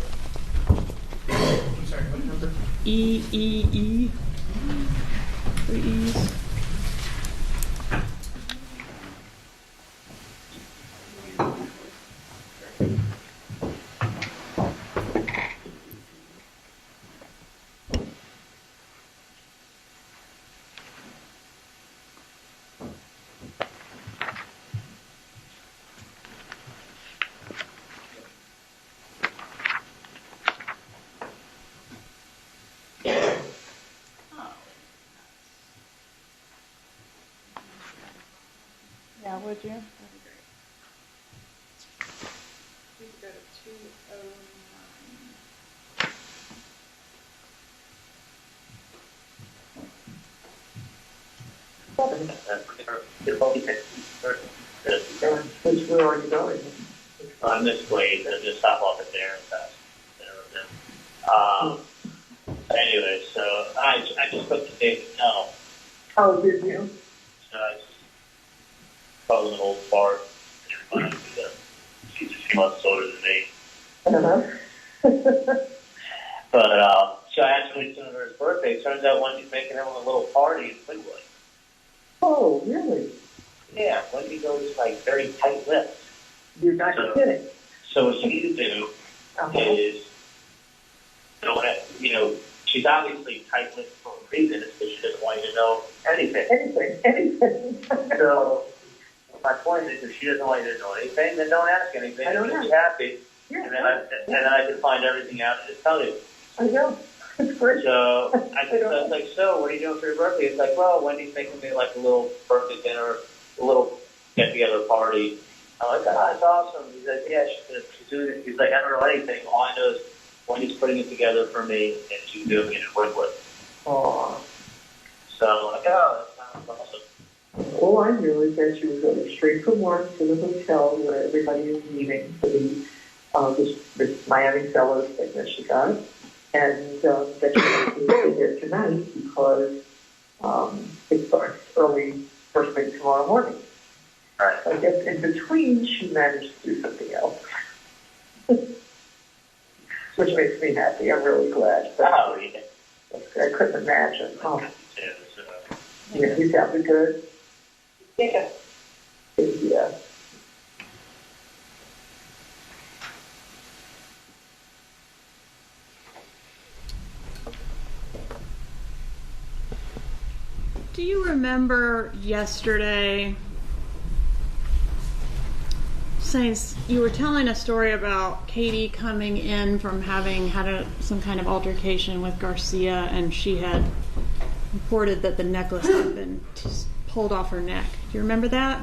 I'm sorry, what number? EEE. 3 E's. Yeah, would you? That'd be great. Please go to 209. Where are you going? I'm this way, gonna just stop off at there and fast. Anyway, so I just put the date no. Oh, did you? So I just called an old fart and everybody she's a few months older than me. But so I asked him for his birthday. It turns out Wendy's making him a little party in Fleetwood. Oh, really? Yeah, Wendy goes like very tight-lipped. You're not kidding. So what she needs to do is, she's obviously tight-lipped for a reason. It's because she doesn't want you to know anything. Anything. So my point is, if she doesn't want you to know anything, then don't ask anything. I don't She'll know. be happy, Yeah. and then I can find everything out and just tell you. I know. It's great. So I was like, so what are you doing for your birthday? It's like, well, Wendy's making me like a little birthday dinner, a little get-together party. I'm like, oh, that's awesome. He's like, yeah, she's doing it. He's like, I don't know anything. All I know is Wendy's putting it together for me, and she's doing it in Woodwood. Aw. So I'm like, oh, that sounds awesome. All I knew is that she was going straight from work to the hotel where everybody is meeting for the this Miami Cellars thing that she got, and that she was going to be there tonight because it starts early, first thing tomorrow morning. Right. I guess in between she managed to do something else, which makes me happy. I'm really glad. Oh, yeah. I couldn't imagine. Oh, Yeah, yeah, he sounded good. yeah. Yeah. Do you remember yesterday saying you were telling a story about Katie coming in from having had some kind of altercation with Garcia, and she had reported that the necklace had been pulled off her neck. Do you remember that?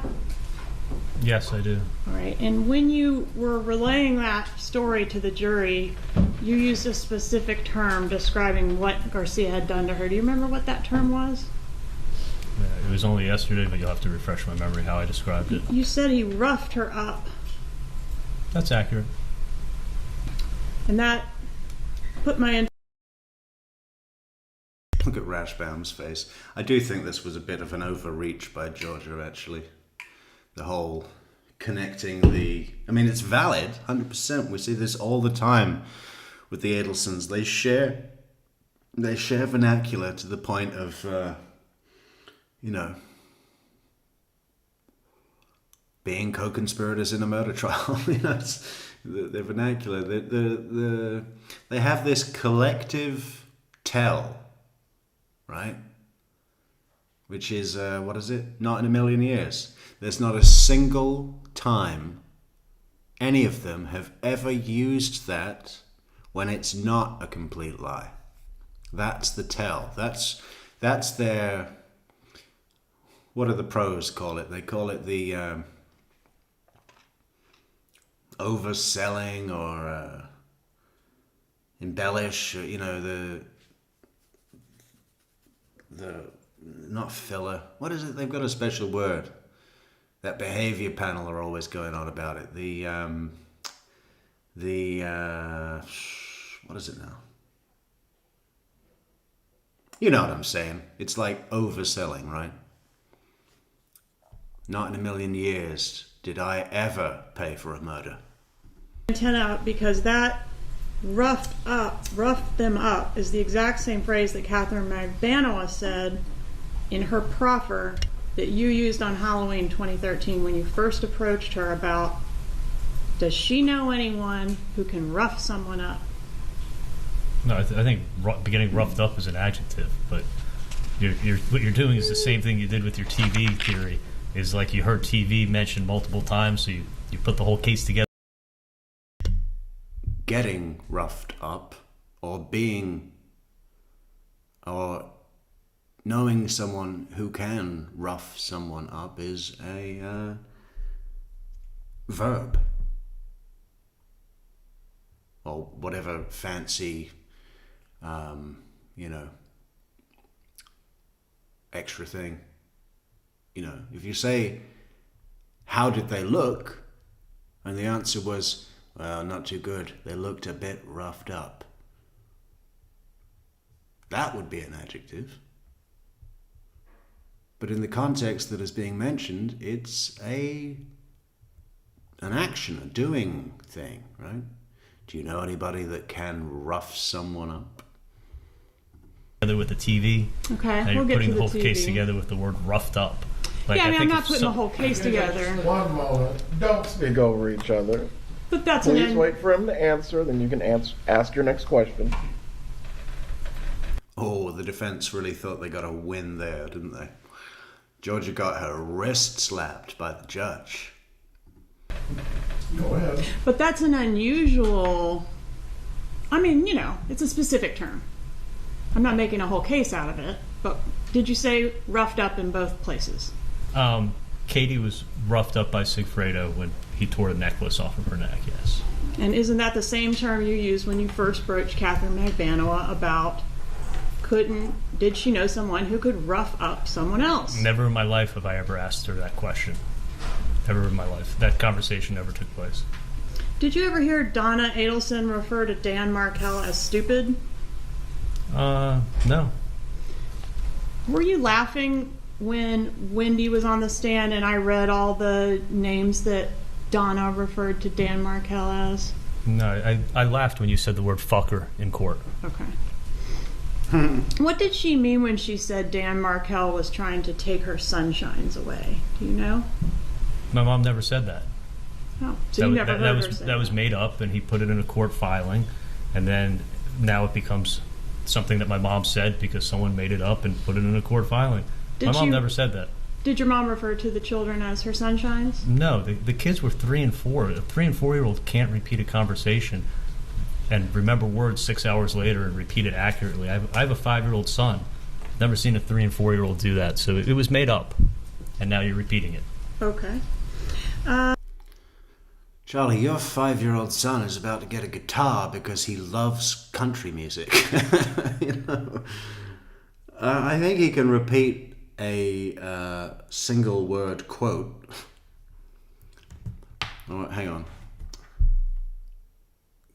Yes, I do. All right. And when you were relaying that story to the jury, you used a specific term describing what Garcia had done to her. Do you remember what that term was? It was only yesterday, but you'll have to refresh my memory how I described it. You said he roughed her up. That's accurate. And that put my... Look at Rashbaum's face. I do think this was a bit of an overreach by Georgia, actually. The whole connecting the... I mean, it's valid, 100%. We see this all the time with the Adelsons. They share vernacular to the point of, being co-conspirators in a murder trial. It's the vernacular. They have this collective tell, right? Which is, what is it? Not in a million years. There's not a single time any of them have ever used that when it's not a complete lie. That's the tell. That's their, what do the pros call it? They call it the overselling or embellish, the not filler. What is it? They've got a special word. That behavior panel are always going on about it. What is it now? You know what I'm saying. It's like overselling, right? Not in a million years did I ever pay for a murder. Antenna, because that roughed them up is the exact same phrase that Catherine Magbanua said in her proffer that you used on Halloween 2013 when you first approached her about, does she know anyone who can rough someone up? No, I think getting roughed up is an adjective, but what you're doing is the same thing you did with your TV theory. Is like you heard TV mentioned multiple times, so you put the whole case together. Getting roughed up or knowing someone who can rough someone up is a verb. Or whatever fancy, extra thing. If you say, how did they look? And the answer was, well, not too good. They looked a bit roughed up. That would be an adjective. But in the context that is being mentioned, it's an action, a doing thing, right? Do you know anybody that can rough someone up? Together with the TV. Okay, and we'll you're get putting to the whole the case TV. together with the word roughed up. Like, Yeah, I mean, I'm think not putting the whole case together. One moment. Don't speak over each other. But that's Please wait for him to answer, then you can ask your next question. Oh, the defense really thought they got a win there, didn't they? Georgia got her wrist slapped by the judge. Go ahead. But that's an unusual, it's a specific term. I'm not making a whole case out of it, but did you say roughed up in both places? Katie was roughed up by Sigfredo when he tore a necklace off of her neck, yes. And isn't that the same term you used when you first broached Catherine Magbanua about did she know someone who could rough up someone else? Never in my life have I ever asked her that question. Never in my life. That conversation never took place. Did you ever hear Donna Adelson refer to Dan Markel as stupid? No. Were you laughing when Wendy was on the stand and I read all the names that Donna referred to Dan Markel as? No, I laughed when you said the word fucker in court. Okay. What did she mean when she said Dan Markel was trying to take her sunshines away? Do you know? My mom never said that. Oh, so you never heard her say that was made up, and he put it in a court filing, and then now it becomes something that my mom said because someone made it up and put it in a court filing. My mom never said that. Did your mom refer to the children as her sunshines? No, the kids were 3 and 4. A 3 and 4-year-old can't repeat a conversation and remember words 6 hours later and repeat it accurately. I have a 5-year-old son. Never seen a 3 and 4-year-old do that. So it was made up, and now you're repeating it. Okay. Charlie, your 5-year-old son is about to get a guitar because he loves country music. I think he can repeat a single word quote. Oh, hang on.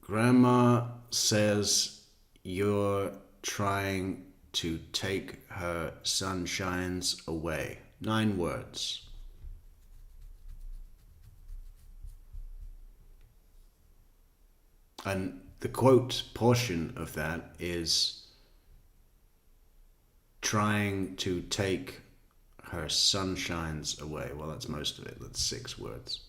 Grandma says you're trying to take her sunshines away. 9 words. And the quote portion of that is trying to take her sun shines away. Well, that's most of it. That's 6 words.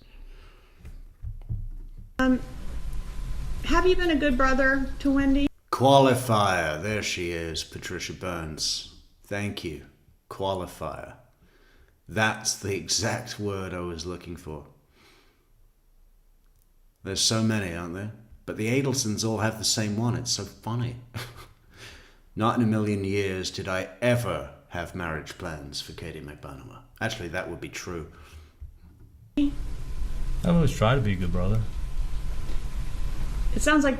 Have you been a good brother to Wendy? Qualifier. There she is, Patricia Burns. Thank you. Qualifier. That's the exact word I was looking for. There's so many, aren't there? But the Adelsons all have the same one. It's so funny. Not in a million years did I ever have marriage plans for Katie McBanama. Actually, that would be true. I've always tried to be a good brother. It sounds like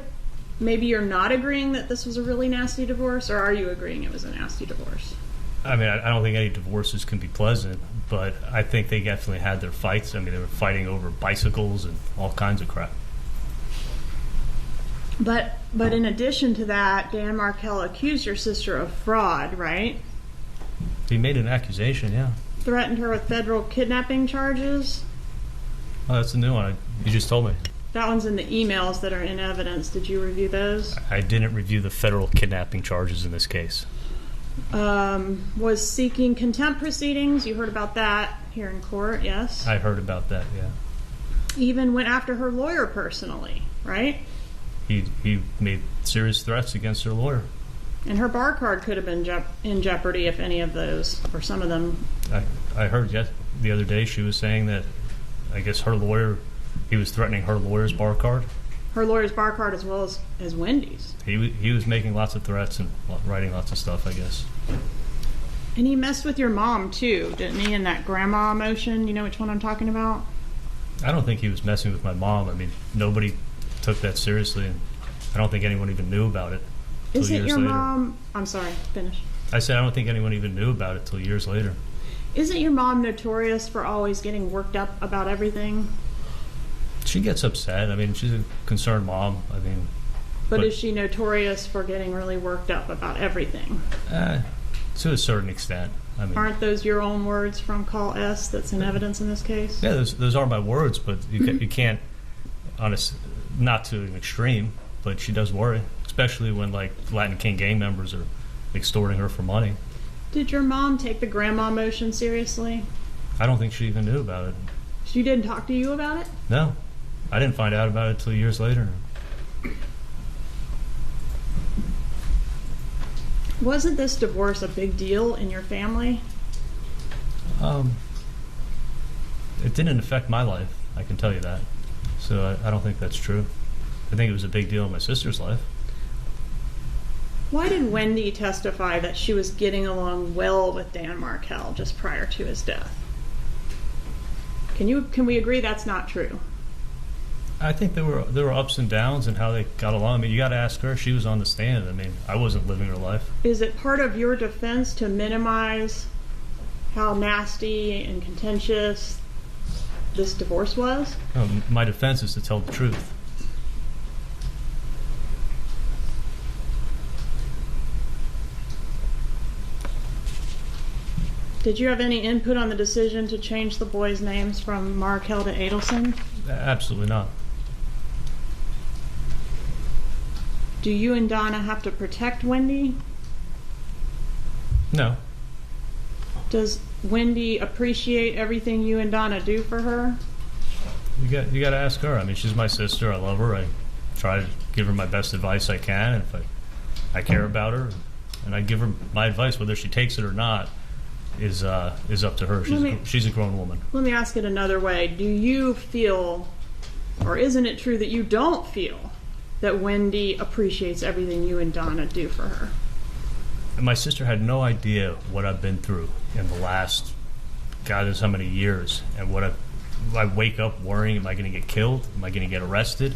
maybe you're not agreeing that this was a really nasty divorce, or are you agreeing it was a nasty divorce? I mean, I don't think any divorces can be pleasant, but I think they definitely had their fights. I mean, they were fighting over bicycles and all kinds of crap. But in addition to that, Dan Markel accused your sister of fraud, right? He made an accusation, yeah. Threatened her with federal kidnapping charges. Oh, that's a new one. You just told me. That one's in the emails that are in evidence. Did you review those? I didn't review the federal kidnapping charges in this case. Was seeking contempt proceedings. You heard about that here in court, yes? I heard about that, yeah. Even went after her lawyer personally, right? He made serious threats against her lawyer. And her bar card could have been in jeopardy if any of those, or some of them. I heard the other day she was saying that, I guess her lawyer, he was threatening her lawyer's bar card. Her lawyer's bar card as well as Wendy's. He was making lots of threats and writing lots of stuff, I guess. And he messed with your mom too, didn't he, in that grandma motion? You know which one I'm talking about? I don't think he was messing with my mom. I mean, nobody took that seriously, and I don't think anyone even knew about it till Is it years your later. mom? I'm sorry, finish. I said I don't think anyone even knew about it till years later. Isn't your mom notorious for always getting worked up about everything? She gets upset. I mean, she's a concerned mom. I mean, But is she notorious for getting really worked up about everything? to a certain extent. I mean, Aren't those your own words from Call S that's in evidence in this case? yeah, those are my words, but you can't, not to an extreme, but she does worry, especially when like Latin King gang members are extorting her for money. Did your mom take the grandma motion seriously? I don't think she even knew about it. She didn't talk to you about it? No, I didn't find out about it till years later. Wasn't this divorce a big deal in your family? It didn't affect my life, I can tell you that. So I don't think that's true. I think it was a big deal in my sister's life. Why did Wendy testify that she was getting along well with Dan Markel just prior to his death? Can we agree that's not true? I think there were ups and downs in how they got along. I mean, you got to ask her. She was on the stand. I mean, I wasn't living her life. Is it part of your defense to minimize how nasty and contentious this divorce was? No, my defense is to tell the truth. Did you have any input on the decision to change the boys' names from Markel to Adelson? Absolutely not. Do you and Donna have to protect Wendy? No. Does Wendy appreciate everything you and Donna do for her? You got to ask her. I mean, she's my sister. I love her. I try to give her my best advice I can. And if I care about her, and I give her my advice, whether she takes it or not, is up to her. She's a grown woman. Let me ask it another way. Do you feel, or isn't it true that you don't feel that Wendy appreciates everything you and Donna do for her? And my sister had no idea what I've been through in the last, God knows how many years, and what I wake up worrying, am I going to get killed? Am I going to get arrested?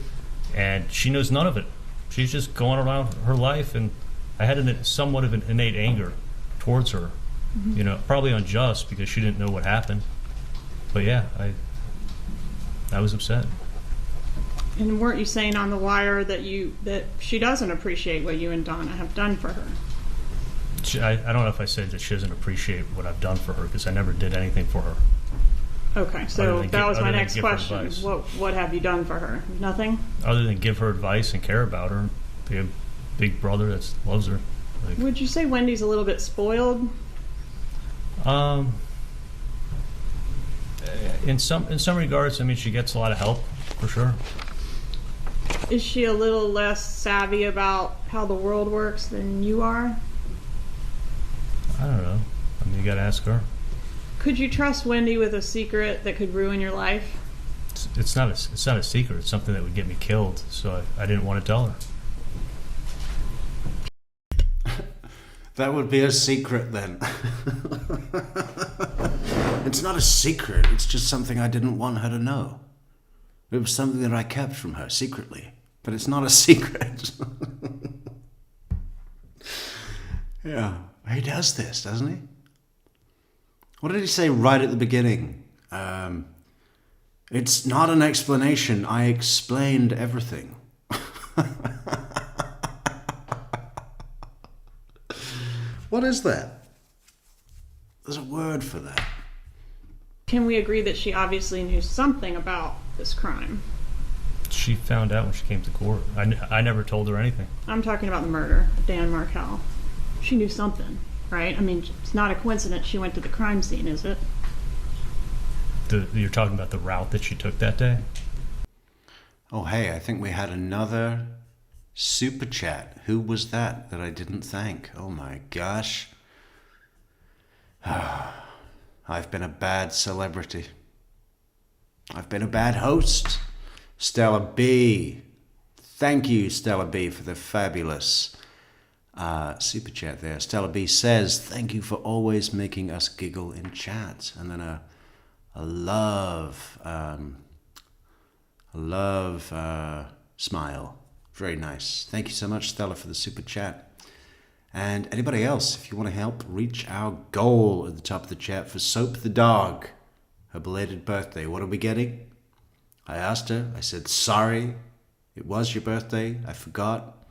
And she knows none of it. She's just going around her life, and I had somewhat of an innate anger towards her. Mm-hmm. You know, probably unjust because she didn't know what happened. But yeah, I was upset. And weren't you saying on the wire that she doesn't appreciate what you and Donna have done for her? I don't know if I said that she doesn't appreciate what I've done for her, because I never did anything for her. Okay, so that was my next question. What have you done for her? Nothing? Other than give her advice and care about her, be a big brother that loves her. Would you say Wendy's a little bit spoiled? In some regards, I mean, she gets a lot of help, for sure. Is she a little less savvy about how the world works than you are? I don't know. I mean, you gotta ask her. Could you trust Wendy with a secret that could ruin your life? It's not a secret. It's something that would get me killed, so I didn't want to tell her. That would be a secret then. It's not a secret, it's just something I didn't want her to know. It was something that I kept from her secretly, but it's not a secret. Yeah, he does this, doesn't he? What did he say right at the beginning? It's not an explanation, I explained everything. What is that? There's a word for that. Can we agree that she obviously knew something about this crime? She found out when she came to court. I never told her anything. I'm talking about the murder of Dan Markel. She knew something, right? I mean, it's not a coincidence she went to the crime scene, is it? You're talking about the route that she took that day? Oh, hey, I think we had another super chat. Who was that I didn't thank? Oh my gosh. I've been a bad celebrity. I've been a bad host. Stella B. Thank you, Stella B, for the fabulous super chat there. Stella B says, thank you for always making us giggle in chat. And then a love smile. Very nice. Thank you so much, Stella, for the super chat. And anybody else, if you want to help reach our goal at the top of the chat for Soap the dog, her belated birthday. What are we getting? I asked her. I said, sorry, it was your birthday. I forgot.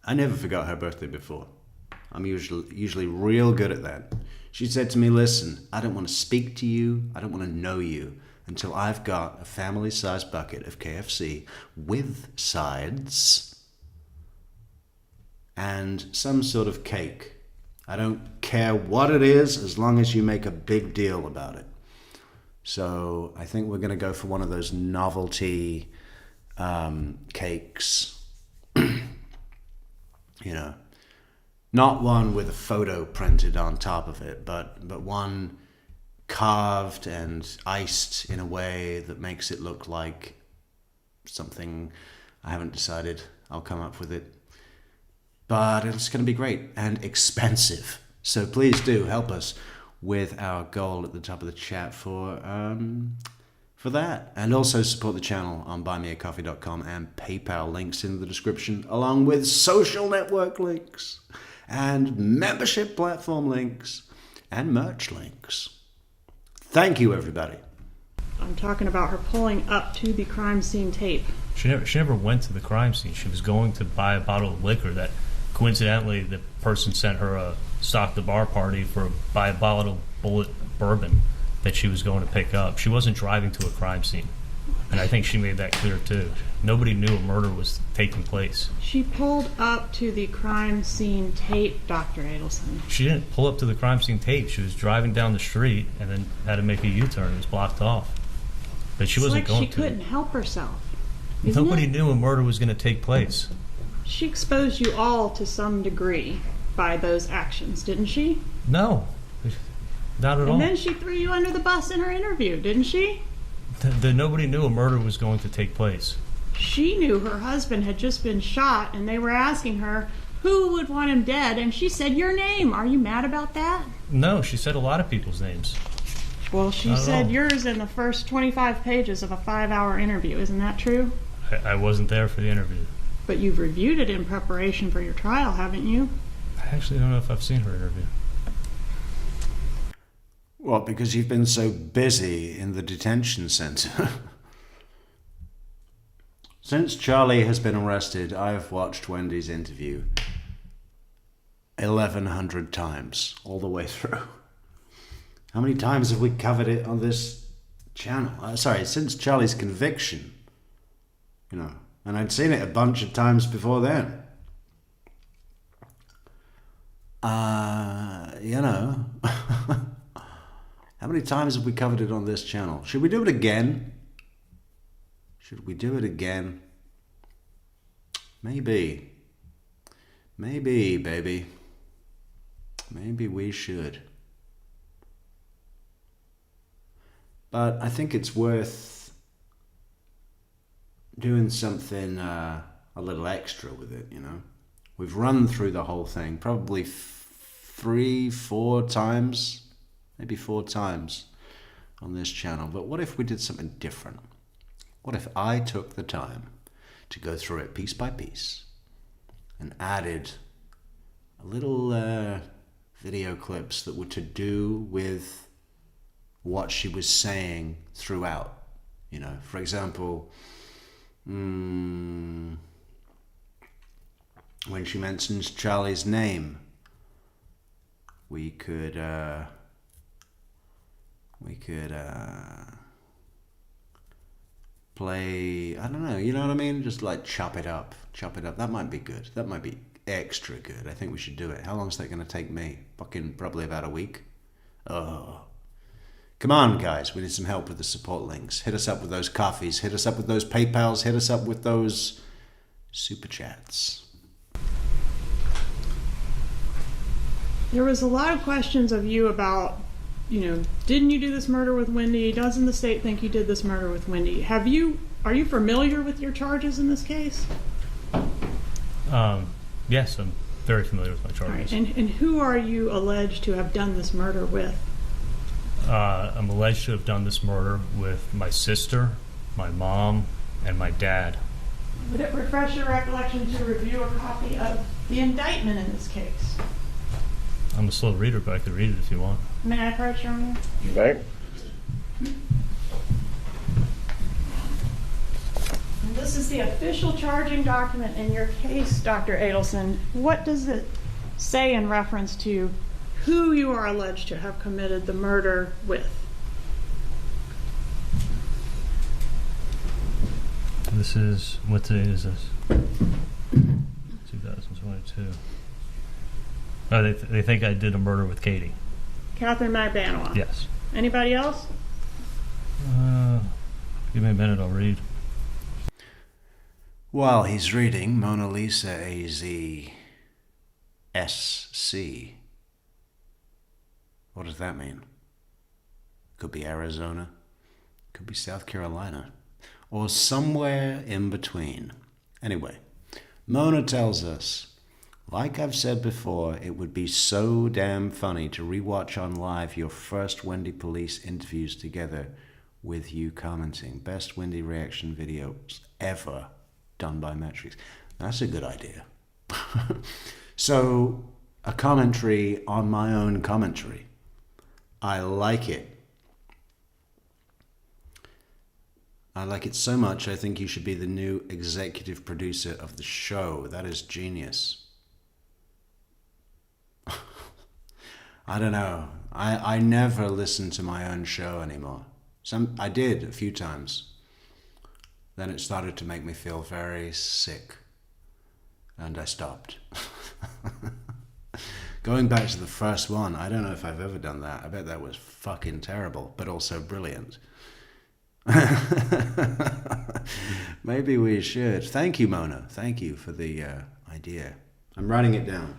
I never forgot her birthday before. I'm usually real good at that. She said to me, listen, I don't want to speak to you. I don't want to know you until I've got a family-sized bucket of KFC with sides and some sort of cake. I don't care what it is as long as you make a big deal about it. So I think we're going to go for one of those novelty cakes. You know, not one with a photo printed on top of it, but one carved and iced in a way that makes it look like something. I haven't decided. I'll come up with it. But it's going to be great and expensive. So please do help us with our goal at the top of the chat for that. And also support the channel on buymeacoffee.com and PayPal, links in the description, along with social network links and membership platform links and merch links. Thank you, everybody. I'm talking about her pulling up to the crime scene tape. She never went to the crime scene. She was going to buy a bottle of liquor that coincidentally the person sent her a stock the bar party for buy a bottle of Bullet bourbon that she was going to pick up. She wasn't driving to a crime scene. And I think she made that clear too. Nobody knew a murder was taking place. She pulled up to the crime scene tape, Dr. Adelson. She didn't pull up to the crime scene tape. She was driving down the street and then had to make a U-turn. It was blocked off. But she wasn't going to. She couldn't help herself. Nobody knew a murder was going to take place. She exposed you all to some degree by those actions, didn't she? No, not at all. And then she threw you under the bus in her interview, didn't she? Nobody knew a murder was going to take place. She knew her husband had just been shot, and they were asking her who would want him dead, and she said your name. Are you mad about that? No, she said a lot of people's names. Well, she said yours in the first 25 pages of a 5-hour interview. Isn't that true? I wasn't there for the interview. But you've reviewed it in preparation for your trial, haven't you? I actually don't know if I've seen her interview. Well, because you've been so busy in the detention center. Since Charlie has been arrested, I've watched Wendy's interview 1,100 times, all the way through. How many times have we covered it on this channel? Since Charlie's conviction, you know, and I'd seen it a bunch of times before then. You know, How many times have we covered it on this channel? Should we do it again? Should we do it again? Maybe. Maybe, baby. Maybe we should. But I think it's worth doing something a little extra with it, you know? We've run through the whole thing probably 3, 4 times, maybe 4 times on this channel. But what if we did something different? What if I took the time to go through it piece by piece and added a little video clips that were to do with what she was saying throughout? You know, for example, when she mentions Charlie's name, we could play, I don't know, you know what I mean? Just like chop it up. That might be good. That might be extra good. I think we should do it. How long is that going to take me? Fucking probably about a week. Oh. Come on, guys. We need some help with the support links. Hit us up with those coffees. Hit us up with those PayPals. Hit us up with those super chats. There was a lot of questions of you about, you know, didn't you do this murder with Wendy? Doesn't the state think you did this murder with Wendy? Are you familiar with your charges in this case? Yes, I'm very familiar with my charges. All right. And who are you alleged to have done this murder with? I'm alleged to have done this murder with my sister, my mom, and my dad. Would it refresh your recollection to review a copy of the indictment in this case? I'm a slow reader, but I could read it if you want. May I approach, Your Honor? Okay. And this is the official charging document in your case, Dr. Adelson. What does it say in reference to who you are alleged to have committed the murder with? This is, what day is this? 2022. Oh, they think I did a murder with Katie. Catherine Magbanua? Yes. Anybody else? Give me a minute, I'll read. While he's reading, Mona Lisa AZSC. What does that mean? Could be Arizona, could be South Carolina, or somewhere in between. Anyway, Mona tells us, like I've said before, it would be so damn funny to rewatch on live your first Wendy Police interviews together with you commenting. Best Wendy reaction videos ever done by Metrix. That's a good idea. So, a commentary on my own commentary. I like it. I like it so much, I think you should be the new executive producer of the show. That is genius. I don't know. I never listen to my own show anymore. I did a few times. Then it started to make me feel very sick. And I stopped. Going back to the first one, I don't know if I've ever done that. I bet that was fucking terrible, but also brilliant. Maybe we should. Thank you, Mona. Thank you for the idea. I'm writing it down.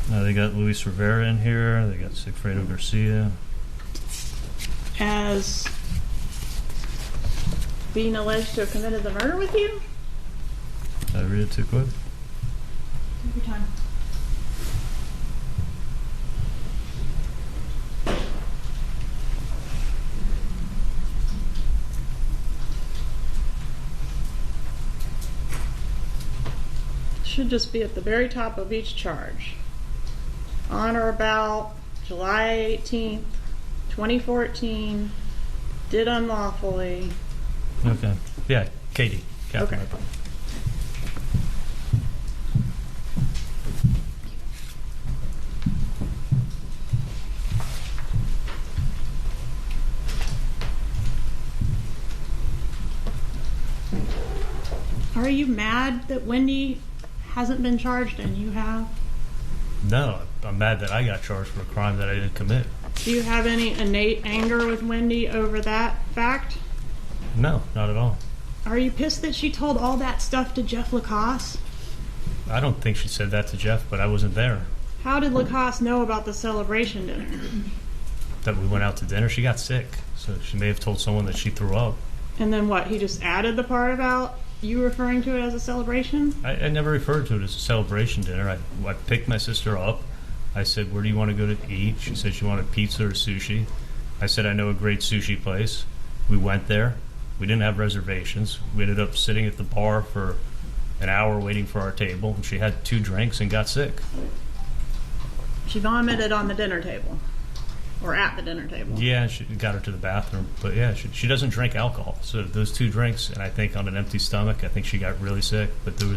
They got Luis Rivera in here. They got Sigfredo Garcia. As being alleged to have committed the murder with you? Did I read it too quick? Take your time. Should just be at the very top of each charge. On or about July 18th, 2014, did unlawfully. Okay. Yeah, Katie. Catherine. Okay. Are you mad that Wendy hasn't been charged and you have? No, I'm mad that I got charged for a crime that I didn't commit. Do you have any innate anger with Wendy over that fact? No, not at all. Are you pissed that she told all that stuff to Jeff Lacoste? I don't think she said that to Jeff, but I wasn't there. How did Lacoste know about the celebration dinner? That we went out to dinner, she got sick, so she may have told someone that she threw up. And then what, he just added the part about you referring to it as a celebration? I never referred to it as a celebration dinner. I picked my sister up. I said, where do you want to go to eat? She said she wanted pizza or sushi. I said, I know a great sushi place. We went there. We didn't have reservations. We ended up sitting at the bar for an hour waiting for our table, and she had 2 drinks and got sick. She vomited on the dinner table. Or at the dinner table. Yeah, she got her to the bathroom. But yeah, she doesn't drink alcohol. So those 2 drinks, and I think on an empty stomach, I think she got really sick. But there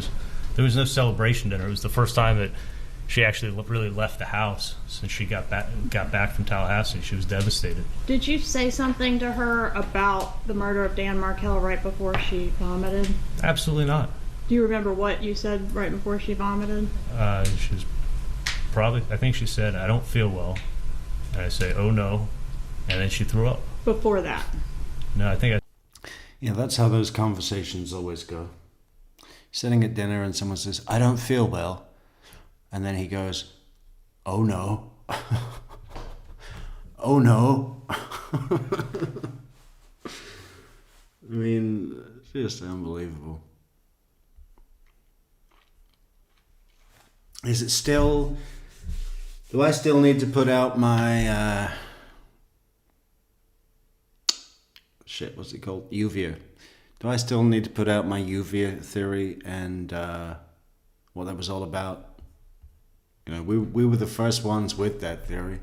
was no celebration dinner. It was the first time that she actually really left the house since she got back from Tallahassee. She was devastated. Did you say something to her about the murder of Dan Markell right before she vomited? Absolutely not. Do you remember what you said right before she vomited? She was I think she said, I don't feel well. And I say, oh no. And then she threw up. Before that? No, I think Yeah, that's how those conversations always go. Sitting at dinner and someone says, I don't feel well. And then he goes, oh no. Oh no. I mean, it's just unbelievable. Is it still... Do I still need to put out my... what's it called? Uvia. Do I still need to put out my Uvia theory and what that was all about? You know, we were the first ones with that theory.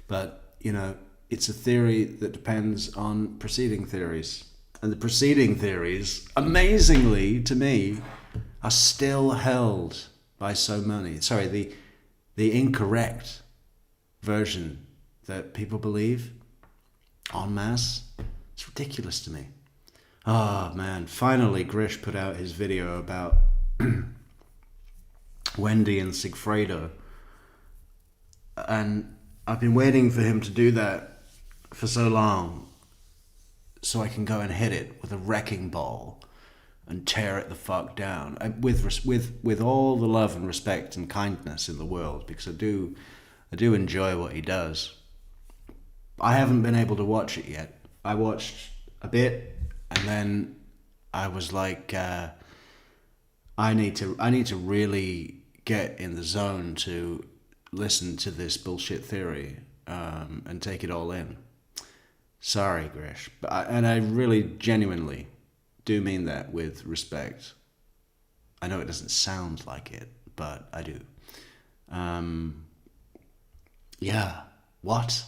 But, you know, it's a theory that depends on preceding theories. And the preceding theories, amazingly to me, are still held by so many. Sorry, the incorrect version that people believe en masse, it's ridiculous to me. Oh man, finally Grish put out his video about Wendy and Sigfredo. And I've been waiting for him to do that for so long so I can go and hit it with a wrecking ball and tear it the fuck down. With all the love and respect and kindness in the world, because I do enjoy what he does. I haven't been able to watch it yet. I watched a bit and then I was like, I need to really get in the zone to listen to this bullshit theory and take it all in. Sorry, Grish. And I really genuinely do mean that with respect. I know it doesn't sound like it, but I do. Yeah, what?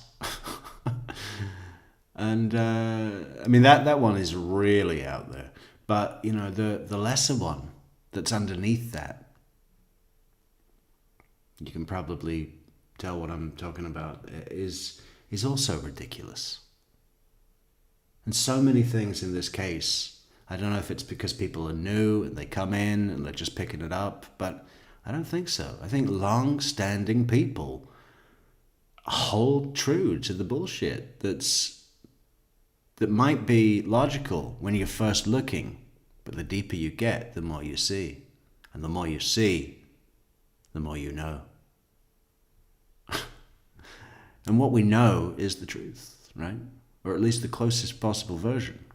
And I mean that one is really out there. But you know, the lesser one that's underneath that, you can probably tell what I'm talking about, is also ridiculous. And so many things in this case, I don't know if it's because people are new and they come in and they're just picking it up, but I don't think so. I think long-standing people hold true to the bullshit that might be logical when you're first looking, but the deeper you get, the more you see. And the more you see, the more you know. And what we know is the truth, right? Or at least the closest possible version.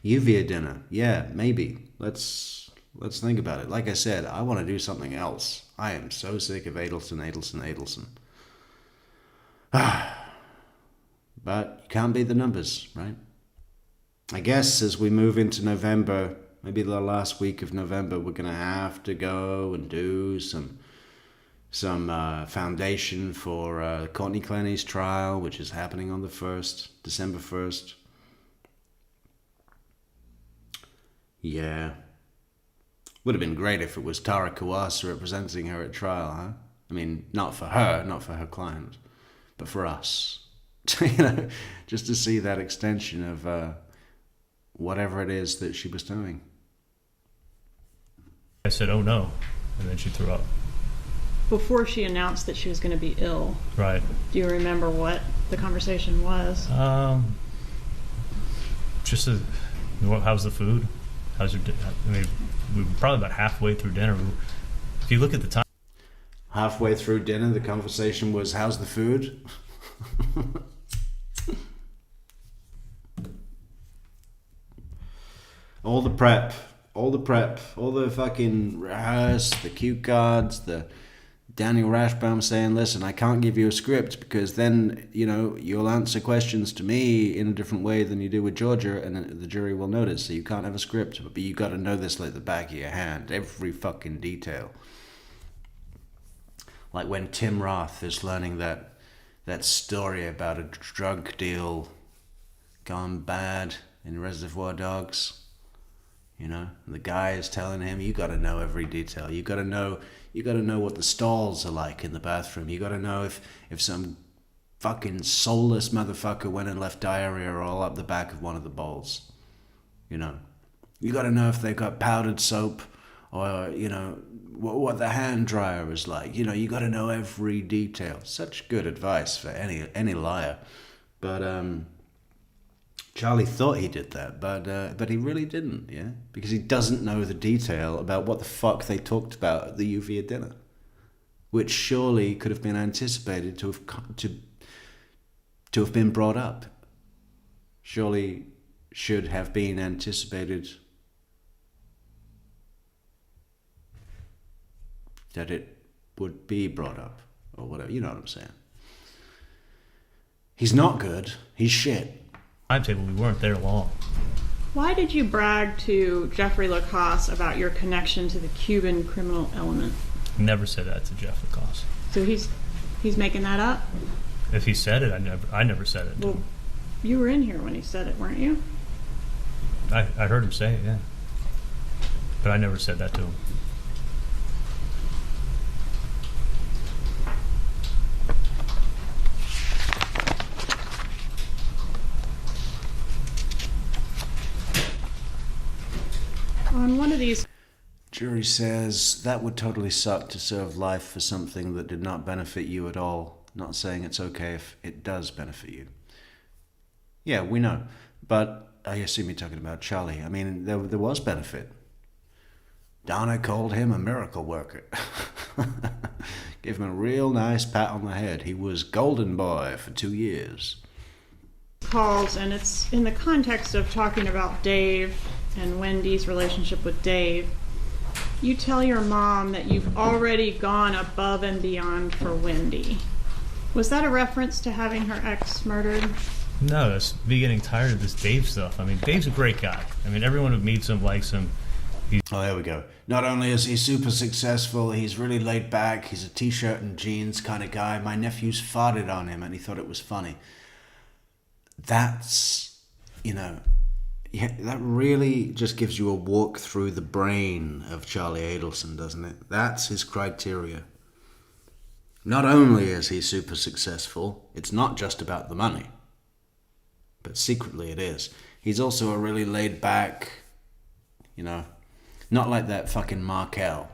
Uvia dinner, yeah, maybe. Let's think about it. Like I said, I want to do something else. I am so sick of Adelson. But you can't beat the numbers, right? I guess as we move into November, maybe the last week of November, we're going to have to go and do some foundation for Courtney Clenny's trial, which is happening on the 1st, December 1st. Yeah. Would have been great if it was Tara Kawasa representing her at trial, huh? I mean, not for her client, but for us. just to see that extension of whatever it is that she was doing. I said, "Oh no," and then she threw up. Before she announced that she was going to be ill, Right. do you remember what the conversation was? Just how's the food? How's your? I mean, we were probably about halfway through dinner. If you look at the time, Halfway through dinner, the conversation was, "How's the food?" all the prep, all the fucking rehearse, the cue cards, the Daniel Rashbaum saying, "Listen, I can't give you a script because then, you'll answer questions to me in a different way than you do with Georgia, and the jury will notice. So you can't have a script, but you got to know this like the back of your hand, every fucking detail." Like when Tim Roth is learning that story about a drug deal gone bad in Reservoir Dogs. The guy is telling him, "You got to know every detail. You got to know what the stalls are like in the bathroom. You got to know if some fucking soulless motherfucker went and left diarrhea all up the back of one of the bowls. You got to know if they got powdered soap or what the hand dryer is like. You got to know every detail." Such good advice for any liar. But Charlie thought he did that, but he really didn't, yeah? Because he doesn't know the detail about what the fuck they talked about at the Uvia dinner, which surely could have been anticipated to have been brought up. Surely should have been anticipated that it would be brought up, or whatever, you know what I'm saying. He's not good, he's shit. Timetable, we weren't there long. Why did you brag to Jeffrey Lacoste about your connection to the Cuban criminal element? Never said that to Jeff Lacoste. So he's making that up? If he said it, I never said it. Well, you were in here when he said it, weren't you? I heard him say it, yeah. But I never said that to him. On one of these... Jury says, "That would totally suck to serve life for something that did not benefit you at all. Not saying it's okay if it does benefit you." Yeah, we know. But I assume you're talking about Charlie. I mean, there was benefit. Donna called him a miracle worker. Gave him a real nice pat on the head. He was golden boy for 2 years. Calls, and it's in the context of talking about Dave and Wendy's relationship with Dave. You tell your mom that you've already gone above and beyond for Wendy. Was that a reference to having her ex murdered? No, it's me getting tired of this Dave stuff. I mean, Dave's a great guy. I mean, everyone who meets him likes him. Oh, there we go. Not only is he super successful, he's really laid back. He's a t-shirt and jeans kind of guy. My nephew's farted on him and he thought it was funny. That's, yeah, that really just gives you a walk through the brain of Charlie Adelson, doesn't it? That's his criteria. Not only is he super successful, it's not just about the money. But secretly it is. He's also a really laid back, not like that fucking Markel.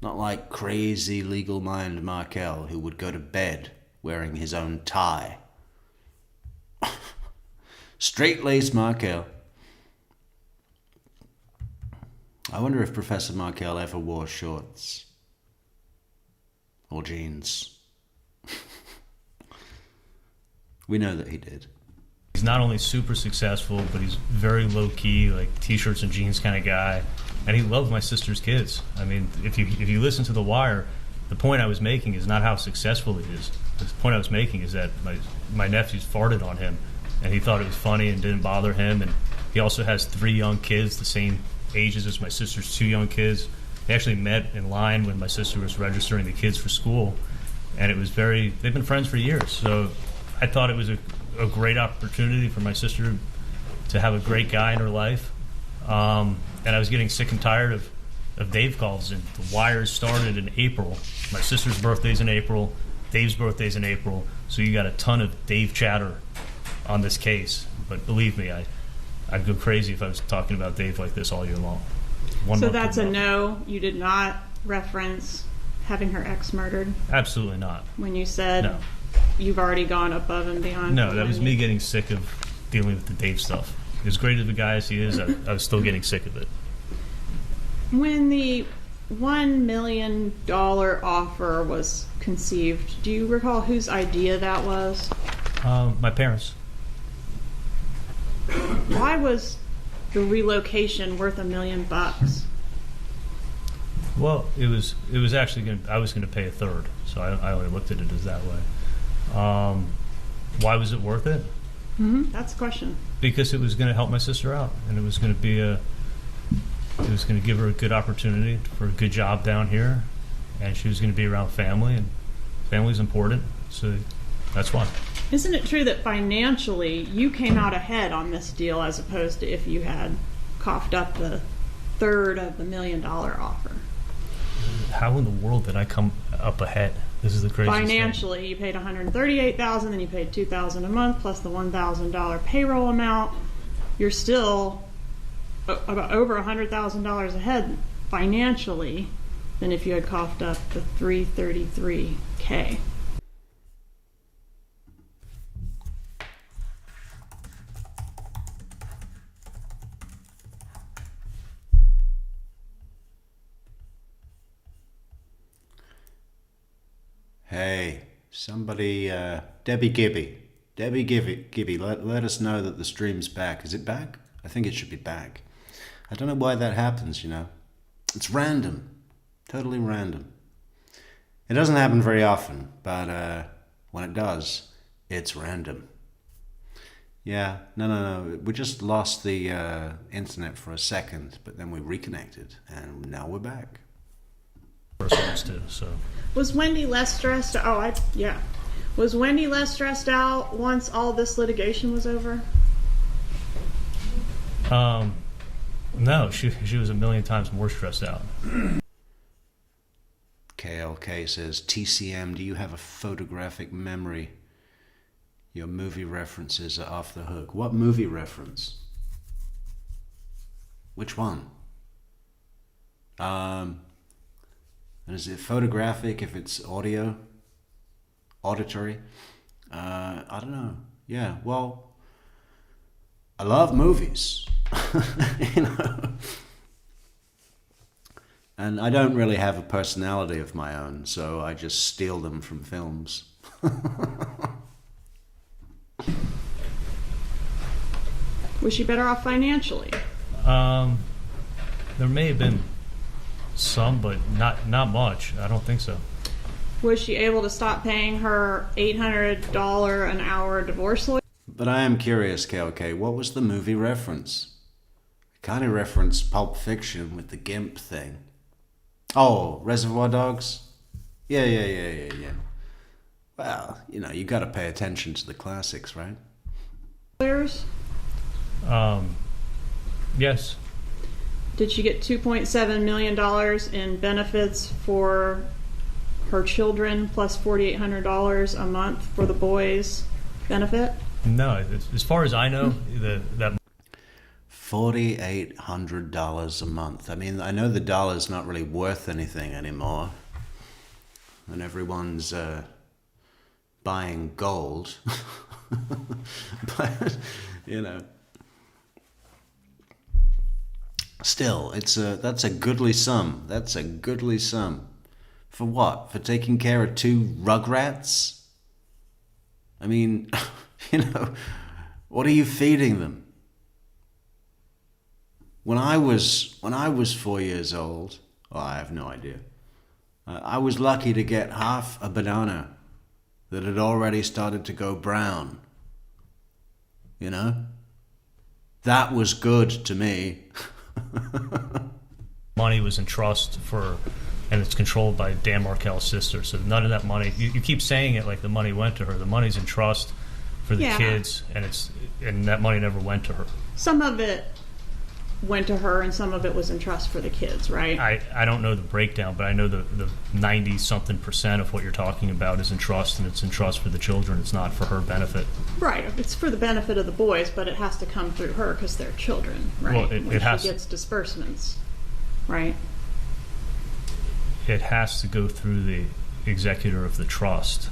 Not like crazy legal mind Markel who would go to bed wearing his own tie. Straight-laced Markel. I wonder if Professor Markel ever wore shorts. Or jeans. We know that he did. He's not only super successful, but he's very low-key, like t-shirts and jeans kind of guy. And he loved my sister's kids. I mean, if you listen to The Wire, the point I was making is not how successful he is. The point I was making is that my nephews farted on him, and he thought it was funny and didn't bother him. And he also has 3 young kids, the same ages as my sister's 2 young kids. They actually met in line when my sister was registering the kids for school, and it was they've been friends for years. So I thought it was a great opportunity for my sister to have a great guy in her life. And I was getting sick and tired of Dave calls. And The Wire started in April. My sister's birthday's in April. Dave's birthday's in April, so you got a ton of Dave chatter on this case. But believe me, I'd go crazy if I was talking about Dave like this all year long. So that's a no. You did not reference having her ex murdered Absolutely not. when you said No. you've already gone above and beyond. No, that was me getting sick of dealing with the Dave stuff. As great of a guy as he is, I was still getting sick of it. When the $1 million offer was conceived, do you recall whose idea that was? My parents. Why was the relocation worth $1 million? Well, it was actually I was going to pay a third, so I only looked at it as that way. Why was it worth it? Mm-hmm. That's the question. Because it was going to help my sister out, and it was going to be it was going to give her a good opportunity for a good job down here, and she was going to be around family, and family's important, so that's why. Isn't it true that financially you came out ahead on this deal as opposed to if you had coughed up the third of the $1 million offer? How in the world did I come up ahead? This is the craziest Financially, thing. You paid $138,000, then you paid $2,000 a month plus the $1,000 payroll amount. You're still about over $100,000 ahead financially than if you had coughed up the $333K. Hey, somebody, Debbie Gibby, let us know that the stream's back. Is it back? I think it should be back. I don't know why that happens, It's random. Totally random. It doesn't happen very often, but when it does, it's random. Yeah, no. We just lost the internet for a second, but then we reconnected, and now we're back. Too, so. Was Wendy less stressed? Was Wendy less stressed out once all this litigation was over? No, she was a million times more stressed out. KLK says, TCM, do you have a photographic memory? Your movie references are off the hook. What movie reference? Which one? And is it photographic if it's auditory? I don't know. Yeah, well, I love movies, And I don't really have a personality of my own, so I just steal them from films. Was she better off financially? There may have been some, but not much. I don't think so. Was she able to stop paying her $800 an hour divorce lawyer? But I am curious, KLK, what was the movie reference? I kind of referenced Pulp Fiction with the GIMP thing. Oh, Reservoir Dogs? Yeah. Well, you got to pay attention to the classics, right? Lawyers? Yes. Did she get $2.7 million in benefits for her children plus $4,800 a month for the boys' benefit? No, as far as I know, that $4,800 a month. I mean, I know the dollar's not really worth anything anymore, and everyone's buying gold. But still, that's a goodly sum. That's a goodly sum. For what? For taking care of 2 rugrats? I mean, what are you feeding them? When I was 4 years old, I have no idea. I was lucky to get half a banana that had already started to go brown. That was good to me. money was in trust and it's controlled by Dan Markel's sister. So none of that money, you keep saying it like the money went to her. The money's in trust for the kids, and that money never went to her. Some of it went to her and some of it was in trust for the kids, right? I don't know the breakdown, but I know the 90-something% of what you're talking about is in trust, and it's in trust for the children. It's not for her benefit. Right. It's for the benefit of the boys, but it has to come through her because they're children, right? Well, when she gets disbursements, right? It has to go through the executor of the trust.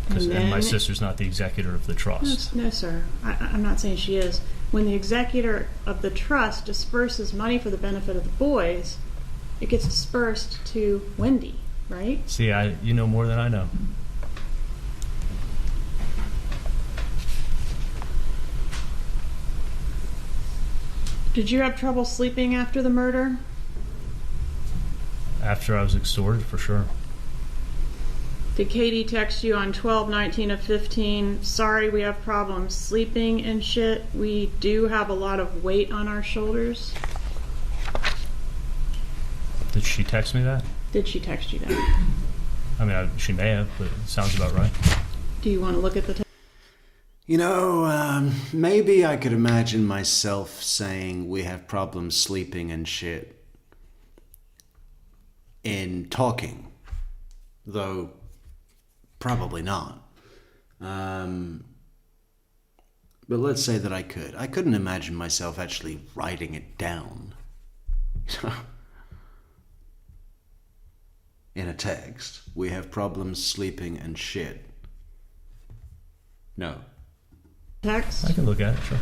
And my sister's not the executor of the trust. No, sir. I'm not saying she is. When the executor of the trust disperses money for the benefit of the boys, it gets dispersed to Wendy, right? See, you know more than I know. Did you have trouble sleeping after the murder? After I was extorted, for sure. Did Katie text you on 12/19 of 15? Sorry, we have problems sleeping and shit. We do have a lot of weight on our shoulders. Did she text me that? Did she text you that? I mean, she may have, but it sounds about right. Do you want to look at the text? You know, maybe I could imagine myself saying we have problems sleeping and shit in talking, though probably not. But let's say that I could. I couldn't imagine myself actually writing it down in a text. We have problems sleeping and shit. No. Text? I can look at it, sure.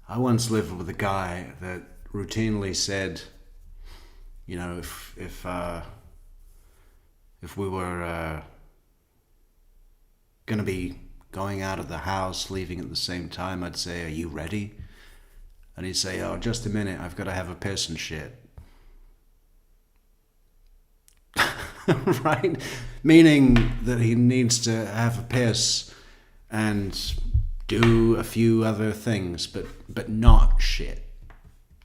I once lived with a guy that routinely said, you know, if we were going to be going out of the house, leaving at the same time, I'd say, "Are you ready?" And he'd say, "Oh, just a minute, I've got to have a piss and shit." Right? Meaning that he needs to have a piss and do a few other things, but not shit.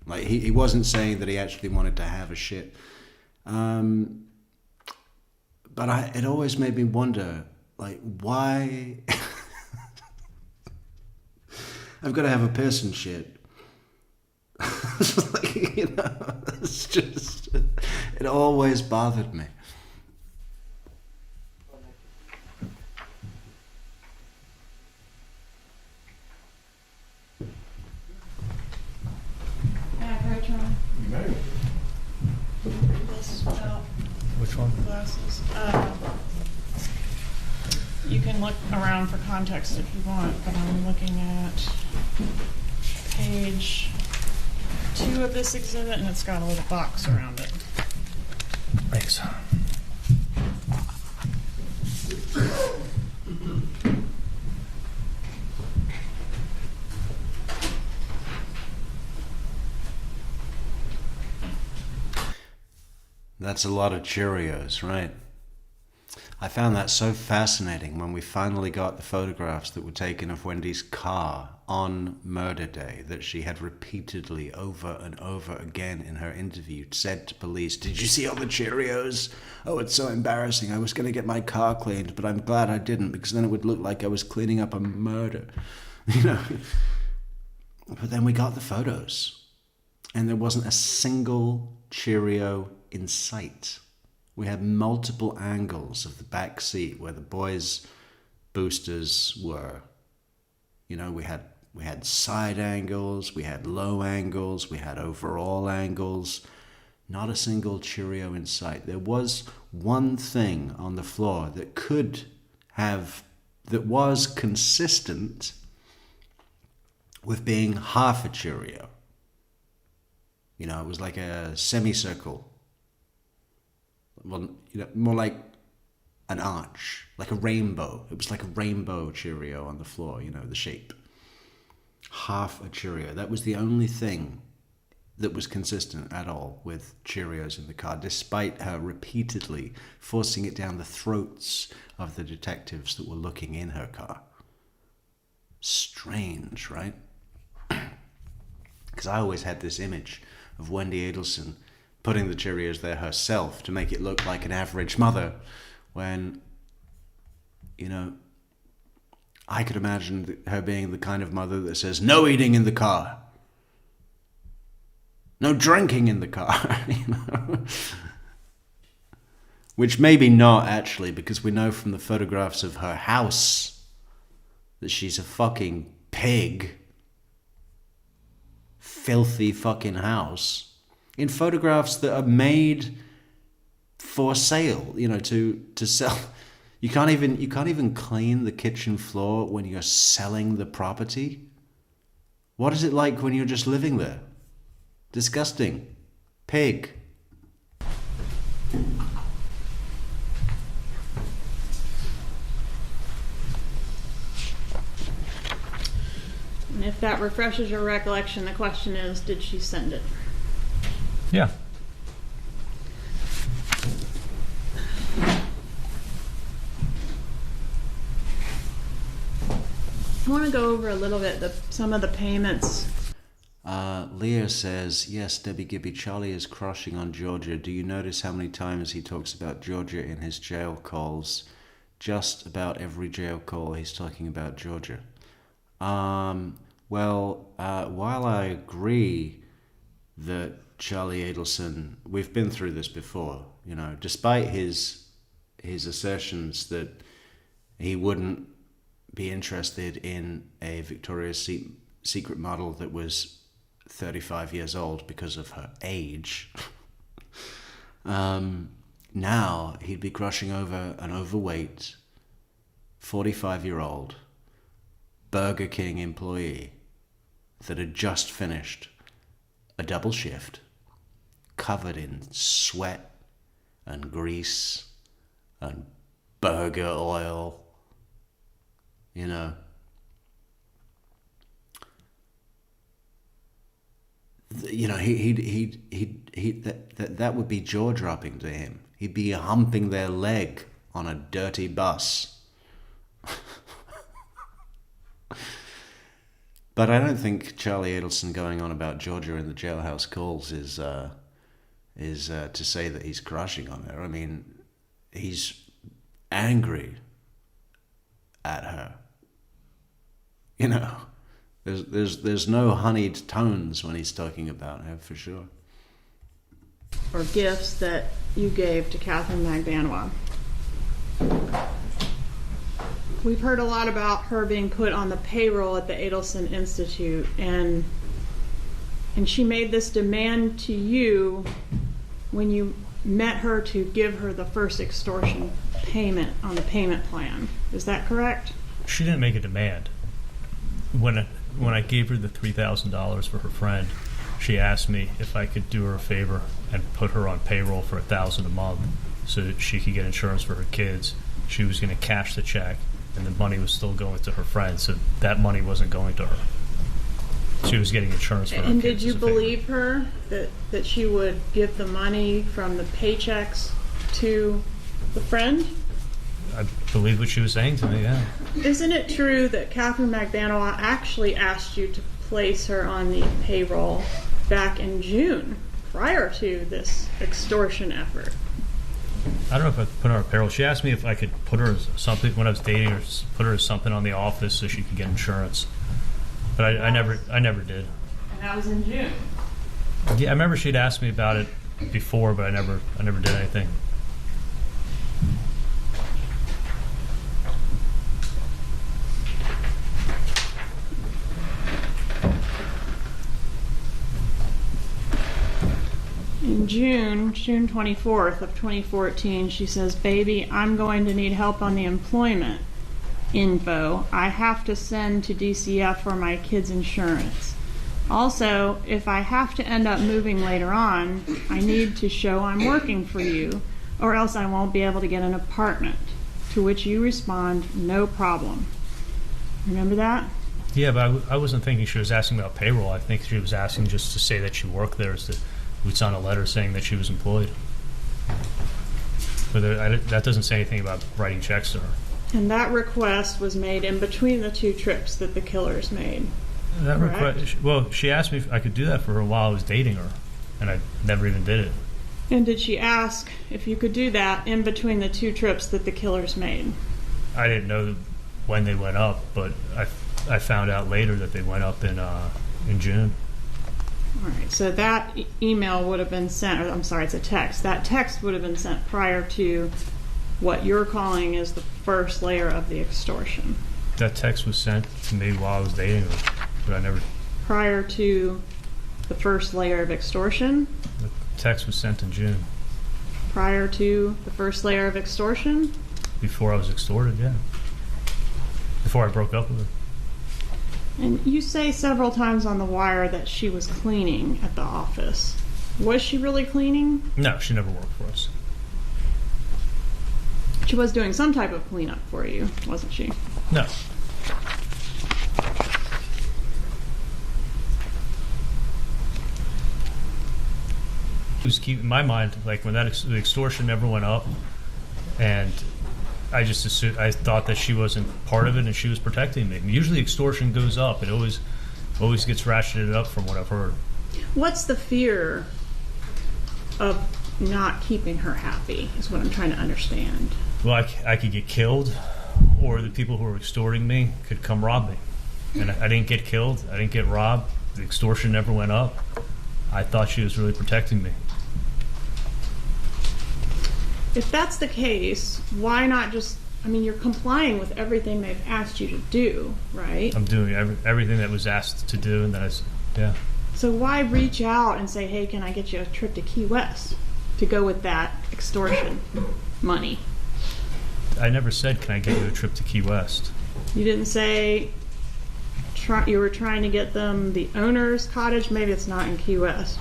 Like he wasn't saying that he actually wanted to have a shit. But it always made me wonder, like, why I've got to have a piss and shit. Like, you know, it's just, it always bothered me. Which one? Glasses. You can look around for context if you want, but I'm looking at page 2 of this exhibit, and it's got a little box around it. Thanks. That's a lot of Cheerios, right? I found that so fascinating when we finally got the photographs that were taken of Wendy's car on murder day, that she had repeatedly, over and over again in her interview, said to police, "Did you see all the Cheerios? Oh, it's so embarrassing. I was going to get my car cleaned, but I'm glad I didn't, because then it would look like I was cleaning up a murder." You know? But then we got the photos, and there wasn't a single Cheerio in sight. We had multiple angles of the back seat where the boys' boosters were. You know, we had side angles, we had low angles, we had overall angles. Not a single Cheerio in sight. There was one thing on the floor that was consistent with being half a Cheerio. You know, it was like a semicircle. Well, you know, more like an arch, like a rainbow. It was like a rainbow Cheerio on the floor, you know, the shape. Half a Cheerio. That was the only thing that was consistent at all with Cheerios in the car, despite her repeatedly forcing it down the throats of the detectives that were looking in her car. Strange, right? Because I always had this image of Wendy Adelson putting the Cheerios there herself to make it look like an average mother when, I could imagine her being the kind of mother that says, no eating in the car. No drinking in the car. Which maybe not, actually, because we know from the photographs of her house that she's a fucking pig. Filthy fucking house. In photographs that are made for sale, to sell. You can't even clean the kitchen floor when you're selling the property. What is it like when you're just living there? Disgusting. Pig. And if that refreshes your recollection, the question is, did she send it? Yeah. I want to go over a little bit some of the payments. Leah says, yes, Debbie Gibby, Charlie is crushing on Georgia. Do you notice how many times he talks about Georgia in his jail calls? Just about every jail call he's talking about Georgia. While I agree that Charlie Adelson, we've been through this before, despite his assertions that he wouldn't be interested in a Victoria's Secret model that was 35 years old because of her age. Now he'd be crushing over an overweight 45-year-old Burger King employee that had just finished a double shift, covered in sweat and grease and burger oil. That would be jaw-dropping to him. He'd be humping their leg on a dirty bus. But I don't think Charlie Adelson going on about Georgia in the jailhouse calls is to say that he's crushing on her. I mean, he's angry at her. There's no honeyed tones when he's talking about her, for sure. Or gifts that you gave to Catherine Magbanua. We've heard a lot about her being put on the payroll at the Adelson Institute, and she made this demand to you when you met her to give her the first extortion payment on the payment plan. Is that correct? She didn't make a demand. When I gave her the $3,000 for her friend, she asked me if I could do her a favor and put her on payroll for $1,000 a month so that she could get insurance for her kids. She was going to cash the check, and the money was still going to her friend, so that money wasn't going to her. She was getting insurance for her And kids. did you believe her that she would give the money from the paychecks to the friend? I believe what she was saying to me, yeah. Isn't it true that Catherine Magbanua actually asked you to place her on the payroll back in June, prior to this extortion effort? I don't know if I put her on payroll. She asked me if I could put her as something when I was dating her, put her as something on the office so she could get insurance. But I never did. And that was in June. Yeah, I remember she'd asked me about it before, but I never did anything. In June 24th of 2014, she says, "Baby, I'm going to need help on the employment info. I have to send to DCF for my kids' insurance. Also, if I have to end up moving later on, I need to show I'm working for you, or else I won't be able to get an apartment." To which you respond, "No problem." Remember that? Yeah, but I wasn't thinking she was asking about payroll. I think she was asking just to say that she worked there, so we'd sign a letter saying that she was employed. But that doesn't say anything about writing checks to her. And that request was made in between the two trips that the killers made. That correct? request, well, she asked me if I could do that for her while I was dating her, and I never even did it. And did she ask if you could do that in between the 2 trips that the killers made? I didn't know when they went up, but I found out later that they went up in June. All right, so that email would have been sent, or I'm sorry, it's a text. That text would have been sent prior to what you're calling is the first layer of the extortion. That text was sent to me while I was dating her, but I never... Prior to the first layer of extortion? The text was sent in June. Prior to the first layer of extortion? Before I was extorted, yeah. Before I broke up with her. And you say several times on the wire that she was cleaning at the office. Was she really cleaning? No, she never worked for us. She was doing some type of cleanup for you, wasn't she? No. It was keeping in my mind, like when the extortion never went up, and I just assumed, I thought that she wasn't part of it and she was protecting me. Usually extortion goes up. It always gets ratcheted up from what I've heard. What's the fear of not keeping her happy is what I'm trying to understand. Well, I could get killed, or the people who were extorting me could come rob me. And I didn't get killed. I didn't get robbed. The extortion never went up. I thought she was really protecting me. If that's the case, why not just, I mean, you're complying with everything they've asked you to do, right? I'm doing everything that was asked to do, and yeah. So why reach out and say, hey, can I get you a trip to Key West to go with that extortion money? I never said, can I get you a trip to Key West? You didn't say you were trying to get them the owner's cottage. Maybe it's not in Key West.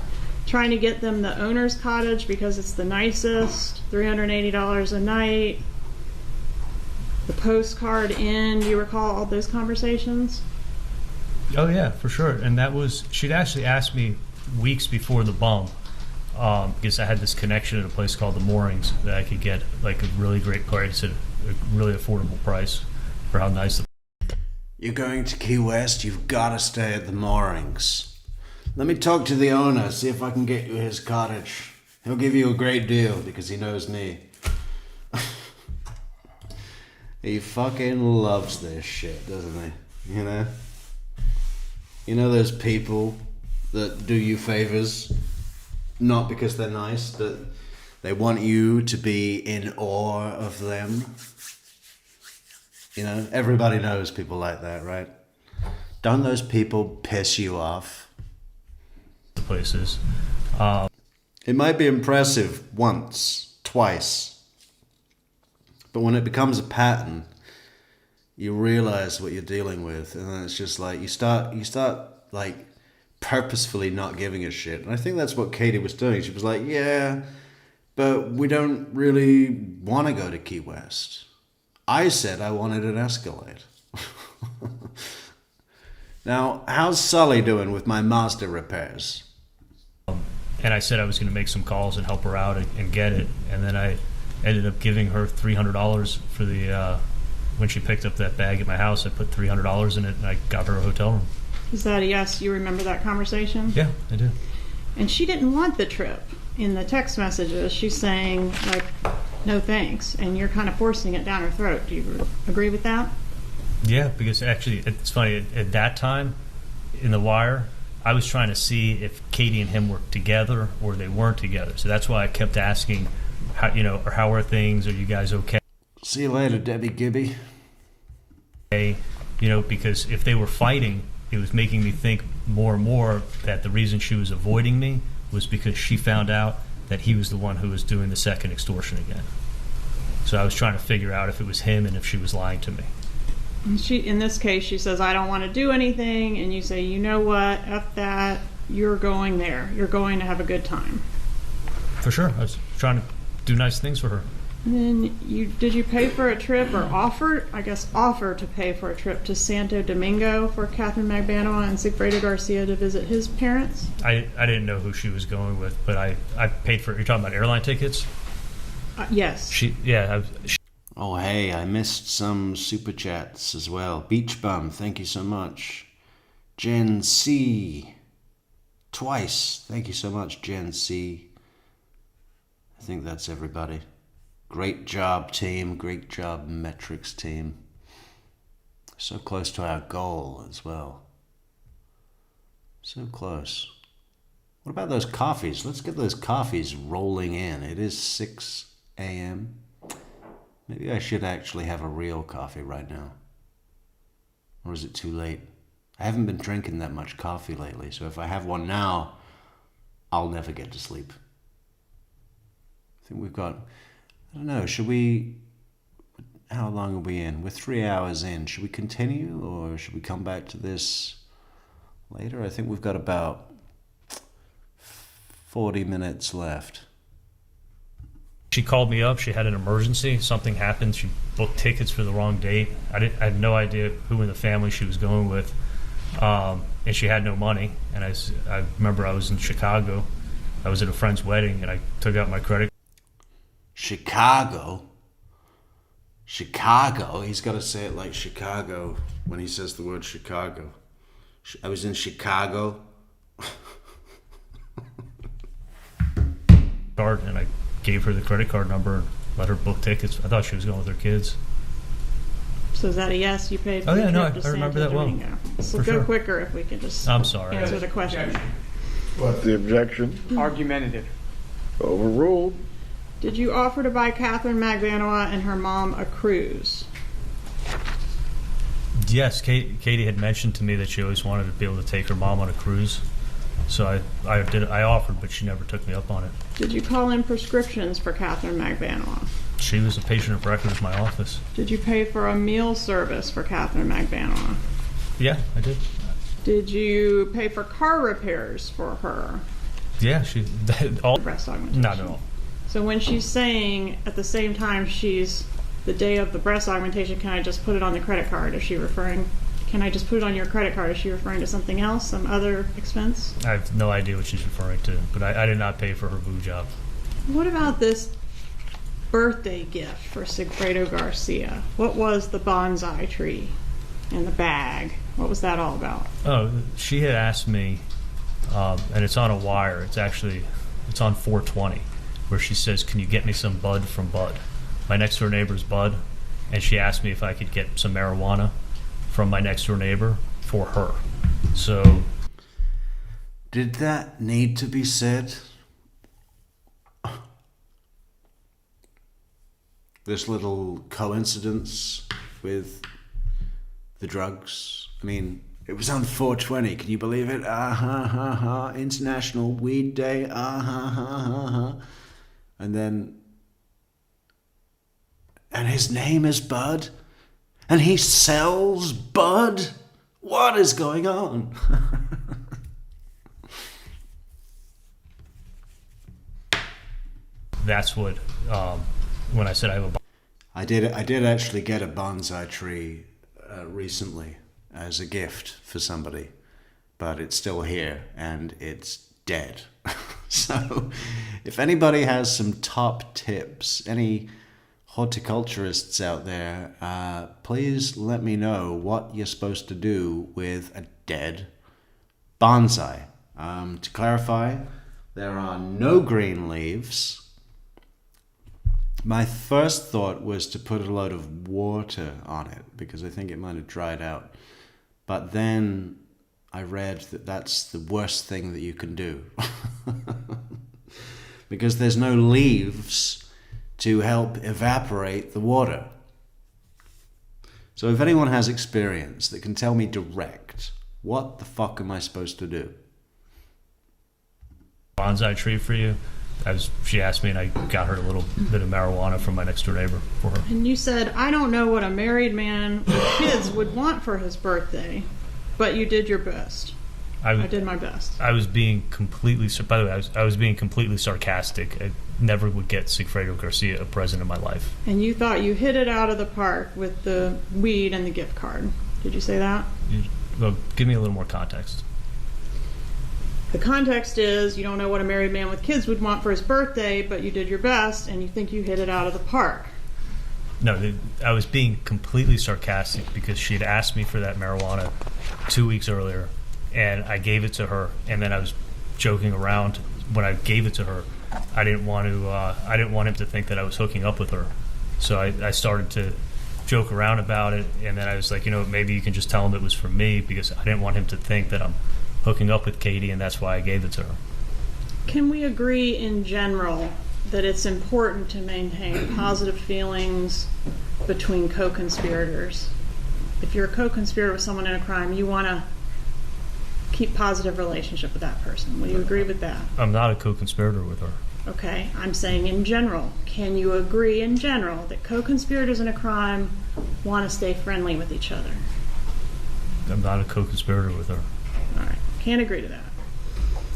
Trying to get them the owner's cottage because it's the nicest, $380 a night. The postcard inn. Do you recall all those conversations? Oh yeah, for sure. And she'd actually asked me weeks before the bump, because I had this connection at a place called the Moorings that I could get like a really great price at a really affordable price for how nice the... You're going to Key West, you've got to stay at the Moorings. Let me talk to the owner, see if I can get you his cottage. He'll give you a great deal because he knows me. He fucking loves this shit, doesn't he? You know? You know those people that do you favors, not because they're nice, that they want you to be in awe of them? You know, everybody knows people like that, right? Don't those people piss you off? The places. It might be impressive once, twice, but when it becomes a pattern, you realize what you're dealing with, and then it's just like you start like purposefully not giving a shit. And I think that's what Katie was doing. She was like, yeah, but we don't really want to go to Key West. I said I wanted an Escalade. Now, how's Sully doing with my Mazda repairs? And I said I was going to make some calls and help her out and get it. And then I ended up giving her $300 for the, when she picked up that bag at my house, I put $300 in it and I got her a hotel room. Is that a yes? You remember that conversation? Yeah, I do. And she didn't want the trip. In the text messages, she's saying, like, no thanks. And you're kind of forcing it down her throat. Do you agree with that? Yeah, because actually, it's funny, at that time, in The Wire, I was trying to see if Katie and him were together or they weren't together. So that's why I kept asking, how are things? Are you guys okay? See you later, Debbie Gibby. Because if they were fighting, it was making me think more and more that the reason she was avoiding me was because she found out that he was the one who was doing the second extortion again. So I was trying to figure out if it was him and if she was lying to me. In this case, she says, I don't want to do anything. And you say, you know what? F that. You're going there. You're going to have a good time. For sure. I was trying to do nice things for her. And then did you pay for a trip or offer to pay for a trip to Santo Domingo for Catherine Magbanua and Sigfredo Garcia to visit his parents? I didn't know who she was going with, but I paid for, you're talking about airline tickets? Yes. Oh, hey, I missed some super chats as well. Beach Bum, thank you so much. Gen C, twice. Thank you so much, Gen C. I think that's everybody. Great job, team. Great job, Metrix team. So close to our goal as well. So close. What about those coffees? Let's get those coffees rolling in. It is 6 a.m. Maybe I should actually have a real coffee right now. Or is it too late? I haven't been drinking that much coffee lately, so if I have one now, I'll never get to sleep. I think we've got, I don't know, should we, how long are we in? We're 3 hours in. Should we continue or should we come back to this later? I think we've got about 40 minutes left. She called me up. She had an emergency. Something happened. She booked tickets for the wrong date. I had no idea who in the family she was going with. And she had no money. And I remember I was in Chicago. I was at a friend's wedding, and I took out my credit. Chicago? Chicago? He's got to say it like Chicago when he says the word Chicago. I was in Chicago. Card, and I gave her the credit card number and let her book tickets. I thought she was going with her kids. So is that a yes? You paid for Oh, yeah, the no, trip to I remember Santo that well. Domingo. So For go sure. quicker if we could just I'm sorry. answer the question. What's the objection? Argumentative. Overruled. Did you offer to buy Catherine Magbanua and her mom a cruise? Yes, Katie had mentioned to me that she always wanted to be able to take her mom on a cruise. So I offered, but she never took me up on it. Did you call in prescriptions for Catherine Magbanua? She was a patient of record of my office. Did you pay for a meal service for Catherine Magbanua? Yeah, I did. Did you pay for car repairs for her? Yeah, all breast augmentation. Not at all. So when she's saying at the same time she's the day of the breast augmentation, can I just put it on the credit card? Is she referring? Can I just put it on your credit card? Is she referring to something else, some other expense? I have no idea what she's referring to, but I did not pay for her boo job. What about this birthday gift for Sigfredo Garcia? What was the bonsai tree in the bag? What was that all about? Oh, she had asked me, and it's on a wire. It's on 420, where she says, "Can you get me some bud from Bud?" My next door neighbor's Bud, and she asked me if I could get some marijuana from my next door neighbor for her. So, did that need to be said? This little coincidence with the drugs. I mean, it was on 420. Can you believe it? International Weed Day. And his name is Bud, and he sells bud. What is going on? that's what. When I said I have a. I did actually get a bonsai tree recently as a gift for somebody, but it's still here and it's dead. So if anybody has some top tips, any horticulturists out there, please let me know what you're supposed to do with a dead bonsai. To clarify, there are no green leaves. My first thought was to put a load of water on it because I think it might have dried out. But then I read that that's the worst thing that you can do. Because there's no leaves to help evaporate the water. So if anyone has experience that can tell me direct, what the fuck am I supposed to do? Bonsai tree for you. She asked me, and I got her a little bit of marijuana from my next door neighbor for her. And you said, I don't know what a married man with kids would want for his birthday, but you did your best. I did my best. I was being completely. By the way, I was being completely sarcastic. I never would get Sigfredo Garcia a present in my life. And you thought you hit it out of the park with the weed and the gift card. Did you say that? Well, give me a little more context. The context is you don't know what a married man with kids would want for his birthday, but you did your best, and you think you hit it out of the park. No, I was being completely sarcastic because she had asked me for that marijuana 2 weeks earlier, and I gave it to her, and then I was joking around when I gave it to her I didn't want him to think that I was hooking up with her. So I started to joke around about it, and then I was like, maybe you can just tell him it was for me, because I didn't want him to think that I'm hooking up with Katie, and that's why I gave it to her. Can we agree in general that it's important to maintain positive feelings between co-conspirators? If you're a co-conspirator with someone in a crime, you want to keep positive relationship with that person. Will you agree with that? I'm not a co-conspirator with her. Okay, I'm saying in general. Can you agree in general that co-conspirators in a crime want to stay friendly with each other? I'm not a co-conspirator with her. All right, can't agree to that.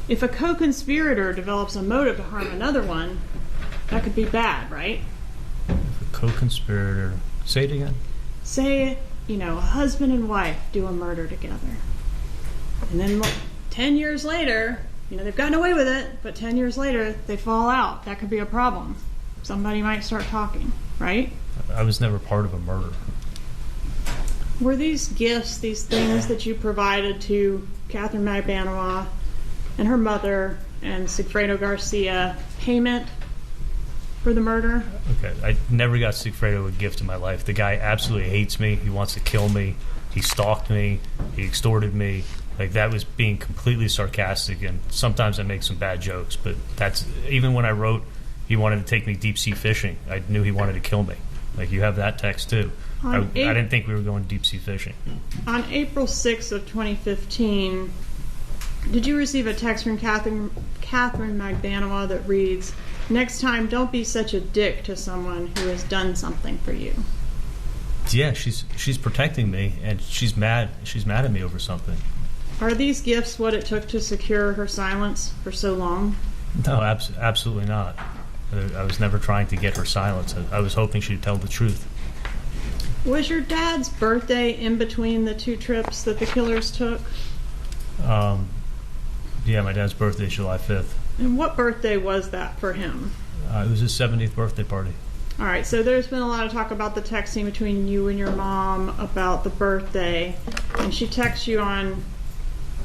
If a co-conspirator develops a motive to harm another one, that could be bad, right? If a co-conspirator... Say it again. Say, a husband and wife do a murder together. And then 10 years later, they've gotten away with it, but 10 years later, they fall out. That could be a problem. Somebody might start talking, right? I was never part of a murder. Were these gifts, these things that you provided to Catherine Magbanua and her mother and Sigfredo Garcia payment for the murder? Okay, I never got Sigfredo a gift in my life. The guy absolutely hates me. He wants to kill me. He stalked me. He extorted me. Like, that was being completely sarcastic, and sometimes I make some bad jokes, but that's, even when I wrote he wanted to take me deep sea fishing, I knew he wanted to kill me. Like, you have that text too. I didn't think we were going deep sea fishing. On April 6th of 2015, did you receive a text from Catherine Magbanua that reads, "Next time, don't be such a dick to someone who has done something for you"? Yeah, she's protecting me, and she's mad at me over something. Are these gifts what it took to secure her silence for so long? No, absolutely not. I was never trying to get her silence. I was hoping she'd tell the truth. Was your dad's birthday in between the two trips that the killers took? Yeah, my dad's birthday is July 5th. And what birthday was that for him? It was his 70th birthday party. All right, so there's been a lot of talk about the texting between you and your mom about the birthday. And she texts you on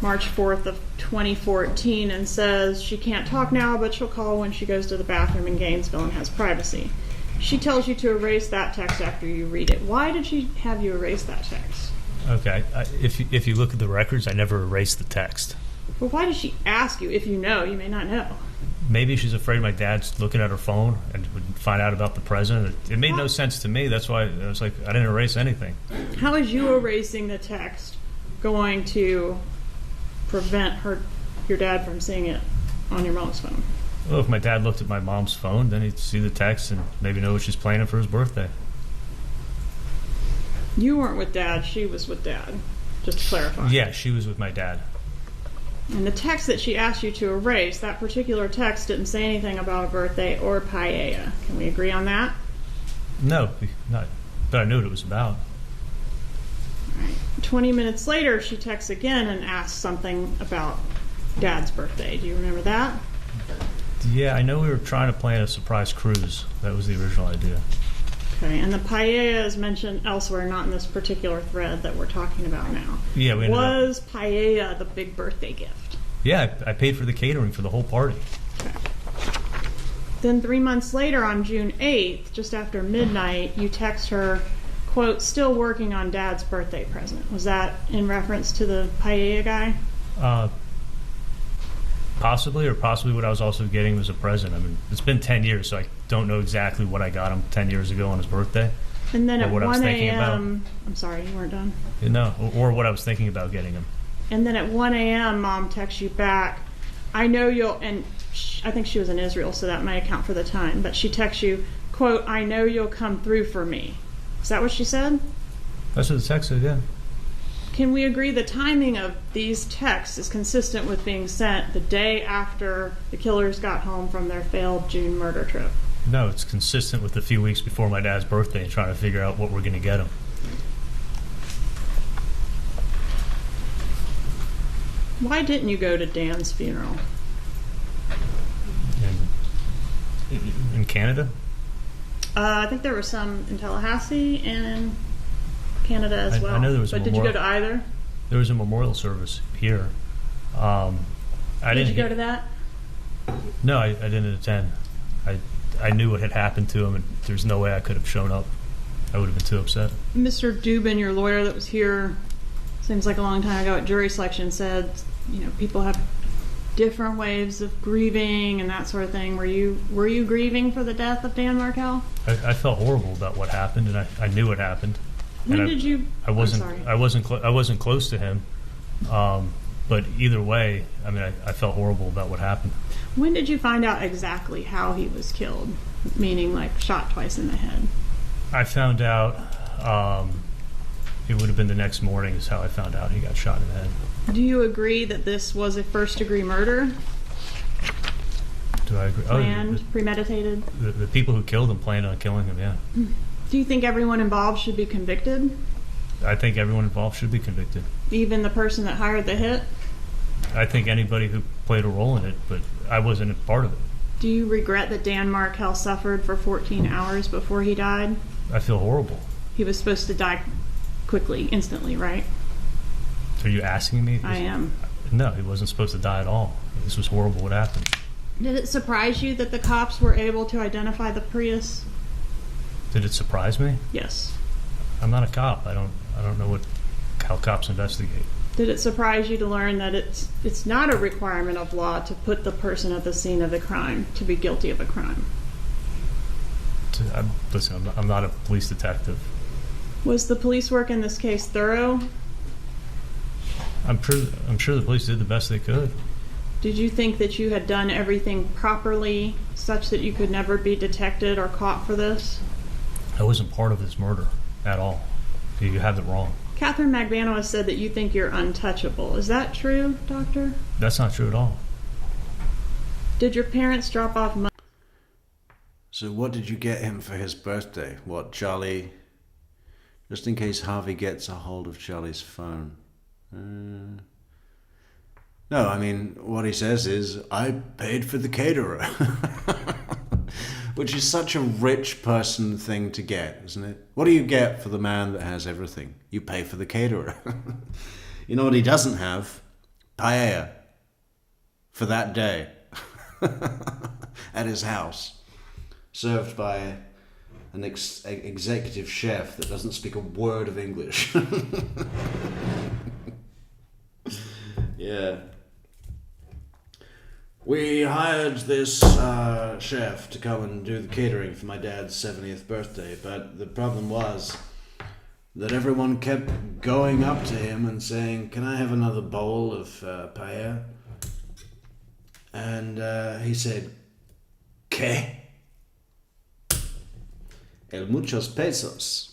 March 4th of 2014 and says she can't talk now, but she'll call when she goes to the bathroom in Gainesville and has privacy. She tells you to erase that text after you read it. Why did she have you erase that text? Okay, if you look at the records, I never erased the text. But why did she ask you? If you know, you may not know. Maybe she's afraid my dad's looking at her phone and would find out about the president. It made no sense to me. That's why I was like, I didn't erase anything. How is you erasing the text going to prevent your dad from seeing it on your mom's phone? Well, if my dad looked at my mom's phone, then he'd see the text and maybe know what she's planning for his birthday. You weren't with Dad, she was with Dad, just to clarify. Yeah, she was with my dad. And the text that she asked you to erase, that particular text didn't say anything about a birthday or paella. Can we agree on that? No, not, but I knew what it was about. All right. 20 minutes later, she texts again and asks something about Dad's birthday. Do you remember that? Yeah, I know we were trying to plan a surprise cruise. That was the original idea. Okay, and the paella is mentioned elsewhere, not in this particular thread that we're talking about now. Yeah, we was paella the big birthday gift? Yeah, I paid for the catering for the whole party. Okay. Then 3 months later, on June 8th, just after midnight, you text her, quote, "still working on Dad's birthday present." Was that in reference to the paella guy? Possibly what I was also getting was a present. I mean, it's been 10 years, so I don't know exactly what I got him 10 years ago on his birthday. And then at what 1 I was thinking about. a.m., I'm sorry, you weren't done? No, or what I was thinking about getting him. And then at 1 a.m., Mom texts you back, "I know you'll," and I think she was in Israel, so that might account for the time, but she texts you, quote, "I know you'll come through for me." Is that what she said? That's what the text said, yeah. Can we agree the timing of these texts is consistent with being sent the day after the killers got home from their failed June murder trip? No, it's consistent with a few weeks before my dad's birthday and trying to figure out what we're going to get him. Why didn't you go to Dan's funeral? In Canada? I think there were some in Tallahassee and in Canada as well. I know there was but did you go to either? There was a memorial service here. Did you go to that? No, I didn't attend. I knew what had happened to him, and there's no way I could have shown up. I would have been too upset. Mr. Dubin, your lawyer that was here, seems like a long time ago at jury selection, said, you know, people have different ways of grieving and that sort of thing. Were you grieving for the death of Dan Markel? I felt horrible about what happened, and I knew what happened. When did you? I wasn't close to him, but either way, I mean, I felt horrible about what happened. When did you find out exactly how he was killed? Meaning, like, shot twice in the head. I found out. It would have been the next morning is how I found out he got shot in the head. Do you agree that this was a first-degree murder? Do I agree? Planned, premeditated? The people who killed him planned on killing him, yeah. Do you think everyone involved should be convicted? I think everyone involved should be convicted. Even the person that hired the hit? I think anybody who played a role in it, but I wasn't a part of it. Do you regret that Dan Markel suffered for 14 hours before he died? I feel horrible. He was supposed to die quickly, instantly, right? Are you asking me? I am. No, he wasn't supposed to die at all. This was horrible what happened. Did it surprise you that the cops were able to identify the Prius? Did it surprise me? Yes. I'm not a cop. I don't know how cops investigate. Did it surprise you to learn that it's not a requirement of law to put the person at the scene of the crime to be guilty of a crime? Listen, I'm not a police detective. Was the police work in this case thorough? I'm sure the police did the best they could. Did you think that you had done everything properly such that you could never be detected or caught for this? I wasn't part of this murder at all. You have it wrong. Catherine Magbanua said that you think you're untouchable. Is that true, Doctor? That's not true at all. Did your parents drop off money? So what did you get him for his birthday? What, Charlie? Just in case Harvey gets a hold of Charlie's phone. No, I mean, what he says is, I paid for the caterer. Which is such a rich person thing to get, isn't it? What do you get for the man that has everything? You pay for the caterer. You know what he doesn't have? Paella. For that day. At his house. Served by an executive chef that doesn't speak a word of English. Yeah. We hired this chef to come and do the catering for my dad's 70th birthday, but the problem was that everyone kept going up to him and saying, "Can I have another bowl of paella?" And he said, "¿Qué? El muchos pesos."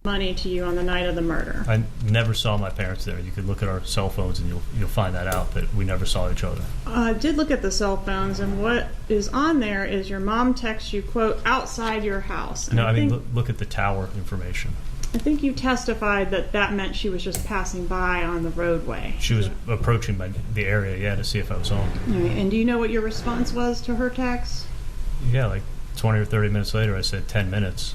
Money to you on the night of the murder. I never saw my parents there. You could look at our cell phones and you'll find that out, that we never saw each other. I did look at the cell phones, and what is on there is your mom texts you, quote, outside your house. And No, I mean, look at the tower information. I think you testified that meant she was just passing by on the roadway. She was approaching the area, yeah, to see if I was home. All right, and do you know what your response was to her text? Yeah, like 20 or 30 minutes later, I said 10 minutes.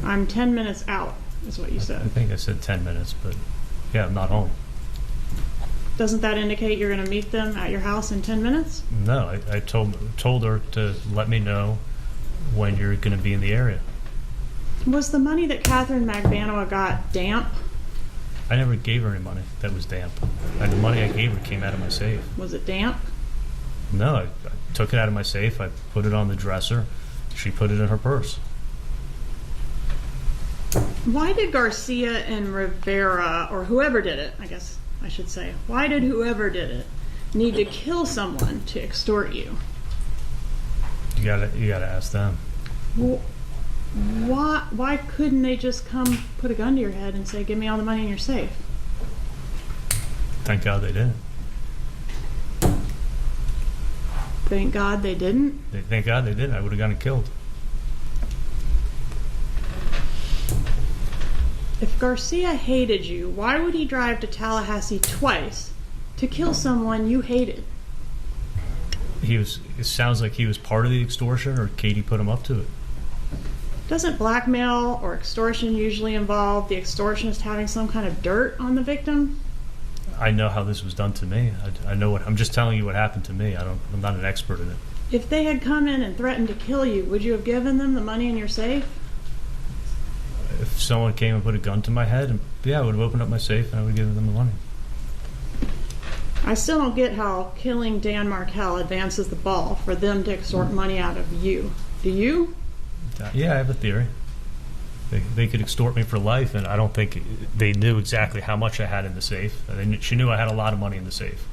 I'm 10 minutes out, is what you said. I think I said 10 minutes, but yeah, I'm not home. Doesn't that indicate you're going to meet them at your house in 10 minutes? No, I told her to let me know when you're going to be in the area. Was the money that Catherine Magbanua got damp? I never gave her any money that was damp. And the money I gave her came out of my safe. Was it damp? No, I took it out of my safe. I put it on the dresser. She put it in her purse. Why did Garcia and Rivera, or whoever did it, I guess I should say, why did whoever did it need to kill someone to extort you? You gotta ask them. Well, why couldn't they just come put a gun to your head and say, "Give me all the money in your safe"? Thank God they didn't. Thank God they didn't? Thank God they didn't. I would have gotten killed. If Garcia hated you, why would he drive to Tallahassee twice to kill someone you hated? It sounds like he was part of the extortion, or Katie put him up to it. Doesn't blackmail or extortion usually involve the extortionist having some kind of dirt on the victim? I know how this was done to me. I know what I'm just telling you what happened to me. I'm not an expert in it. If they had come in and threatened to kill you, would you have given them the money in your safe? If someone came and put a gun to my head, and yeah, I would have opened up my safe and I would have given them the money. I still don't get how killing Dan Markel advances the ball for them to extort money out of you. Do you? Yeah, I have a theory. They could extort me for life, and I don't think they knew exactly how much I had in the safe. She knew I had a lot of money in the safe.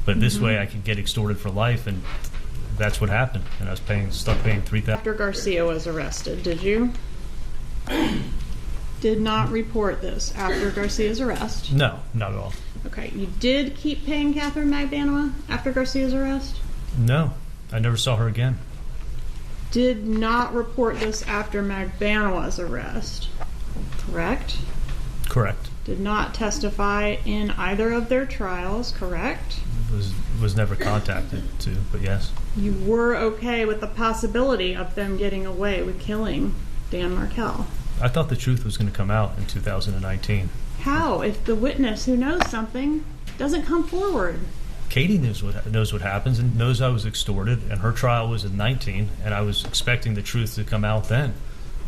But this way I could get extorted for life, and that's what happened. And I was stuck paying $3,000. After Garcia was arrested, did you? Did not report this after Garcia's arrest? No, not at all. Okay, you did keep paying Catherine Magbanua after Garcia's arrest? No, I never saw her again. Did not report this after Magbanua's arrest, correct? Correct. Did not testify in either of their trials, correct? Was never contacted to, but yes. You were okay with the possibility of them getting away with killing Dan Markel. I thought the truth was going to come out in 2019. How, if the witness who knows something doesn't come forward? Katie knows what happens and knows I was extorted, and her trial was in 19, and I was expecting the truth to come out then.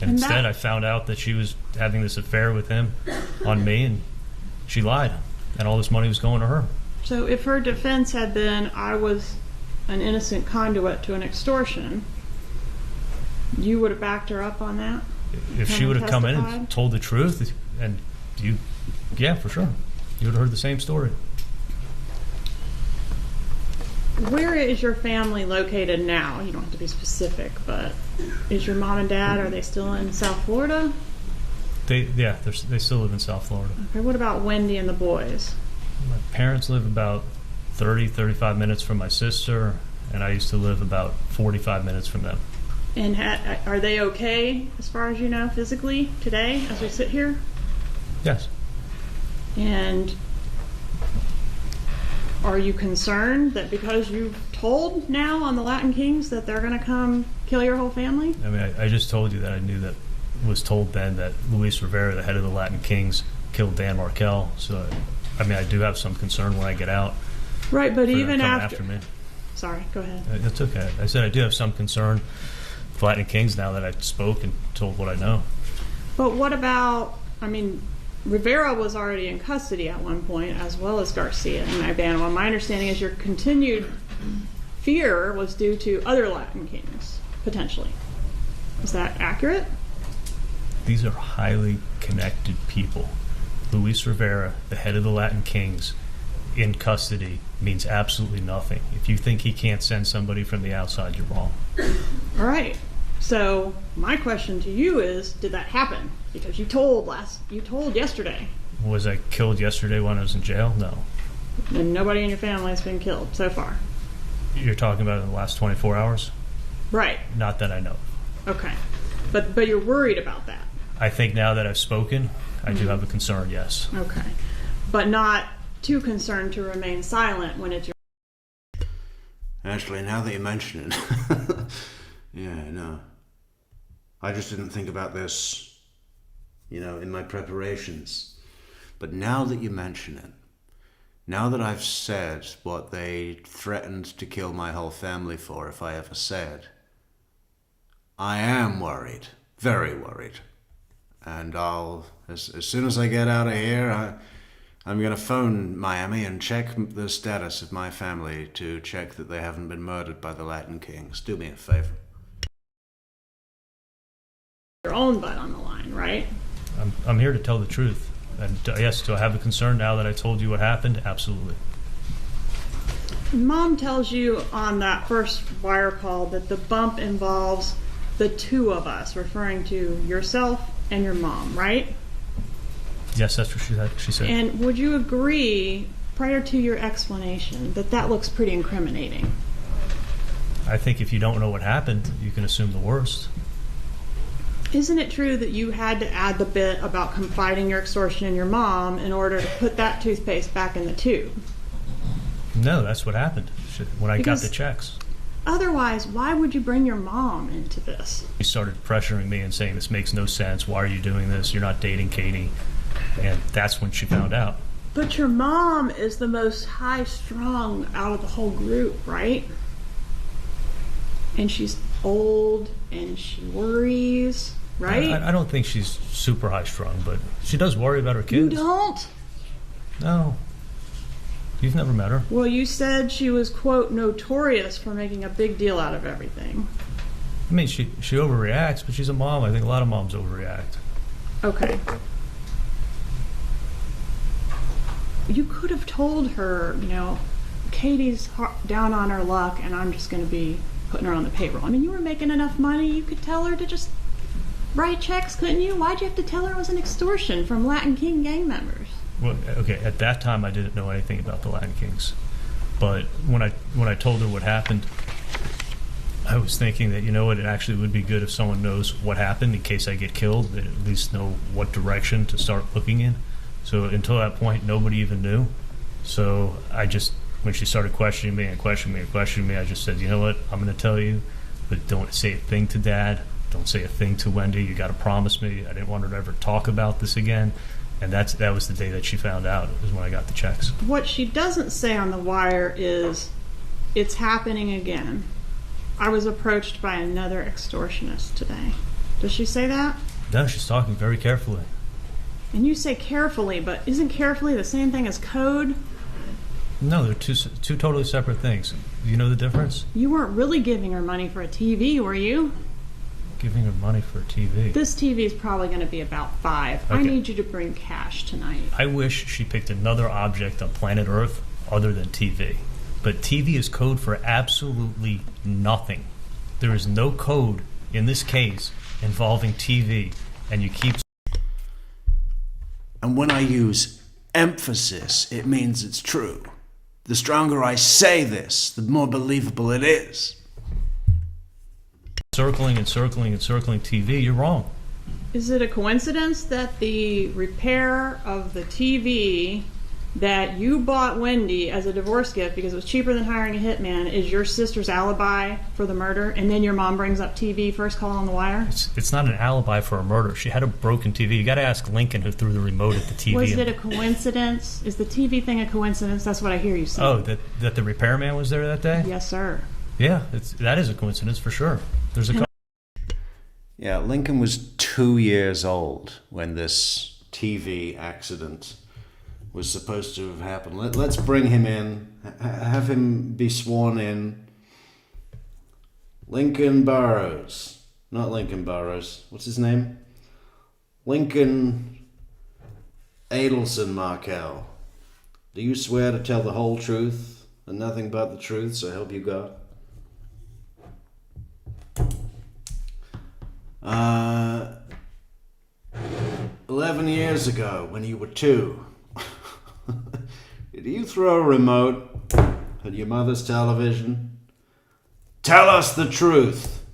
And instead, I found out that she was having this affair with him on me, and she lied, and all this money was going to her. So if her defense had been, I was an innocent conduit to an extortion, you would have backed her up on that? If she would have come in and told the truth, and yeah, for sure. You would have heard the same story. Where is your family located now? You don't have to be specific, but is your mom and dad, are they still in South Florida? They still live in South Florida. Okay, what about Wendy and the boys? My parents live about 35 minutes from my sister, and I used to live about 45 minutes from them. And are they okay, as far as you know, physically today, as we sit here? Yes. And are you concerned that because you've told now on the Latin Kings that they're going to come kill your whole family? I mean, I just told you that I knew that, was told then that Luis Rivera, the head of the Latin Kings, killed Dan Markel. So, I mean, I do have some concern when I get out. Right, but even after me. Sorry, go ahead. That's okay. I said I do have some concern with Latin Kings now that I spoke and told what I know. But what about, I mean, Rivera was already in custody at one point, as well as Garcia and Magbanua. My understanding is your continued fear was due to other Latin kings, potentially. Is that accurate? These are highly connected people. Luis Rivera, the head of the Latin Kings, in custody means absolutely nothing. If you think he can't send somebody from the outside, you're wrong. All right. So my question to you is, did that happen? Because you told yesterday. Was I killed yesterday when I was in jail? No. And nobody in your family has been killed so far. You're talking about in the last 24 hours? Right. Not that I know. Okay. But you're worried about that. I think now that I've spoken, I do have a concern, yes. Okay. But not too concerned to remain silent when it's your... Actually, now that you mention it, yeah, no. I just didn't think about this, in my preparations. But now that you mention it, now that I've said what they threatened to kill my whole family for if I ever said, I am worried, very worried. And as soon as I get out of here, I'm going to phone Miami and check the status of my family to check that they haven't been murdered by the Latin Kings. Do me a favor. Your own butt on the line, right? I'm here to tell the truth. And yes, do I have a concern now that I told you what happened? Absolutely. Mom tells you on that first wire call that the bump involves the two of us, referring to yourself and your mom, right? Yes, that's what she said. And would you agree, prior to your explanation, that looks pretty incriminating? I think if you don't know what happened, you can assume the worst. Isn't it true that you had to add the bit about confiding your extortion in your mom in order to put that toothpaste back in the tube? No, that's what happened when I got the checks. Otherwise, why would you bring your mom into this? He started pressuring me and saying, this makes no sense. Why are you doing this? You're not dating Katie. And that's when she found out. But your mom is the most high-strung out of the whole group, right? And she's old and she worries, right? I don't think she's super high-strung, but she does worry about her kids. You don't? No. You've never met her. Well, you said she was, quote, notorious for making a big deal out of everything. I mean, she overreacts, but she's a mom. I think a lot of moms overreact. Okay. You could have told her, you know, Katie's down on her luck and I'm just going to be putting her on the payroll. I mean, you were making enough money, you could tell her to just write checks, couldn't you? Why'd you have to tell her it was an extortion from Latin King gang members? Well, okay, at that time I didn't know anything about the Latin Kings. But when I told her what happened, I was thinking that, you know what, it actually would be good if someone knows what happened in case I get killed. They at least know what direction to start looking in. So until that point, nobody even knew. So I just, when she started questioning me, I just said, you know what, I'm going to tell you, but don't say a thing to Dad. Don't say a thing to Wendy. You got to promise me. I didn't want her to ever talk about this again. And that was the day that she found out, is when I got the checks. What she doesn't say on the wire is, it's happening again. I was approached by another extortionist today. Does she say that? No, she's talking very carefully. And you say carefully, but isn't carefully the same thing as code? No, they're two totally separate things. Do you know the difference? You weren't really giving her money for a TV, were you? Giving her money for a TV. This TV is probably going to be about $5. Okay. I need you to bring cash tonight. I wish she picked another object on planet Earth other than TV. But TV is code for absolutely nothing. There is no code in this case involving TV, and you keep... And when I use emphasis, it means it's true. The stronger I say this, the more believable it is. Circling TV, you're wrong. Is it a coincidence that the repair of the TV that you bought Wendy as a divorce gift because it was cheaper than hiring a hitman is your sister's alibi for the murder, and then your mom brings up TV, first call on the wire? It's not an alibi for a murder. She had a broken TV. You got to ask Lincoln, who threw the remote at the TV. Was it a coincidence? Is the TV thing a coincidence? That's what I hear you say. Oh, that the repairman was there that day? Yes, sir. Yeah, that is a coincidence for sure. There's a... Yeah, Lincoln was 2 years old when this TV accident was supposed to have happened. Let's bring him in, have him be sworn in. Lincoln Burrows. Not Lincoln Burrows. What's his name? Lincoln Adelson Markel. Do you swear to tell the whole truth and nothing but the truth, so help you God? 11 years ago, when you were 2, did you throw a remote at your mother's television? Tell us the truth.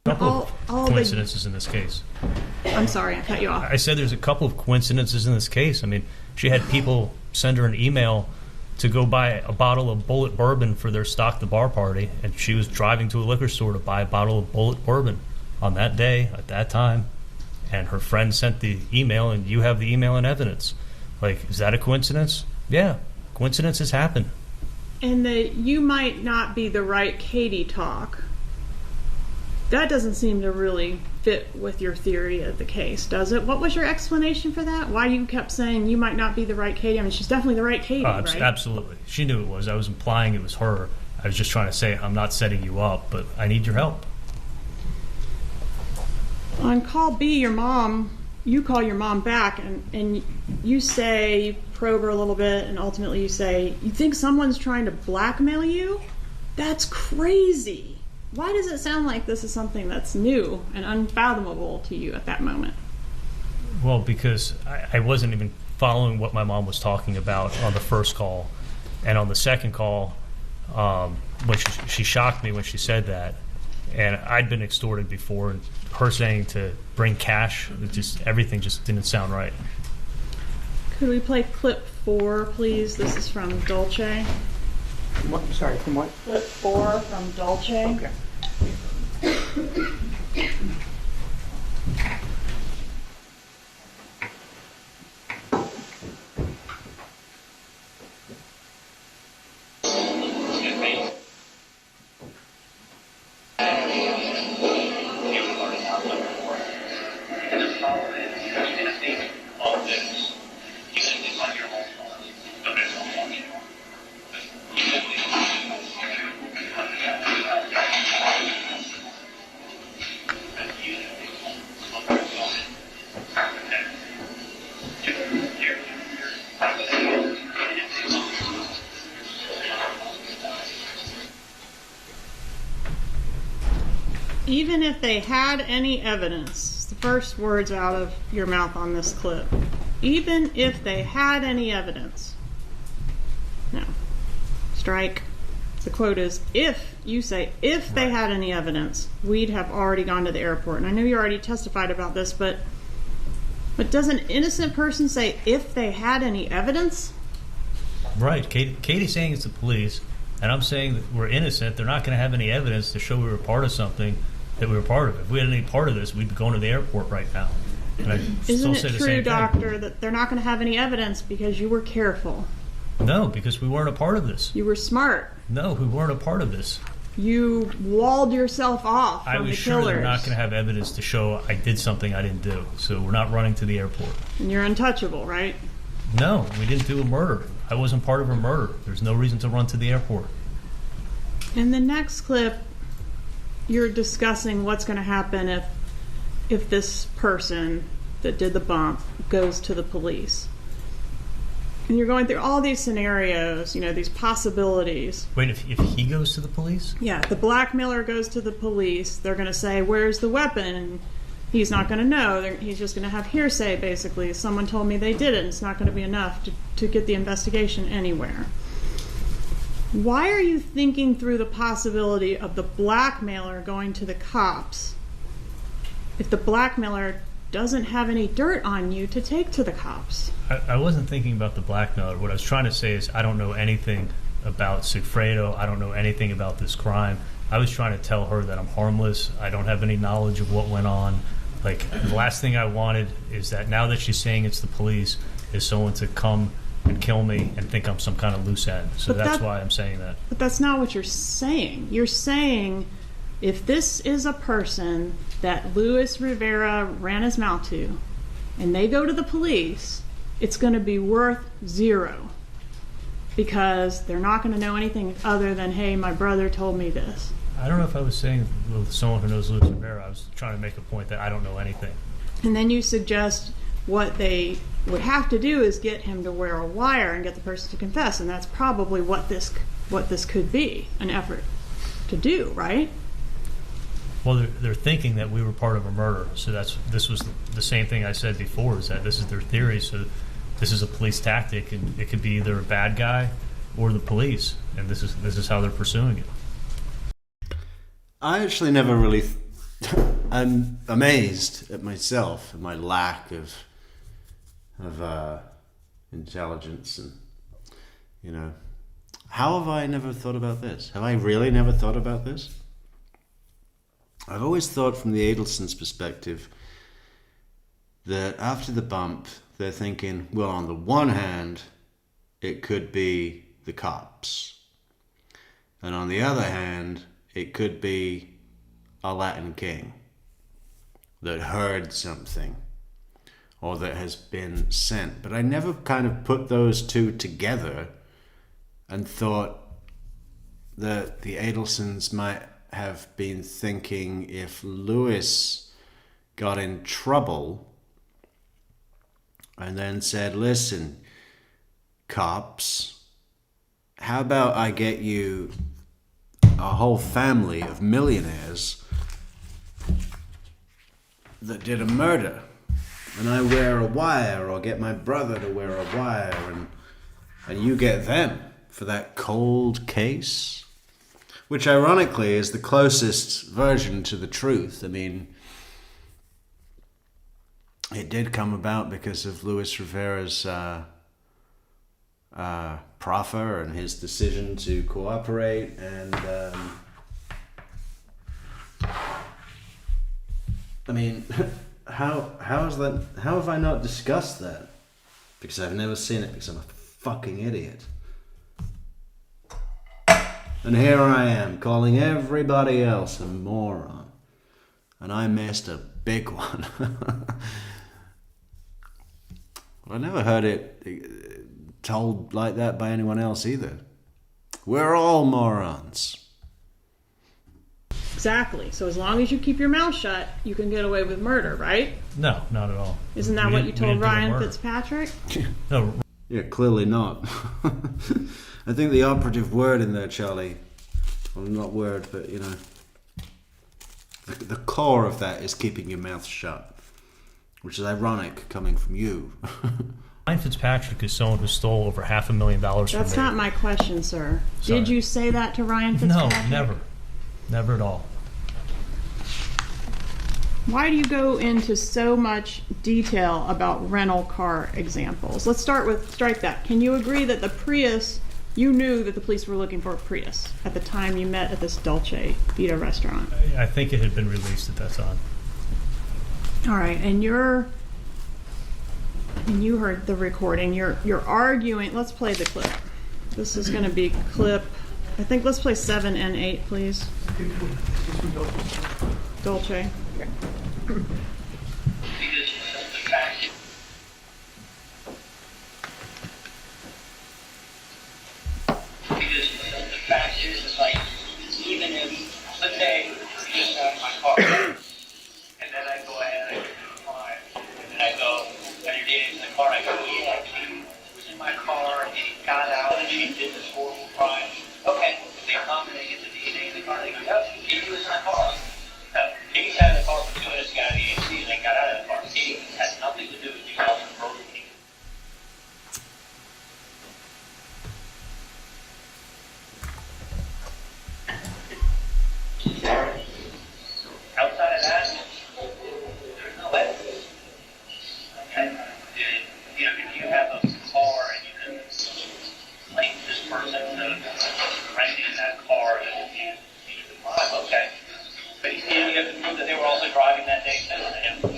A couple of coincidences in this case. I'm sorry, I cut you off. I said there's a couple of coincidences in this case. I mean, she had people send her an email to go buy a bottle of Bullet bourbon for their Stock the Bar party, and she was driving to a liquor store to buy a bottle of Bullet bourbon on that day, at that time, and her friend sent the email, and you have the email and evidence. Like, is that a coincidence? Yeah, coincidences happen. And that you might not be the right Katie talk. That doesn't seem to really fit with your theory of the case, does it? What was your explanation for that? Why you kept saying you might not be the right Katie? I mean, she's definitely the right Katie, right? Absolutely. She knew it was. I was implying it was her. I was just trying to say, I'm not setting you up, but I need your help. On call B, your mom, you call your mom back and you say, you probe her a little bit, and ultimately you say, you think someone's trying to blackmail you? That's crazy. Why does it sound like this is something that's new and unfathomable to you at that moment? Well, because I wasn't even following what my mom was talking about on the first call. And on the second call, when she shocked me when she said that. And I'd been extorted before, and her saying to bring cash, everything just didn't sound right. Could we play clip 4, please? This is from Dolce. What? Sorry, from what? Clip 4 from Dolce. Okay. Even if they had any evidence, the first words out of your mouth on this clip, even if they had any evidence. No. Strike. The quote is, if you say, if they had any evidence, we'd have already gone to the airport. And I know you already testified about this, but does an innocent person say, if they had any evidence? Right. Katie's saying it's the police, and I'm saying that we're innocent. They're not going to have any evidence to show we were part of something that we were part of. If we had any part of this, we'd be going to the airport right now. And I Isn't still say it the true, same doctor, thing. that they're not going to have any evidence because you were careful? No, because we weren't a part of this. You were smart. No, we weren't a part of this. You walled yourself off from I was the sure they're killers. not going to have evidence to show I did something I didn't do. So we're not running to the airport. And you're untouchable, right? No, we didn't do a murder. I wasn't part of a murder. There's no reason to run to the airport. In the next clip, you're discussing what's going to happen if this person that did the bump goes to the police. And you're going through all these scenarios, these possibilities. Wait, if he goes to the police? Yeah, the blackmailer goes to the police. They're going to say, where's the weapon? And he's not going to know. He's just going to have hearsay, basically. Someone told me they did it, and it's not going to be enough to get the investigation anywhere. Why are you thinking through the possibility of the blackmailer going to the cops if the blackmailer doesn't have any dirt on you to take to the cops? I wasn't thinking about the blackmailer. What I was trying to say is I don't know anything about Sigfredo. I don't know anything about this crime. I was trying to tell her that I'm harmless. I don't have any knowledge of what went on. Like, the last thing I wanted is that now that she's saying it's the police, is someone to come and kill me and think I'm some kind of loose end. So that's why I'm saying that. But that's not what you're saying. You're saying if this is a person that Luis Rivera ran his mouth to, and they go to the police, it's going to be worth zero. Because they're not going to know anything other than, hey, my brother told me this. I don't know if I was saying with someone who knows Luis Rivera. I was trying to make a point that I don't know anything. And then you suggest what they would have to do is get him to wear a wire and get the person to confess, and that's probably what this could be, an effort to do, right? Well, they're thinking that we were part of a murder, so this was the same thing I said before, is that this is their theory, so this is a police tactic, and it could be either a bad guy or the police, and this is how they're pursuing it. I actually never really... I'm amazed at myself and my lack of intelligence, and how have I never thought about this? Have I really never thought about this? I've always thought from the Adelsons' perspective that after the bump they're thinking, well, on the one hand it could be the cops, and on the other hand it could be a Latin king that heard something or that has been sent. But I never kind of put those two together and thought that the Adelsons might have been thinking if Lewis got in trouble and then said, listen, cops, how about I get you a whole family of millionaires that did a murder, and I wear a wire, or get my brother to wear a wire, and you get them for that cold case, which ironically is the closest version to the truth. I mean, it did come about because of Luis Rivera's proffer and his decision to cooperate, and I mean, how is that? How have I not discussed that? Because I've never seen it, because I'm a fucking idiot. And here I am calling everybody else a moron, and I missed a big one. I never heard it told like that by anyone else either. We're all morons. Exactly. So as long as you keep your mouth shut, you can get away with murder, right? No, not at all. Isn't that what you told Ryan Fitzpatrick? No. Yeah, clearly not. I think the operative word in there, Charlie, well, not word, but The core of that is keeping your mouth shut, which is ironic coming from you. Ryan Fitzpatrick is someone who stole over $500,000 from me. That's not my question, sir. Sorry. Did you say that to Ryan No, Fitzpatrick? never. Never at all. Why do you go into so much detail about rental car examples? Let's start with, strike that. Can you agree that the Prius, you knew that the police were looking for a Prius at the time you met at this Dolce Vita restaurant? I think it had been released at that time. All right, and you heard the recording. You're arguing. Let's play the clip. This is going to be clip. I think let's play 7 and 8, please. Dolce. Because the fact is like, even if, let's say, you just got in my car, and then I go ahead and I get in the car, and then I go, and you're getting in the car, I go, yeah, she was in my car, and she got out, and she did this horrible crime. Okay, if they come and they get the DNA in the car, they go, yep, she was in my car. He sat in the car for 2 minutes, got the AC, and then got out of the car. He has nothing to do with you guys murdering me. Outside of that, there's no evidence. Okay? You know, if you have a car and you can link this person to renting that car that you drive, okay. But you have to prove that they were also driving that day and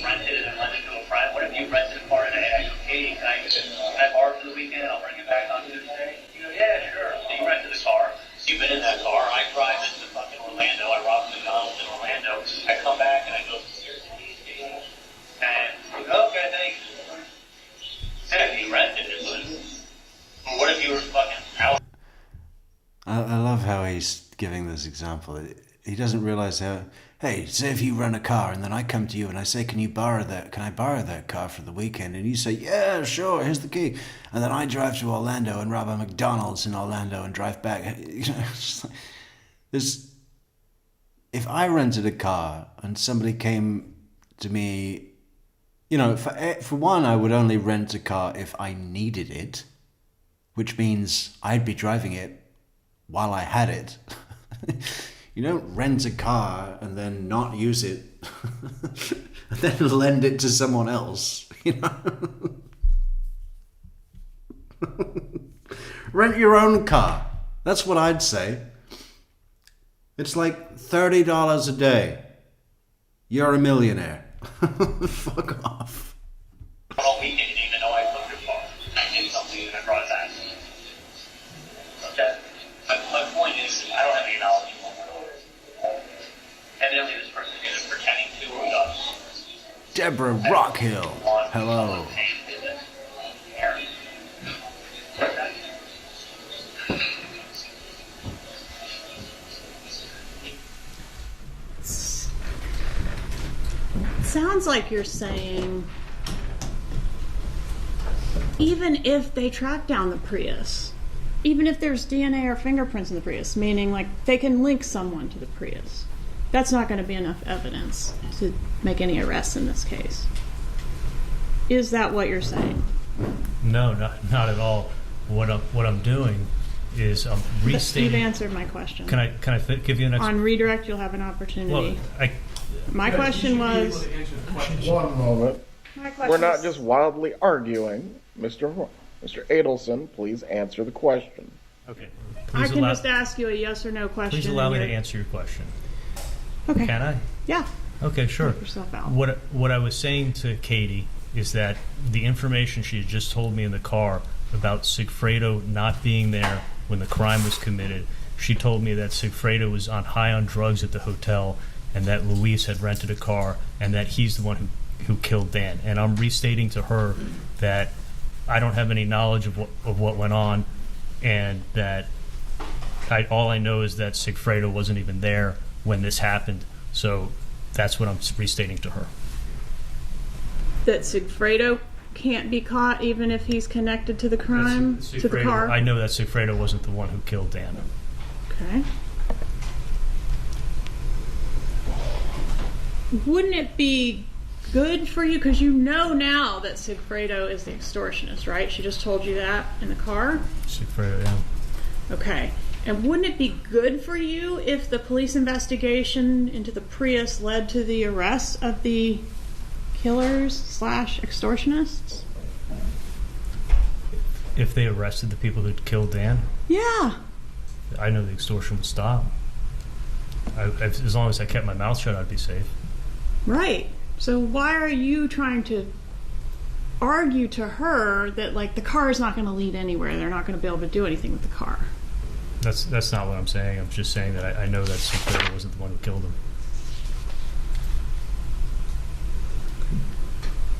rented it and lent it to a friend. What if you rented a car and hey, Katie, can I borrow it for the weekend and I'll bring it back on Tuesday? You go, yeah, sure. So you rented the car. You've been in that car. I drive into fucking Orlando. I rob McDonald's in Orlando. I come back and I go, here's the keys, Katie. And you go, okay, thanks. Yeah, you rented it, but what if you were fucking out? I love how he's giving this example. He doesn't realize how, hey, say if you rent a car and then I come to you and I say, can I borrow that car for the weekend? And you say, yeah, sure, here's the key. And then I drive to Orlando and rob a McDonald's in Orlando and drive back. You know, it's like, if I rented a car and somebody came to me, you know, for one, I would only rent a car if I needed it, which means I'd be driving it while I had it. You don't rent a car and then not use it and then lend it to someone else, you know? Rent your own car. That's what I'd say. It's like $30 a day. You're a millionaire. Fuck off. All weekend, even though I took your car, I did something and I brought it back. Okay? My point is, I don't have any knowledge. Evidently, this person is either pretending to or does. Deborah Rockhill. Hello. Sounds like you're saying even if they track down the Prius, even if there's DNA or fingerprints in the Prius, meaning like they can link someone to the Prius, that's not going to be enough evidence to make any arrests in this case. Is that what you're saying? No, not at all. What I'm doing is I'm restating. You've answered my question. Can I give you an On redirect, you'll have an opportunity. Well, my question was. One moment. My question We're not is- just wildly arguing. Mr. Adelson, please answer the question. Okay. I can just ask you a yes or no question. Please allow me to and answer your question. Okay. Can I? Yeah. Okay, sure. Help yourself out. What I was saying to Katie is that the information she had just told me in the car about Sigfredo not being there when the crime was committed, she told me that Sigfredo was high on drugs at the hotel and that Luis had rented a car and that he's the one who killed Dan. And I'm restating to her that I don't have any knowledge of what went on, and that all I know is that Sigfredo wasn't even there when this happened. So that's what I'm restating to her. That Sigfredo can't be caught even if he's connected to the crime, to the car? I know that Sigfredo wasn't the one who killed Dan. Okay. Wouldn't it be good for you, because you know now that Sigfredo is the extortionist, right? She just told you that in the car? Sigfredo, yeah. Okay. And wouldn't it be good for you if the police investigation into the Prius led to the arrest of the killers/extortionists? If they arrested the people that killed Dan, Yeah. I know the extortion would stop. As long as I kept my mouth shut, I'd be safe. Right. So why are you trying to argue to her that, like, the car is not going to lead anywhere? They're not going to be able to do anything with the car. That's not what I'm saying. I'm just saying that I know that Sigfredo wasn't the one who killed him.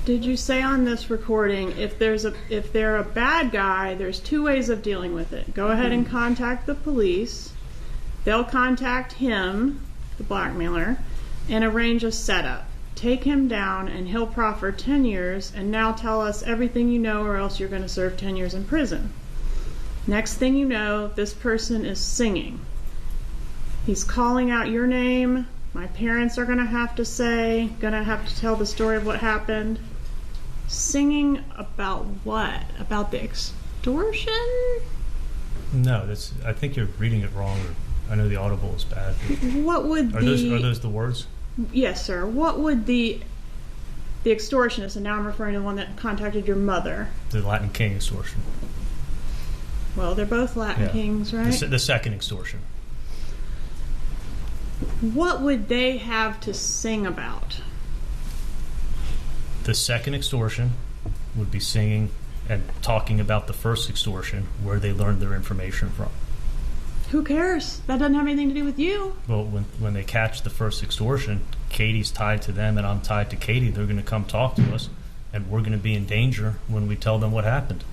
Did you say on this recording, if they're a bad guy, there's two ways of dealing with it? Go ahead and contact the police. They'll contact him, the blackmailer, and arrange a setup. Take him down, and he'll proffer 10 years, and now tell us everything you know, or else you're going to serve 10 years in prison. Next thing you know, this person is singing. He's calling out your name. My parents are going to have to tell the story of what happened. Singing about what? About the extortion? No, I think you're reading it wrong. I know the audible is bad. What would are those the words? Yes, sir. What would the extortionist, and now I'm referring to the one that contacted your mother. The Latin King extortion. Well, they're both Latin kings, right? The second extortion. What would they have to sing about? The second extortion would be singing and talking about the first extortion, where they learned their information from. Who cares? That doesn't have anything to do with you. Well, when they catch the first extortion, Katie's tied to them and I'm tied to Katie. They're going to come talk to us, and we're going to be in danger when we tell them what happened.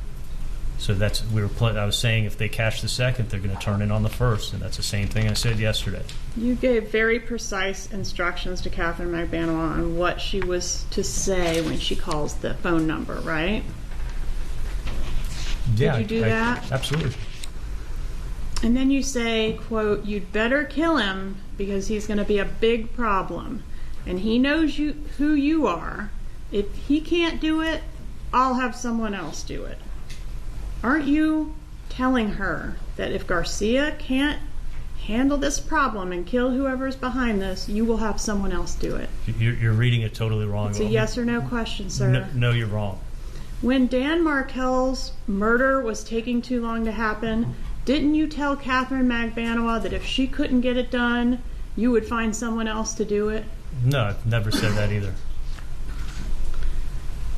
So I was saying if they catch the second, they're going to turn in on the first, and that's the same thing I said yesterday. You gave very precise instructions to Catherine Magbanua on what she was to say when she calls the phone number, right? Yeah, Did you do that? Absolutely. And then you say, quote, "You'd better kill him because he's going to be a big problem. And he knows who you are. If he can't do it, I'll have someone else do it." Aren't you telling her that if Garcia can't handle this problem and kill whoever's behind this, you will have someone else do it? You're reading it totally wrong. It's a yes or no question, sir. No, you're wrong. When Dan Markel's murder was taking too long to happen, didn't you tell Catherine Magbanua that if she couldn't get it done, you would find someone else to do it? No, I've never said that either.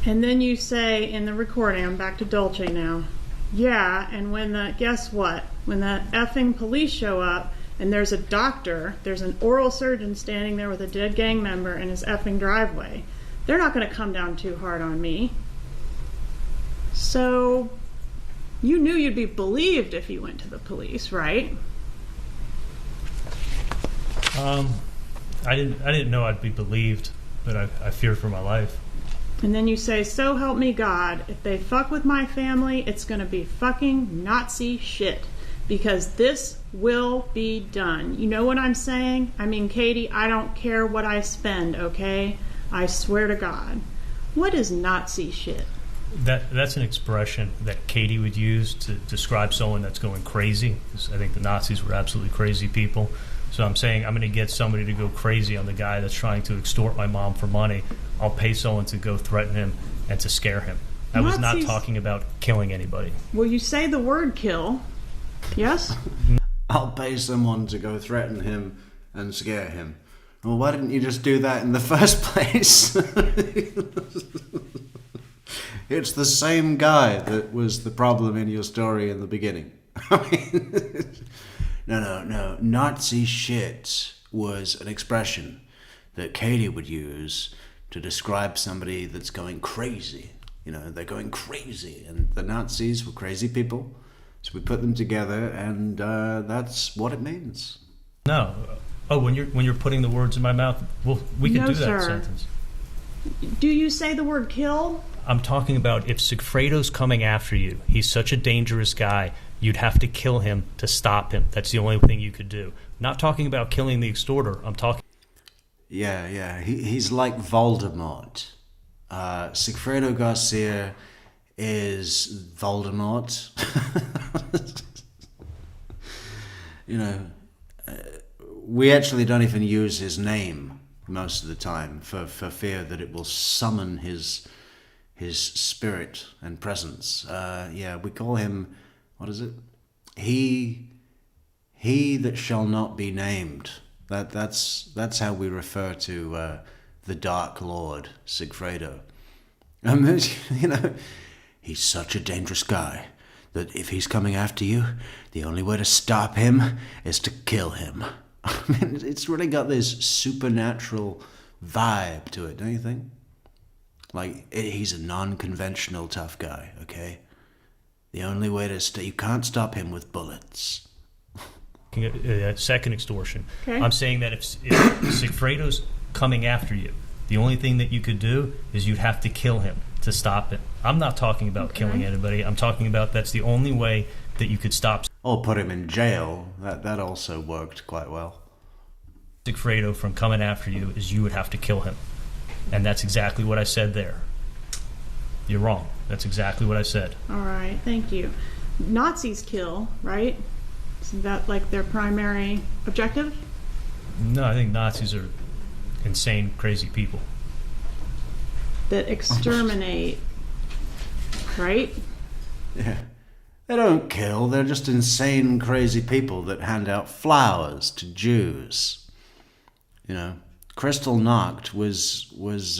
And then you say in the recording, I'm back to Dolce now, yeah, and guess what? When the effing police show up and there's a doctor, there's an oral surgeon standing there with a dead gang member in his effing driveway, they're not going to come down too hard on me. So you knew you'd be believed if you went to the police, right? I didn't know I'd be believed, but I feared for my life. And then you say, so help me God, if they fuck with my family, it's going to be fucking Nazi shit. Because this will be done. You know what I'm saying? I mean, Katie, I don't care what I spend, okay? I swear to God. What is Nazi shit? That's an expression that Katie would use to describe someone that's going crazy. Because I think the Nazis were absolutely crazy people. So I'm saying I'm going to get somebody to go crazy on the guy that's trying to extort my mom for money. I'll pay someone to go threaten him and to scare him. I was not talking about killing anybody. Well, you say the word kill. Yes? I'll pay someone to go threaten him and scare him. Well, why didn't you just do that in the first place? It's the same guy that was the problem in your story in the beginning. No. Nazi shit was an expression that Katie would use to describe somebody that's going crazy. You know, they're going crazy. And the Nazis were crazy people. So we put them together, and that's what it means. No. Oh, when you're putting the words in my mouth, well, we could do that sir. sentence. Do you say the word kill? I'm talking about if Sigfredo's coming after you, he's such a dangerous guy, you'd have to kill him to stop him. That's the only thing you could do. Not talking about killing the extorter. I'm talking... Yeah. He's like Voldemort. Sigfredo Garcia is Voldemort. You know, we actually don't even use his name most of the time for fear that it will summon his spirit and presence. We call him, what is it? He that shall not be named. That's how we refer to the Dark Lord, Sigfredo. You know, he's such a dangerous guy that if he's coming after you, the only way to stop him is to kill him. I mean, it's really got this supernatural vibe to it, don't you think? Like, he's a non-conventional tough guy, okay? The only way to you can't stop him with bullets. Second extortion. Okay. I'm saying that if Sigfredo's coming after you, the only thing that you could do is you'd have to kill him to stop him. I'm not talking about killing anybody. I'm talking about that's the only way that you could stop. Or put him in jail. That also worked quite well. Sigfredo from coming after you is you would have to kill him. And that's exactly what I said there. You're wrong. That's exactly what I said. All right, thank you. Nazis kill, right? Isn't that like their primary objective? No, I think Nazis are insane, crazy people. That exterminate, right? Yeah. They don't kill, they're just insane, crazy people that hand out flowers to Jews. You know, Kristallnacht was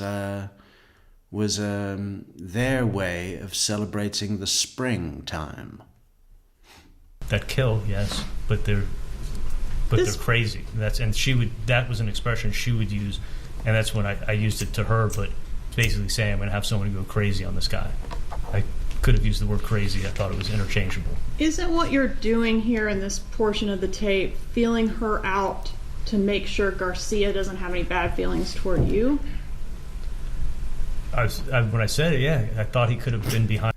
their way of celebrating the springtime. That kill, yes, but they're crazy. That was an expression she would use, and that's when I used it to her. But it's basically saying I'm going to have someone go crazy on this guy. I could have used the word crazy. I thought it was interchangeable. Isn't what you're doing here in this portion of the tape feeling her out to make sure Garcia doesn't have any bad feelings toward you? When I said it, yeah, I thought he could have been behind.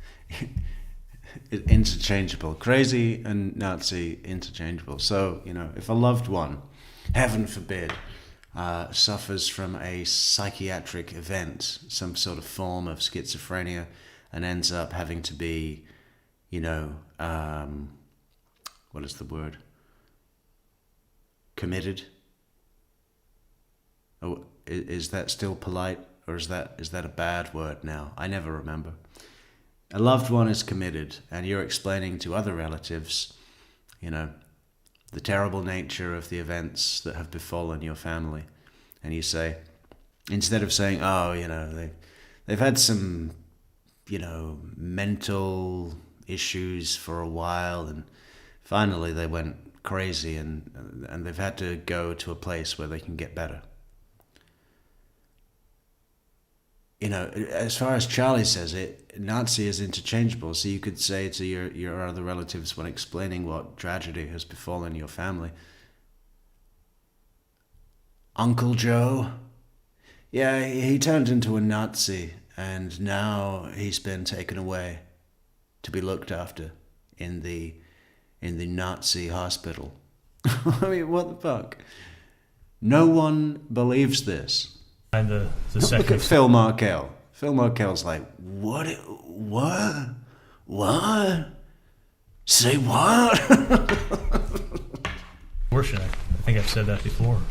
Interchangeable. Crazy and Nazi, interchangeable. So, you know, if a loved one, heaven forbid, suffers from a psychiatric event, some sort of form of schizophrenia, and ends up having to be, you know, what is the word? Committed? Oh, is that still polite, or is that a bad word now? I never remember. A loved one is committed, and you're explaining to other relatives, you know, the terrible nature of the events that have befallen your family. And you say, instead of saying, oh, you know, they've had some, you know, mental issues for a while, and finally they went crazy, and they've had to go to a place where they can get better. You know, as far as Charlie says it, Nazi is interchangeable. So you could say to your other relatives when explaining what tragedy has befallen your family, Uncle Joe, yeah, he turned into a Nazi, and now he's been taken away to be looked after in the Nazi hospital. I mean, what the fuck? No one believes this. And the Look at Phil Markel. Phil Markel's like, what? Say what? Abortion. I think I've said that before.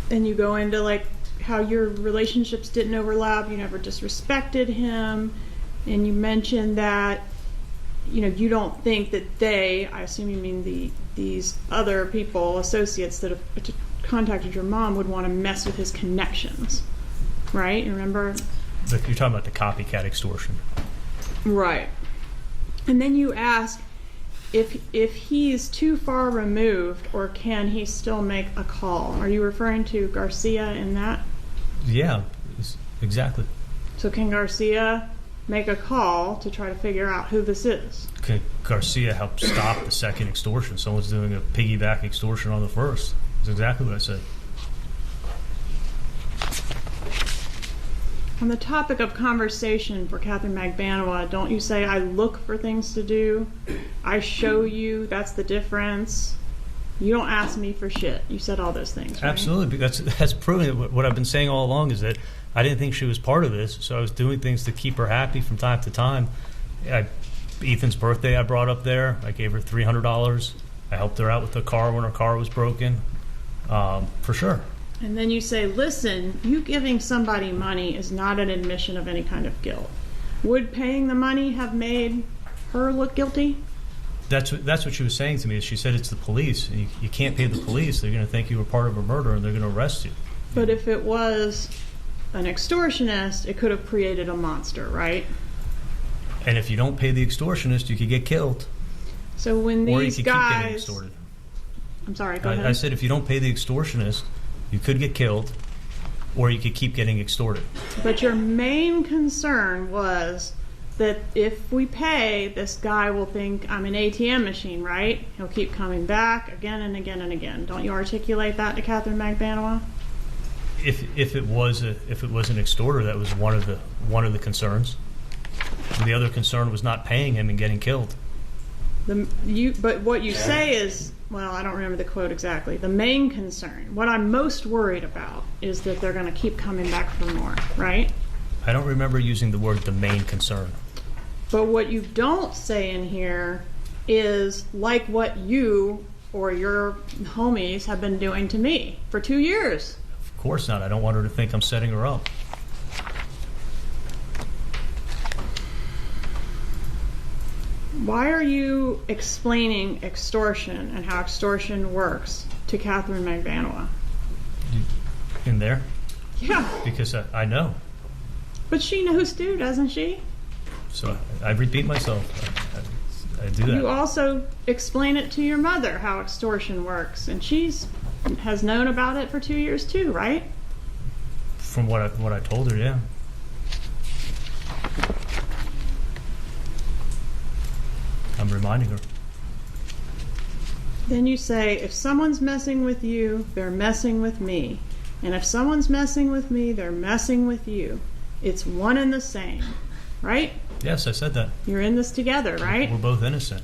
And you go into like how your relationships didn't overlap, you never disrespected him, and you mentioned that, you know, you don't think that they, I assume you mean these other people, associates that have contacted your mom, would want to mess with his connections, right? You remember? But you're talking about the copycat extortion. Right. And then you ask if he's too far removed, or can he still make a call? Are you referring to Garcia in that? Yeah, exactly. So can Garcia make a call to try to figure out who this is? Can Garcia help stop the second extortion? Someone's doing a piggyback extortion on the first. That's exactly what I said. On the topic of conversation for Catherine Magbanua, don't you say, I look for things to do, I show you, that's the difference? You don't ask me for shit. You said all those things, right? Absolutely. That's proving that what I've been saying all along is that I didn't think she was part of this, so I was doing things to keep her happy from time to time. Ethan's birthday I brought up there. I gave her $300. I helped her out with the car when her car was broken, for sure. And then you say, listen, you giving somebody money is not an admission of any kind of guilt. Would paying the money have made her look guilty? That's what she was saying to me. Is she said it's the police. And you can't pay the police. They're going to think you were part of a murder and they're going to arrest you. But if it was an extortionist, it could have created a monster, right? And if you don't pay the extortionist, you could get killed. So when or these you could keep getting guys... extorted. I'm sorry, go ahead. I said if you don't pay the extortionist, you could get killed, or you could keep getting extorted. But your main concern was that if we pay, this guy will think I'm an ATM machine, right? He'll keep coming back again and again and again. Don't you articulate that to Catherine Magbanua? If it was an extorter, that was one of the concerns. The other concern was not paying him and getting killed. But what you say is, well, I don't remember the quote exactly. The main concern, what I'm most worried about, is that they're going to keep coming back for more, right? I don't remember using the word the main concern. But what you don't say in here is like what you or your homies have been doing to me for 2 years. Of course not. I don't want her to think I'm setting her up. Why are you explaining extortion and how extortion works to Catherine Magbanua? In there? Yeah. Because I know. But she knows too, doesn't she? So I repeat myself. I do that. You also explain it to your mother, how extortion works, and has known about it for 2 years too, right? From what I told her, yeah. I'm reminding her. Then you say, if someone's messing with you, they're messing with me. And if someone's messing with me, they're messing with you. It's one and the same, right? Yes, I said that. You're in this together, right? We're both innocent.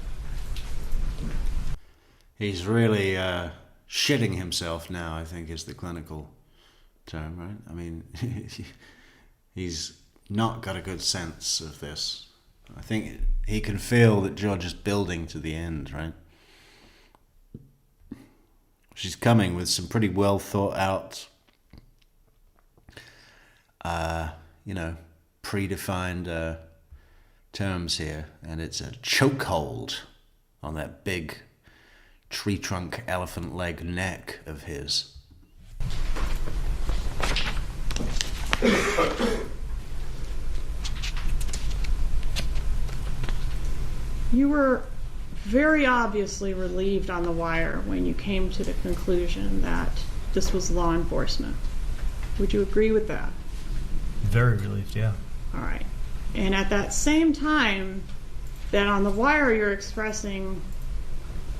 He's really shitting himself now, I think is the clinical term, right? I mean, he's not got a good sense of this. I think he can feel that George is building to the end, right? She's coming with some pretty well thought out, predefined terms here, and it's a chokehold on that big tree trunk elephant leg neck of his. You were very obviously relieved on the wire when you came to the conclusion that this was law enforcement. Would you agree with that? Very relieved, yeah. All right. And at that same time that on the wire you're expressing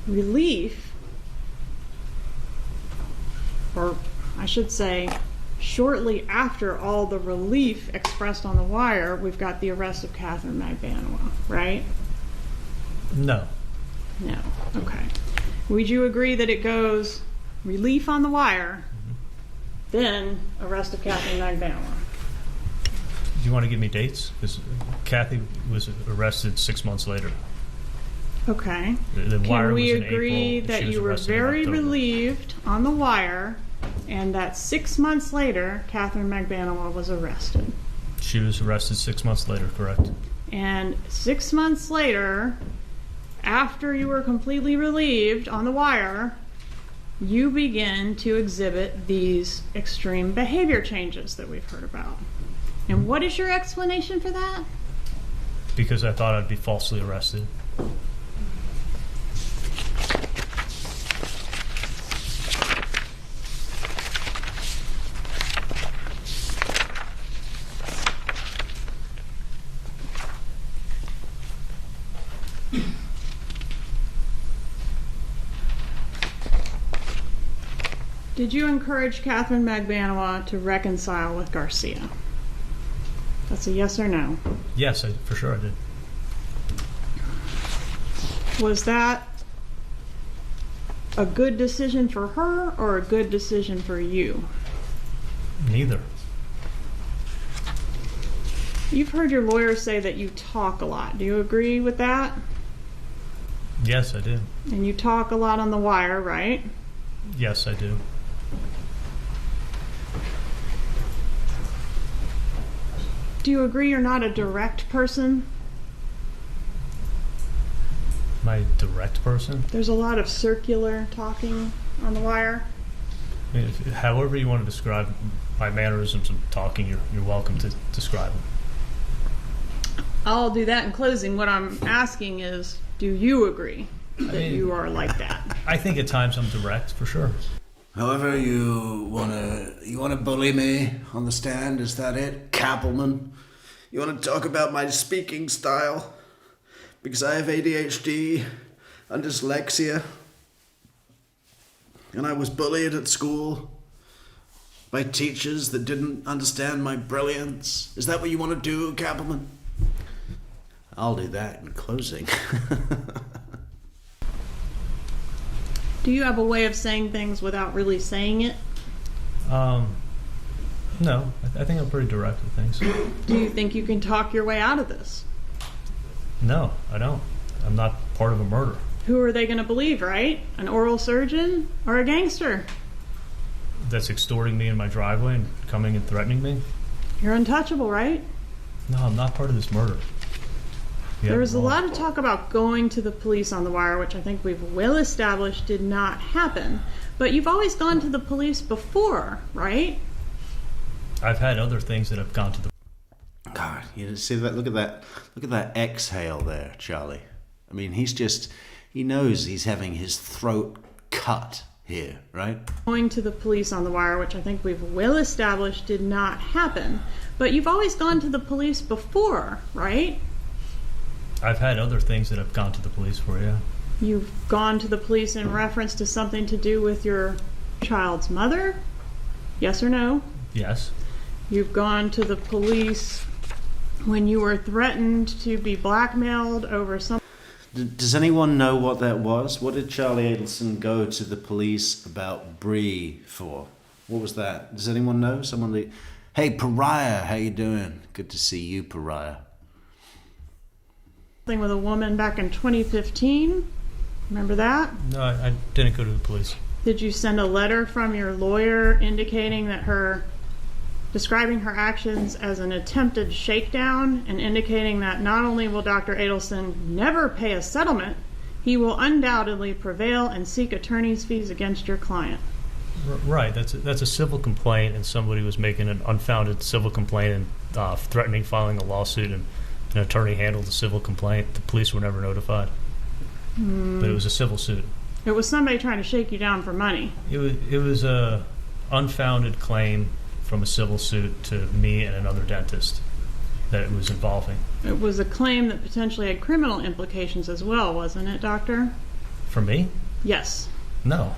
relief, or I should say, shortly after all the relief expressed on the wire, we've got the arrest of Catherine Magbanua, right? No. No. Okay. Would you agree that it goes relief on the wire, then arrest of Catherine Magbanua? Do you want to give me dates? Because Kathy was arrested 6 months later. Okay. The wire Can we was in agree April, that she was you were arrested in very October. relieved on the wire, and that 6 months later, Catherine Magbanua was arrested? She was arrested 6 months later, correct? And 6 months later, after you were completely relieved on the wire, you begin to exhibit these extreme behavior changes that we've heard about. And what is your explanation for that? Because I thought I'd be falsely arrested. Did you encourage Catherine Magbanua to reconcile with Garcia? That's a yes or no. Yes, for sure I did. Was that a good decision for her or a good decision for you? Neither. You've heard your lawyer say that you talk a lot. Do you agree with that? Yes, I do. And you talk a lot on the wire, right? Yes, I do. Do you agree you're not a direct person? My direct person? There's a lot of circular talking on the wire. I mean, however you want to describe my mannerisms of talking, you're welcome to describe them. I'll do that in closing. What I'm asking is, do you agree that you are like that? I think at times I'm direct, for sure. However, you wanna bully me on the stand? Is that it, Kappelman? You wanna talk about my speaking style? Because I have ADHD and dyslexia, and I was bullied at school by teachers that didn't understand my brilliance. Is that what you want to do, Kappelman? I'll do that in closing. Do you have a way of saying things without really saying it? No, I think I'm pretty direct with things. Do you think you can talk your way out of this? No, I don't. I'm not part of a murder. Who are they going to believe, right? An oral surgeon or a gangster? That's extorting me in my driveway and coming and threatening me? You're untouchable, right? No, I'm not part of this murder. There was a lot of talk about going to the police on the wire, which I think we've well established did not happen. But you've always gone to the police before, right? I've had other things that have gone to the... God, you see that? Look at that exhale there, Charlie. I mean, he knows he's having his throat cut here, right? Going to the police on the wire, which I think we've well established did not happen. But you've always gone to the police before, right? I've had other things that have gone to the police for, yeah. You've gone to the police in reference to something to do with your child's mother? Yes or no? Yes. You've gone to the police when you were threatened to be blackmailed over something. Does anyone know what that was? What did Charlie Adelson go to the police about Bree for? What was that? Does anyone know? Hey, Pariah, how you doing? Good to see you, Pariah. With a woman back in 2015. Remember that? No, I didn't go to the police. Did you send a letter from your lawyer indicating that describing her actions as an attempted shakedown and indicating that not only will Dr. Adelson never pay a settlement, he will undoubtedly prevail and seek attorney's fees against your client? Right, that's a civil complaint, and somebody was making an unfounded civil complaint and threatening filing a lawsuit, and an attorney handled the civil complaint. The police were never notified. But it was a civil suit. It was somebody trying to shake you down for money. It was a unfounded claim from a civil suit to me and another dentist that it was involving. It was a claim that potentially had criminal implications as well, wasn't it, Doctor? For me? Yes. No.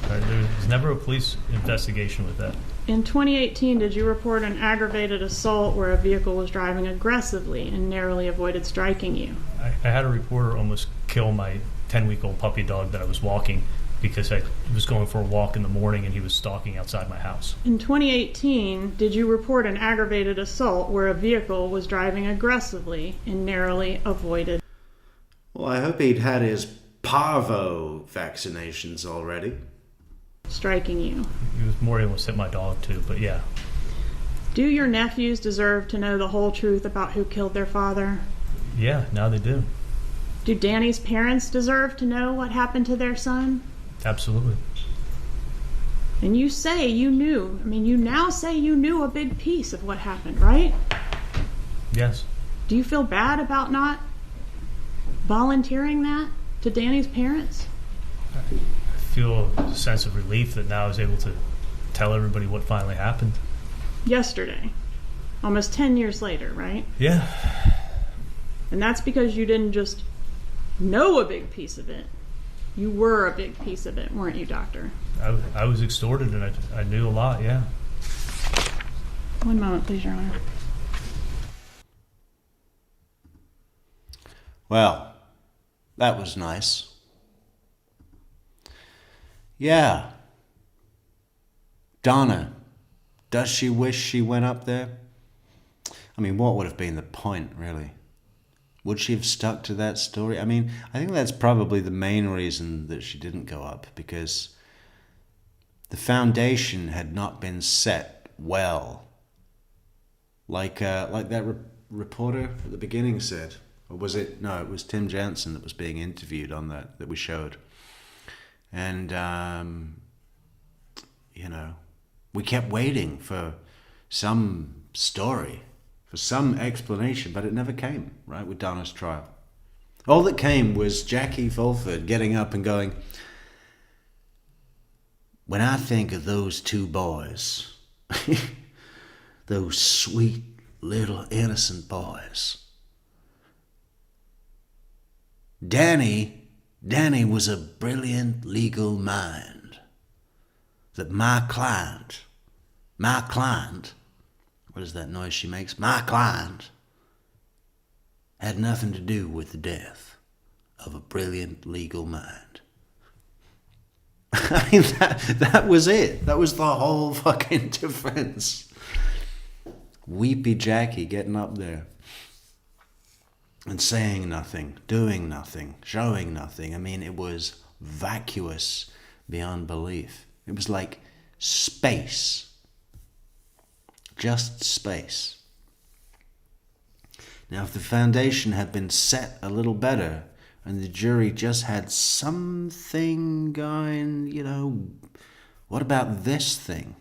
There was never a police investigation with that. In 2018, did you report an aggravated assault where a vehicle was driving aggressively and narrowly avoided striking you? I had a reporter almost kill my 10-week-old puppy dog that I was walking because I was going for a walk in the morning and he was stalking outside my house. In 2018, did you report an aggravated assault where a vehicle was driving aggressively and narrowly avoided? Well, I hope he'd had his parvo vaccinations already. Striking you. He was more almost hit my dog too, but yeah. Do your nephews deserve to know the whole truth about who killed their father? Yeah, now they do. Do Danny's parents deserve to know what happened to their son? Absolutely. And you say you knew. You now say you knew a big piece of what happened, right? Yes. Do you feel bad about not volunteering that to Danny's parents? I feel a sense of relief that now I was able to tell everybody what finally happened. Yesterday. Almost 10 years later, right? Yeah. And that's because you didn't just know a big piece of it. You were a big piece of it, weren't you, Doctor? I was extorted and I knew a lot, yeah. One moment, please, Your Honor. Well, that was nice. Yeah. Donna, does she wish she went up there? I mean, what would have been the point, really? Would she have stuck to that story? I mean, I think that's probably the main reason that she didn't go up, because the foundation had not been set well. Like that reporter at the beginning said. Or was it? No, it was Tim Jansen that was being interviewed on that we showed. And, we kept waiting for some story, for some explanation, but it never came, right, with Donna's trial. All that came was Jackie Fulford getting up and going, when I think of those two boys, those sweet little innocent boys, Danny was a brilliant legal mind that my client, what is that noise she makes? My client had nothing to do with the death of a brilliant legal mind. I mean, that was it. That was the whole fucking defense. Weepy Jackie getting up there and saying nothing, doing nothing, showing nothing. I mean, it was vacuous beyond belief. It was like space. Just space. Now, if the foundation had been set a little better and the jury just had something going, what about this thing?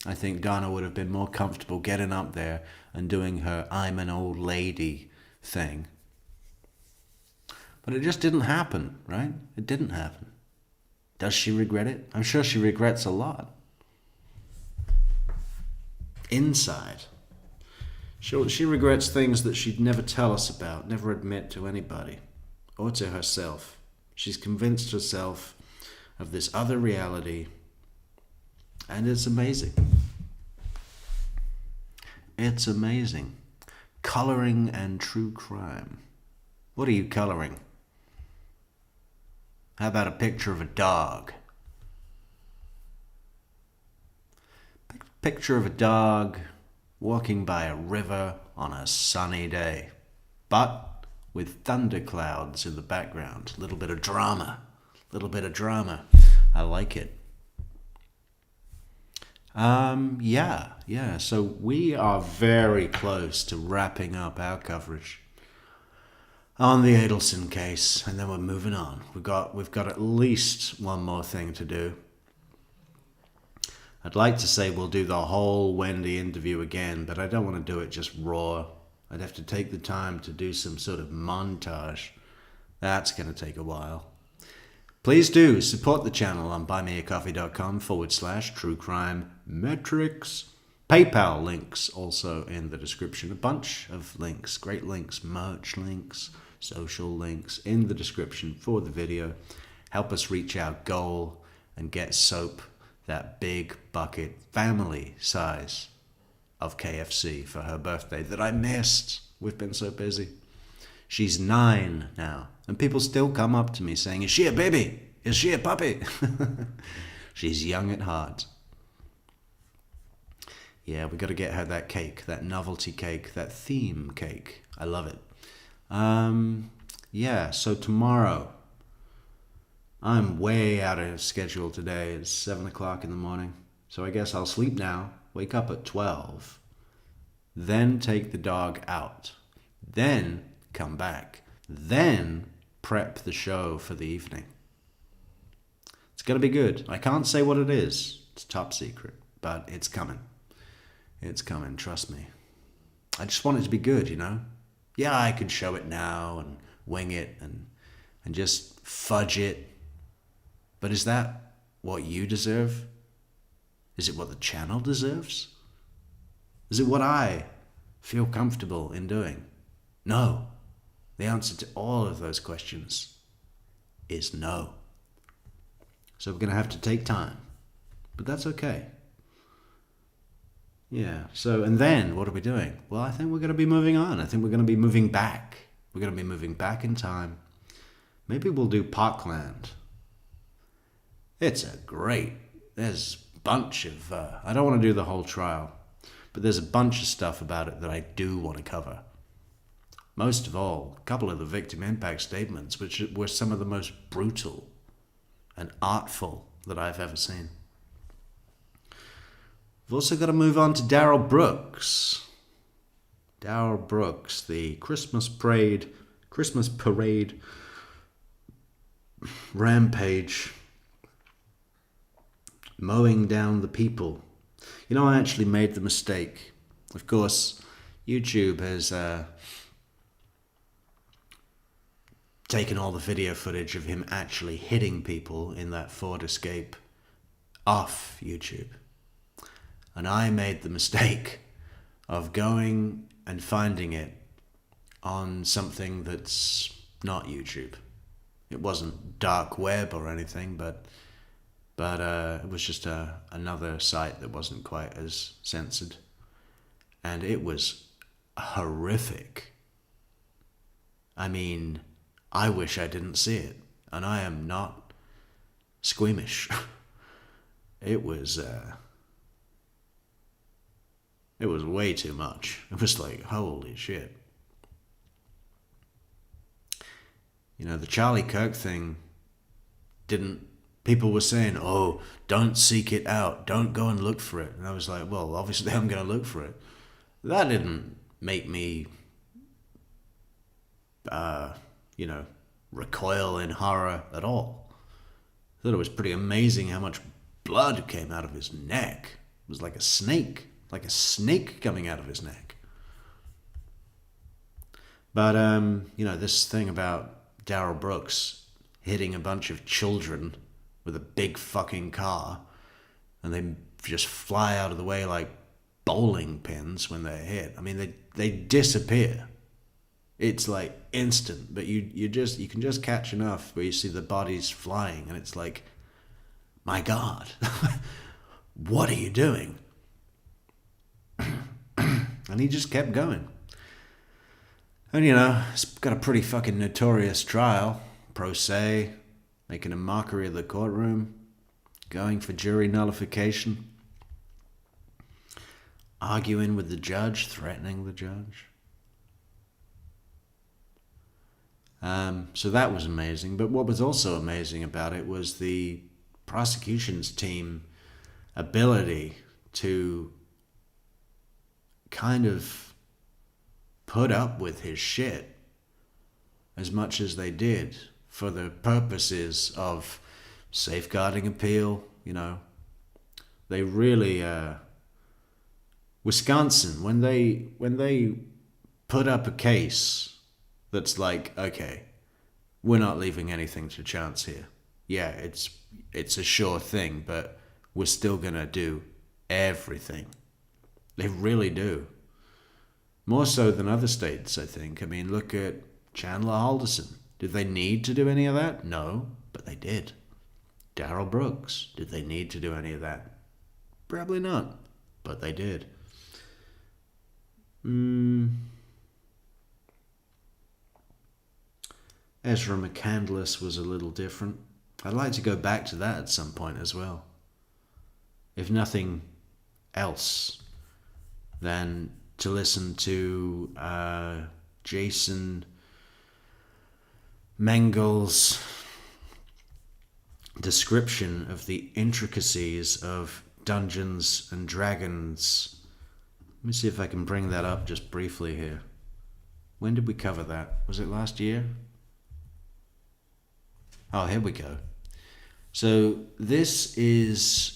I think Donna would have been more comfortable getting up there and doing her I'm an old lady thing. But it just didn't happen, right? It didn't happen. Does she regret it? I'm sure she regrets a lot. Inside. She regrets things that she'd never tell us about, never admit to anybody, or to herself. She's convinced herself of this other reality, and it's amazing. It's amazing. Coloring and true crime. What are you coloring? How about a picture of a dog? Picture of a dog walking by a river on a sunny day, but with thunderclouds in the background. A little bit of drama. I like it. Yeah. So we are very close to wrapping up our coverage on the Adelson case, and then we're moving on. We've got at least one more thing to do. I'd like to say we'll do the whole Wendy interview again, but I don't want to do it just raw. I'd have to take the time to do some sort of montage. That's going to take a while. Please do support the channel on buymeacoffee.com/True Crime Metrix. PayPal links also in the description. A bunch of links, great links, merch links, social links in the description for the video. Help us reach our goal and get Soap that big bucket family size of KFC for her birthday that I missed. We've been so busy. She's 9 now, and people still come up to me saying, is she a baby? Is she a puppy? She's young at heart. Yeah, we got to get her that cake, that novelty cake, that theme cake. I love it. So tomorrow, I'm way out of schedule today. It's 7 o'clock in the morning. So I guess I'll sleep now, wake up at 12, then take the dog out, then come back, then prep the show for the evening. It's going to be good. I can't say what it is. It's top secret, but it's coming. It's coming, trust me. I just want it to be good, Yeah, I could show it now and wing it and just fudge it. But is that what you deserve? Is it what the channel deserves? Is it what I feel comfortable in doing? No. The answer to all of those questions is no. So we're going to have to take time. But that's okay. Yeah, and then what are we doing? Well, I think we're going to be moving on. I think we're going to be moving back. We're going to be moving back in time. Maybe we'll do Parkland. It's a great, there's a bunch of, I don't want to do the whole trial, but there's a bunch of stuff about it that I do want to cover. Most of all, a couple of the victim impact statements, which were some of the most brutal and artful that I've ever seen. We've also got to move on to Daryl Brooks. Daryl Brooks, the Christmas parade rampage, mowing down the people. You know, I actually made the mistake. Of course, YouTube has taken all the video footage of him actually hitting people in that Ford Escape off YouTube. And I made the mistake of going and finding it on something that's not YouTube. It wasn't dark web or anything, but it was just another site that wasn't quite as censored. And it was horrific. I mean, I wish I didn't see it, and I am not squeamish. It was way too much. It was like, holy shit. You know, the Charlie Kirk thing people were saying, oh, don't seek it out, don't go and look for it. And I was like, well, obviously I'm going to look for it. That didn't make me, recoil in horror at all. I thought it was pretty amazing how much blood came out of his neck. It was like a snake coming out of his neck. But, this thing about Daryl Brooks hitting a bunch of children with a big fucking car, and they just fly out of the way like bowling pins when they're hit. I mean, they disappear. It's like instant, but you can just catch enough where you see the bodies flying, and it's like, my God, what are you doing? And he just kept going. And it's got a pretty fucking notorious trial. Pro se, making a mockery of the courtroom, going for jury nullification, arguing with the judge, threatening the judge. So that was amazing. But what was also amazing about it was the prosecution's team ability to kind of put up with his shit as much as they did for the purposes of safeguarding appeal. They really Wisconsin, when they put up a case that's like, okay, we're not leaving anything to chance here. Yeah, it's a sure thing, but we're still gonna do everything. They really do. More so than other states, I think. I mean, look at Chandler Alderson. Did they need to do any of that? No, but they did. Daryl Brooks, did they need to do any of that? Probably not, but they did. Ezra McCandless was a little different. I'd like to go back to that at some point as well. If nothing else, than to listen to Jason Mengel's description of the intricacies of Dungeons and Dragons. Let me see if I can bring that up just briefly here. When did we cover that? Was it last year? Oh, here we go. So this is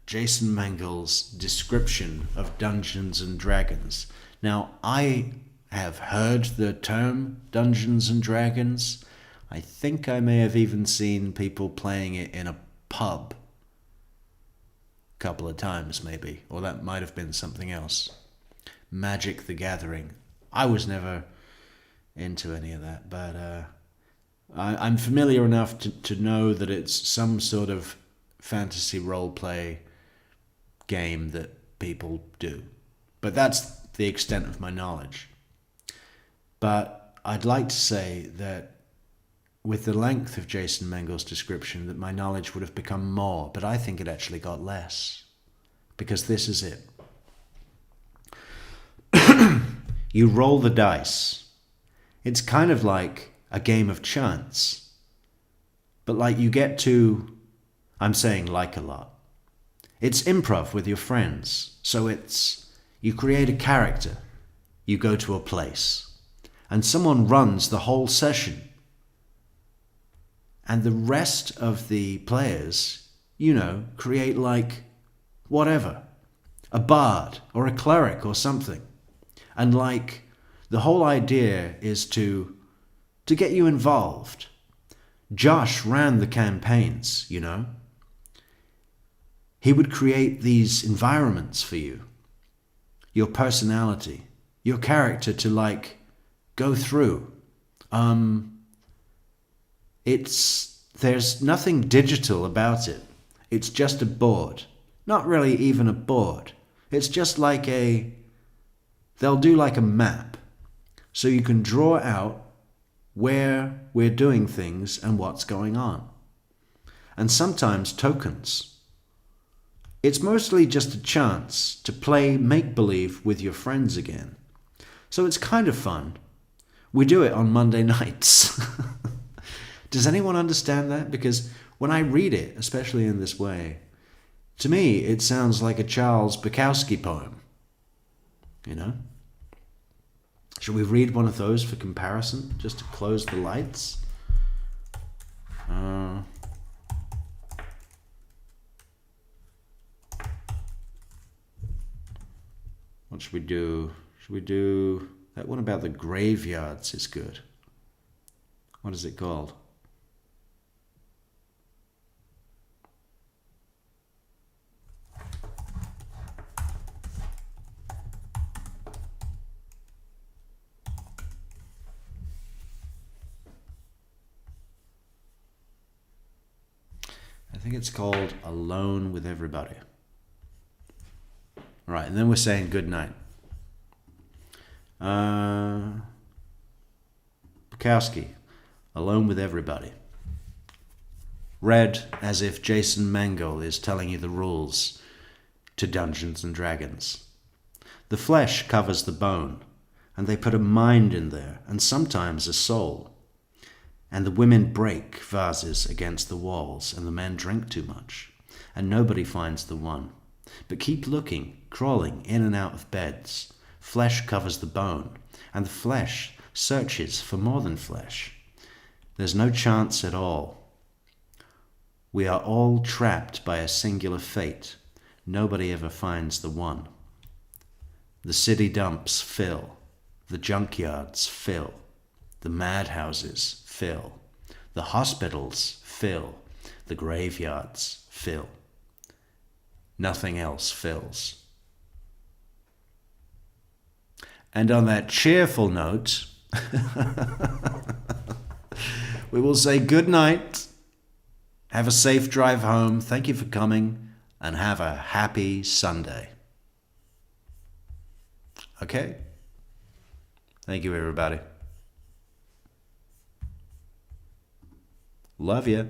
Jason Mengel's description of Dungeons and Dragons. Now, I have heard the term Dungeons and Dragons. I think I may have even seen people playing it in a pub a couple of times, maybe, or that might have been something else. Magic the Gathering. I was never into any of that, but I'm familiar enough to know that it's some sort of fantasy role-play game that people do. But that's the extent of my knowledge. But I'd like to say that with the length of Jason Mengel's description that my knowledge would have become more, but I think it actually got less. Because this is it. You roll the dice. It's kind of like a game of chance. But like you get to, I'm saying like a lot. It's improv with your friends. So you create a character. You go to a place. And someone runs the whole session. And the rest of the players, create like whatever. A bard or a cleric or something. And like the whole idea is to get you involved. Josh ran the campaigns, He would create these environments for you. Your personality, your character to like go through. There's nothing digital about it. It's just a board. Not really even a board. It's just like they'll do like a map. So you can draw out where we're doing things and what's going on. And sometimes tokens. It's mostly just a chance to play make-believe with your friends again. So it's kind of fun. We do it on Monday nights. Does anyone understand that? Because when I read it, especially in this way, to me it sounds like a Charles Bukowski poem. Should we read one of those for comparison, just to close the lights? What should we do? Should we do that one about the graveyards is good. What is it called? I think it's called Alone with Everybody. All right, and then we're saying good night. Bukowski, Alone with Everybody. Read as if Jason Mengel is telling you the rules to Dungeons and Dragons. The flesh covers the bone, and they put a mind in there, and sometimes a soul. And the women break vases against the walls, and the men drink too much, and nobody finds the one. But keep looking, crawling in and out of beds. Flesh covers the bone, and the flesh searches for more than flesh. There's no chance at all. We are all trapped by a singular fate. Nobody ever finds the one. The city dumps fill. The junkyards fill. The madhouses fill. The hospitals fill. The graveyards fill. Nothing else fills. And on that cheerful note, we will say good night. Have a safe drive home. Thank you for coming, and have a happy Sunday. Okay? Thank you, everybody. Love you.